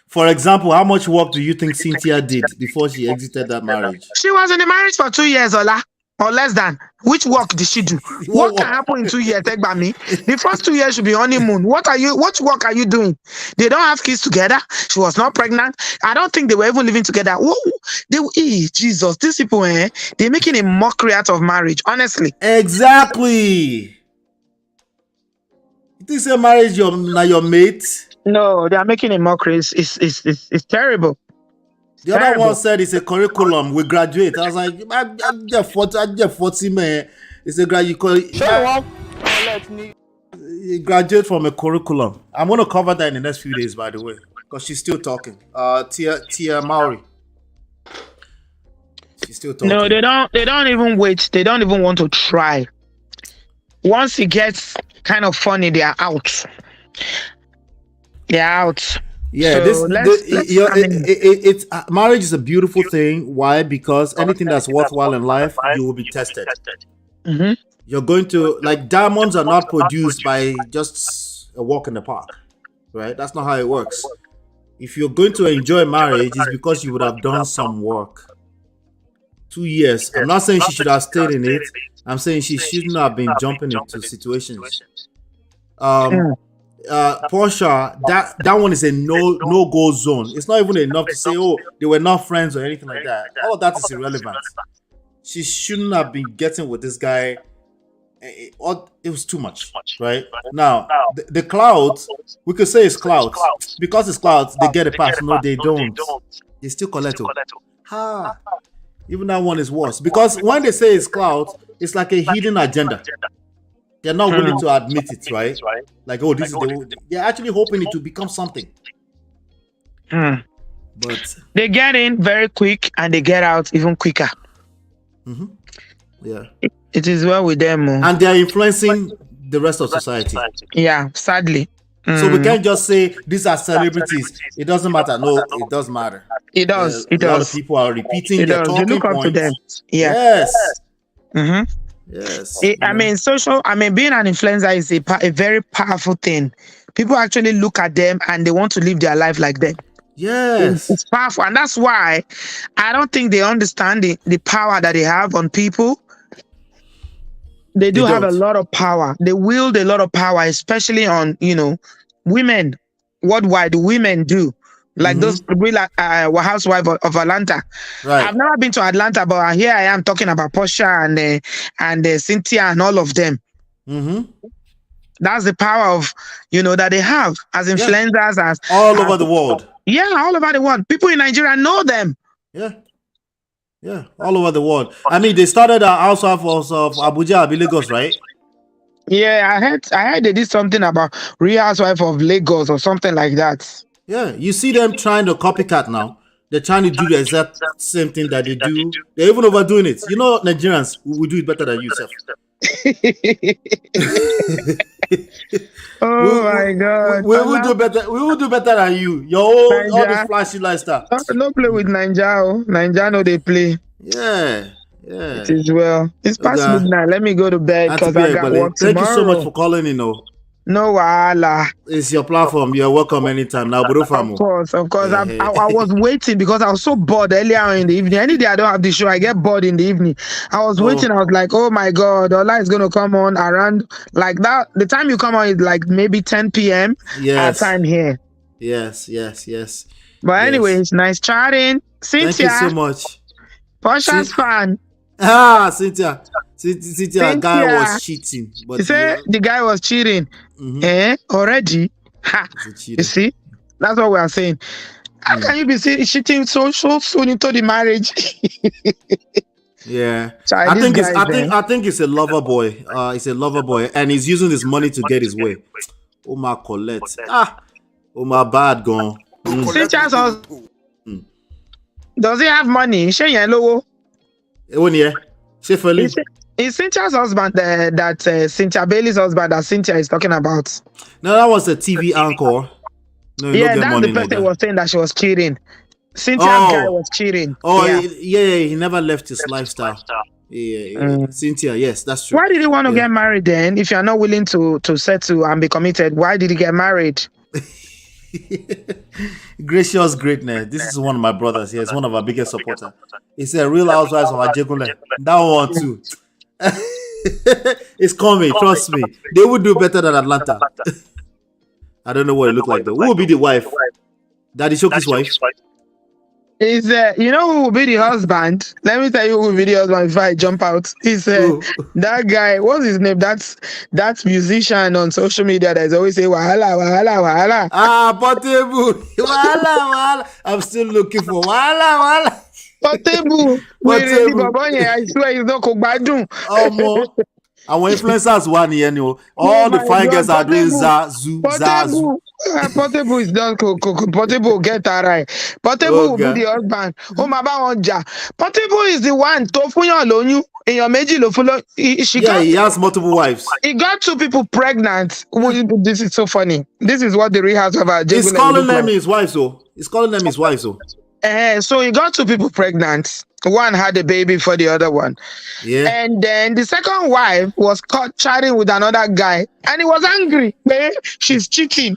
For example, how much work do you think Cynthia did before she exited that marriage? She was in the marriage for 2 years, Ola. Or less than. Which work did she do? What can happen in 2 years? Take by me. The first 2 years should be honeymoon. What work are you doing? They don't have kids together. She was not pregnant. I don't think they were even living together. Whoa, Jesus, these people, they're making a mockery out of marriage. Honestly. Exactly. You think say marriage your mate? No, they are making a mockery. It's terrible. The other one said it's a curriculum. We graduate. I was like, I get 40, man. It's a you graduate from a curriculum. I'm going to cover that in the next few days, by the way, because she's still talking. Tia Maori. She's still talking. No, they don't even wait. They don't even want to try. Once it gets kind of funny, they are out. They're out. Yeah, so it's marriage is a beautiful thing. Why? Because anything that's worthwhile in life, you will be tested. You're going to, like, diamonds are not produced by just a walk in the park, right? That's not how it works. If you're going to enjoy marriage, it's because you would have done some work. 2 years. I'm not saying she should have stayed in it. I'm saying she shouldn't have been jumping into situations. Portia, that one is a no-go zone. It's not even enough to say, oh, they were not friends or anything like that. All of that is irrelevant. She shouldn't have been getting with this guy. It was too much, right? Now, the clouds, we could say it's clouds. Because it's clouds, they get a pass. No, they don't. They still collect it. Even that one is worse. Because when they say it's clouds, it's like a hidden agenda. They're not willing to admit it, right? Like, oh, this is they're actually hoping it to become something. But they get in very quick and they get out even quicker. Yeah. It is well with them. And they're influencing the rest of society. Yeah, sadly. So we can't just say these are celebrities. It doesn't matter. No, it does matter. It does. A lot of people are repeating their talking they look up points. to them. Yeah. Yes. Yes. Being an influencer is a very powerful thing. People actually look at them and they want to live their life like them. Yes. It's powerful. And that's why I don't think they understand the power that they have on people. They have a lot of power. They wield a lot of power, especially on, women. What the women do like those real housewife of Atlanta. Right. I've never been to Atlanta, but here I am talking about Portia and Cynthia and all of them. Mm-hmm. That's the power of, that they have as influencers, as all over the world. Yeah, all over the world. People in Nigeria know them. Yeah. Yeah, all over the world. I mean, they started outside of Abuja, Lagos, right? Yeah, I heard they did something about Real Housewife of Lagos or something like that. Yeah, you see them trying to copycat now. They're trying to do the exact same thing that they do. They're even overdoing it. You know, Nigerians, we do it better than you, Seth. My God! We will do better. We will do better than you. All this flashy lifestyle. No play with Ninja. Ninja, no, they play. Yeah. It is well. It's past midnight. Let me go to bed because I got work tomorrow. Thank you so much for calling in. No wahala. It's your platform. You're welcome anytime. Now, of course. I was waiting because I was so bored earlier in the evening. Any day I don't have the show, I get bored in the evening. I was waiting. I was like, oh my God, Ola is going to come on around like that. The time you come on is like maybe 10 p.m. Our time here. Yes. But anyways, nice chatting. Cynthia. Thank you so much. Portia's fan. Cynthia, guy was cheating. But you say the guy was cheating. Already? Ha. You see? That's what we are saying. How can you be cheating so soon into the marriage? Yeah. I think it's a lover boy. It's a lover boy, and he's using his money to get his way. Oh my Colette. Oh my bad gone. Cynthia's husband. Does he have money? She yellow. Is Cynthia's husband that Cynthia Bailey's husband that Cynthia is talking about? No, that was a TV anchor. No, that's the person was saying that she was cheating. Cynthia's guy was cheating. He never left his lifestyle. Yeah. Cynthia, yes, that's true. Why did he want to get married then? If you're not willing to settle and be committed, why did he get married? Gracious greatness. This is one of my brothers here. He's one of our biggest supporters. He's a Real Housewives of Ajegunle. That one too. It's coming, trust me. They would do better than Atlanta. I don't know what it looked like though. Who will be the wife? Daddy Shoki's wife? Is you know who will be the husband? Let me tell you who will be the husband before I jump out. He's that guy. What's his name? That's musician on social media that is always say wahala. Portable. Wahala. I'm still looking for wahala. Portable. I swear he's not Kogbadun. Our influencers one here, all the fine girls are doing zazu. Portable is done. Portable get that right. Portable will be the husband. Portable is the one. He has multiple wives. He got 2 people pregnant. This is so funny. This is what the Real Housewives of Ajegunle. He's calling them his wife, so he got 2 people pregnant. One had a baby for the other one. Yeah. And then the second wife was caught chatting with another guy. And he was angry. Man, she's cheating.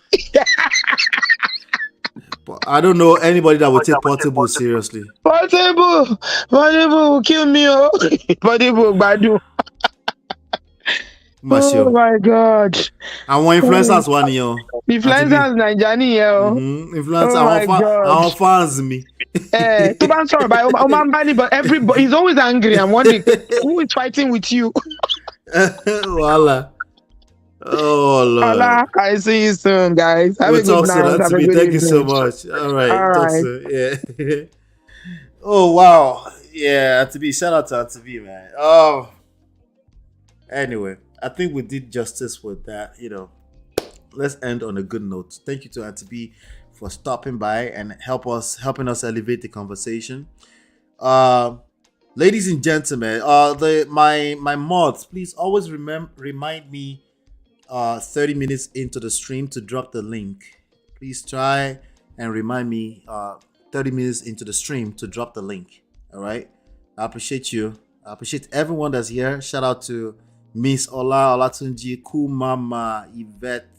I don't know anybody that would take Portable seriously. Portable will kill me. Portable Badu. Oh my God. And one influencers one here. Influencers Nigerian here. Influencers our fans me. But everybody he's always angry. I'm wondering who is fighting with you. Voila. Oh Lord. Hola. I see you soon, guys. Have a good night. Thank you so much. All right. Yeah. Oh wow. Yeah, shout out to Antibi, man. Oh. Anyway, I think we did justice with that. Let's end on a good note. Thank you to Antibi for stopping by and helping us elevate the conversation. Ladies and gentlemen, my mods, please always remind me 30 minutes into the stream to drop the link. Please try and remind me 30 minutes into the stream to drop the link. All right, I appreciate you. I appreciate everyone that's here. Shout out to Miss Olatunji, Kumama, Yvette,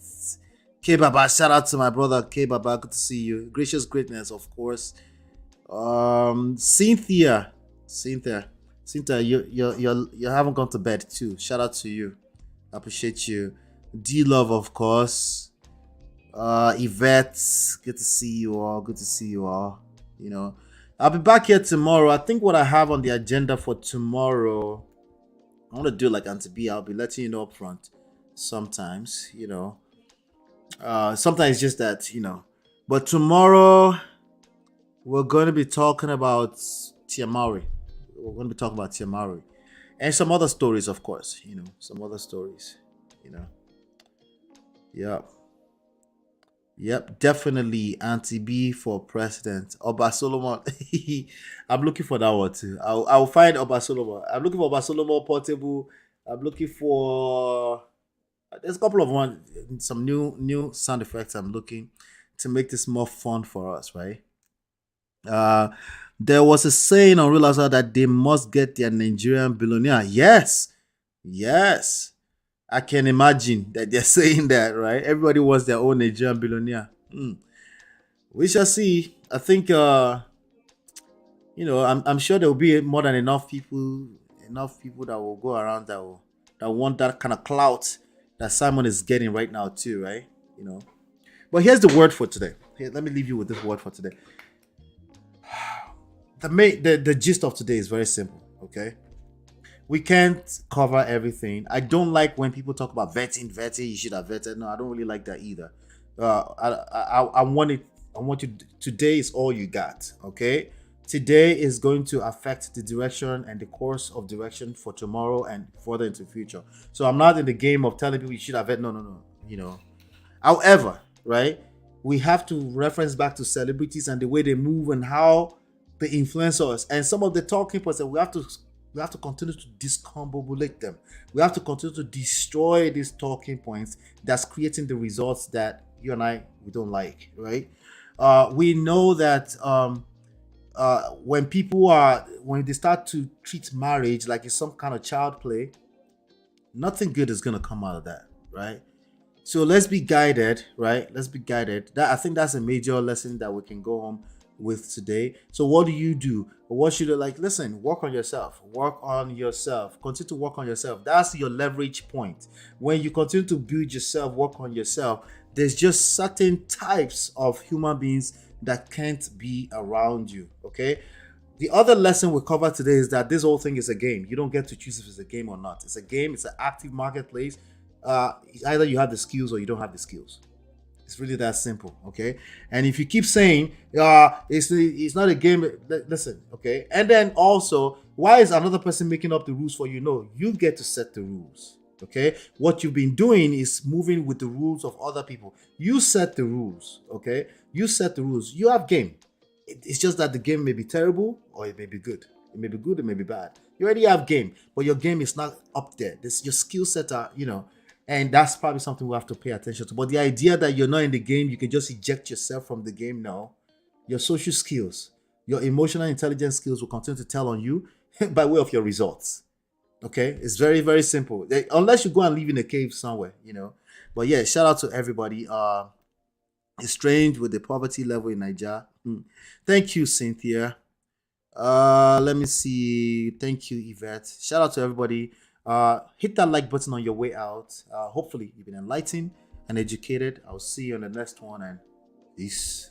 K Baba. Shout out to my brother K Baba. Good to see you. Gracious greatness, of course. Cynthia, you haven't gone to bed too. Shout out to you. I appreciate you. D Love, of course. Yvette, good to see you all. Good to see you all. You know, I'll be back here tomorrow. I think what I have on the agenda for tomorrow, I want to do like Auntie B. I'll be letting you know up front. Sometimes, you know, sometimes it's just that, you know. But tomorrow, we're going to be talking about Tiamari. We're going to be talking about Tiamari. And some other stories, of course. You know, some other stories. You know. Yep. Yep, definitely Auntie B for president. Oba Solomon. I'm looking for that one too. I'll find Oba Solomon. I'm looking for Oba Solomon portable. I'm looking for there's a couple of one some new sound effects I'm looking to make this more fun for us, right? There was a saying on Real Housewives that they must get their Nigerian billionaire. Yes. Yes. I can imagine that they're saying that, right? Everybody wants their own Nigerian billionaire. We shall see. I think, I'm sure there will be more than enough people that will go around that want that kind of clout that Simon is getting right now too, right? You know. But here's the word for today. Here, let me leave you with this word for today. The gist of today is very simple. Okay. We can't cover everything. I don't like when people talk about vetting. You should have vetted. No, I don't really like that either. I want you. Today is all you got. Okay. Today is going to affect the direction and the course of direction for tomorrow and further into the future. So I'm not in the game of telling people you should have vetted. No. You know. However, right, we have to reference back to celebrities and the way they move and how they influence us and some of the talking points that we have to continue to discombobulate them. We have to continue to destroy these talking points that's creating the results that you and we don't like, right? We know that when they start to treat marriage like it's some kind of child play, nothing good is going to come out of that, right? So let's be guided, right? Let's be guided. I think that's a major lesson that we can go home with today. So what do you do? What should you like? Listen, work on yourself. Continue to work on yourself. That's your leverage point. When you continue to build yourself, work on yourself, there's just certain types of human beings that can't be around you. Okay. The other lesson we cover today is that this whole thing is a game. You don't get to choose if it's a game or not. It's a game. It's an active marketplace. Either you have the skills or you don't have the skills. It's really that simple, okay? And if you keep saying, it's not a game, listen, okay? And then also, why is another person making up the rules for you? No, you get to set the rules, okay? What you've been doing is moving with the rules of other people. You set the rules, okay? You set the rules. You have game. It's just that the game may be terrible or it may be good. It may be good, it may be bad. You already have game, but your game is not up there. Your skill set are, and that's probably something we have to pay attention to. But the idea that you're not in the game, you can just eject yourself from the game now. Your social skills, your emotional intelligence skills will continue to tell on you by way of your results. Okay? It's very, very simple. Unless you go and live in a cave somewhere, But yeah, shout out to everybody. It's strange with the poverty level in Nigeria. Thank you, Cynthia. Let me see. Thank you, Yvette. Shout out to everybody. Hit that like button on your way out. Hopefully you've been enlightened and educated. I'll see you on the next one, and peace.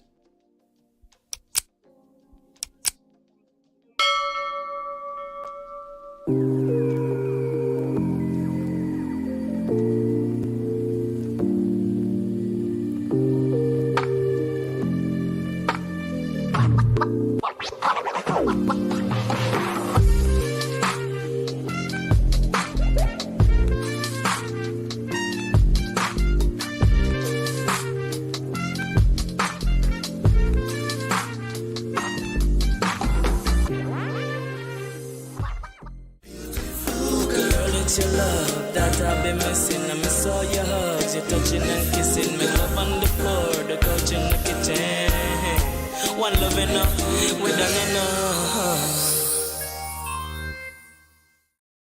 Your love that I've been missing. I miss all your hugs, your touching and kissing. Me love on the floor, the couch in the kitchen. One loving up, we done enough.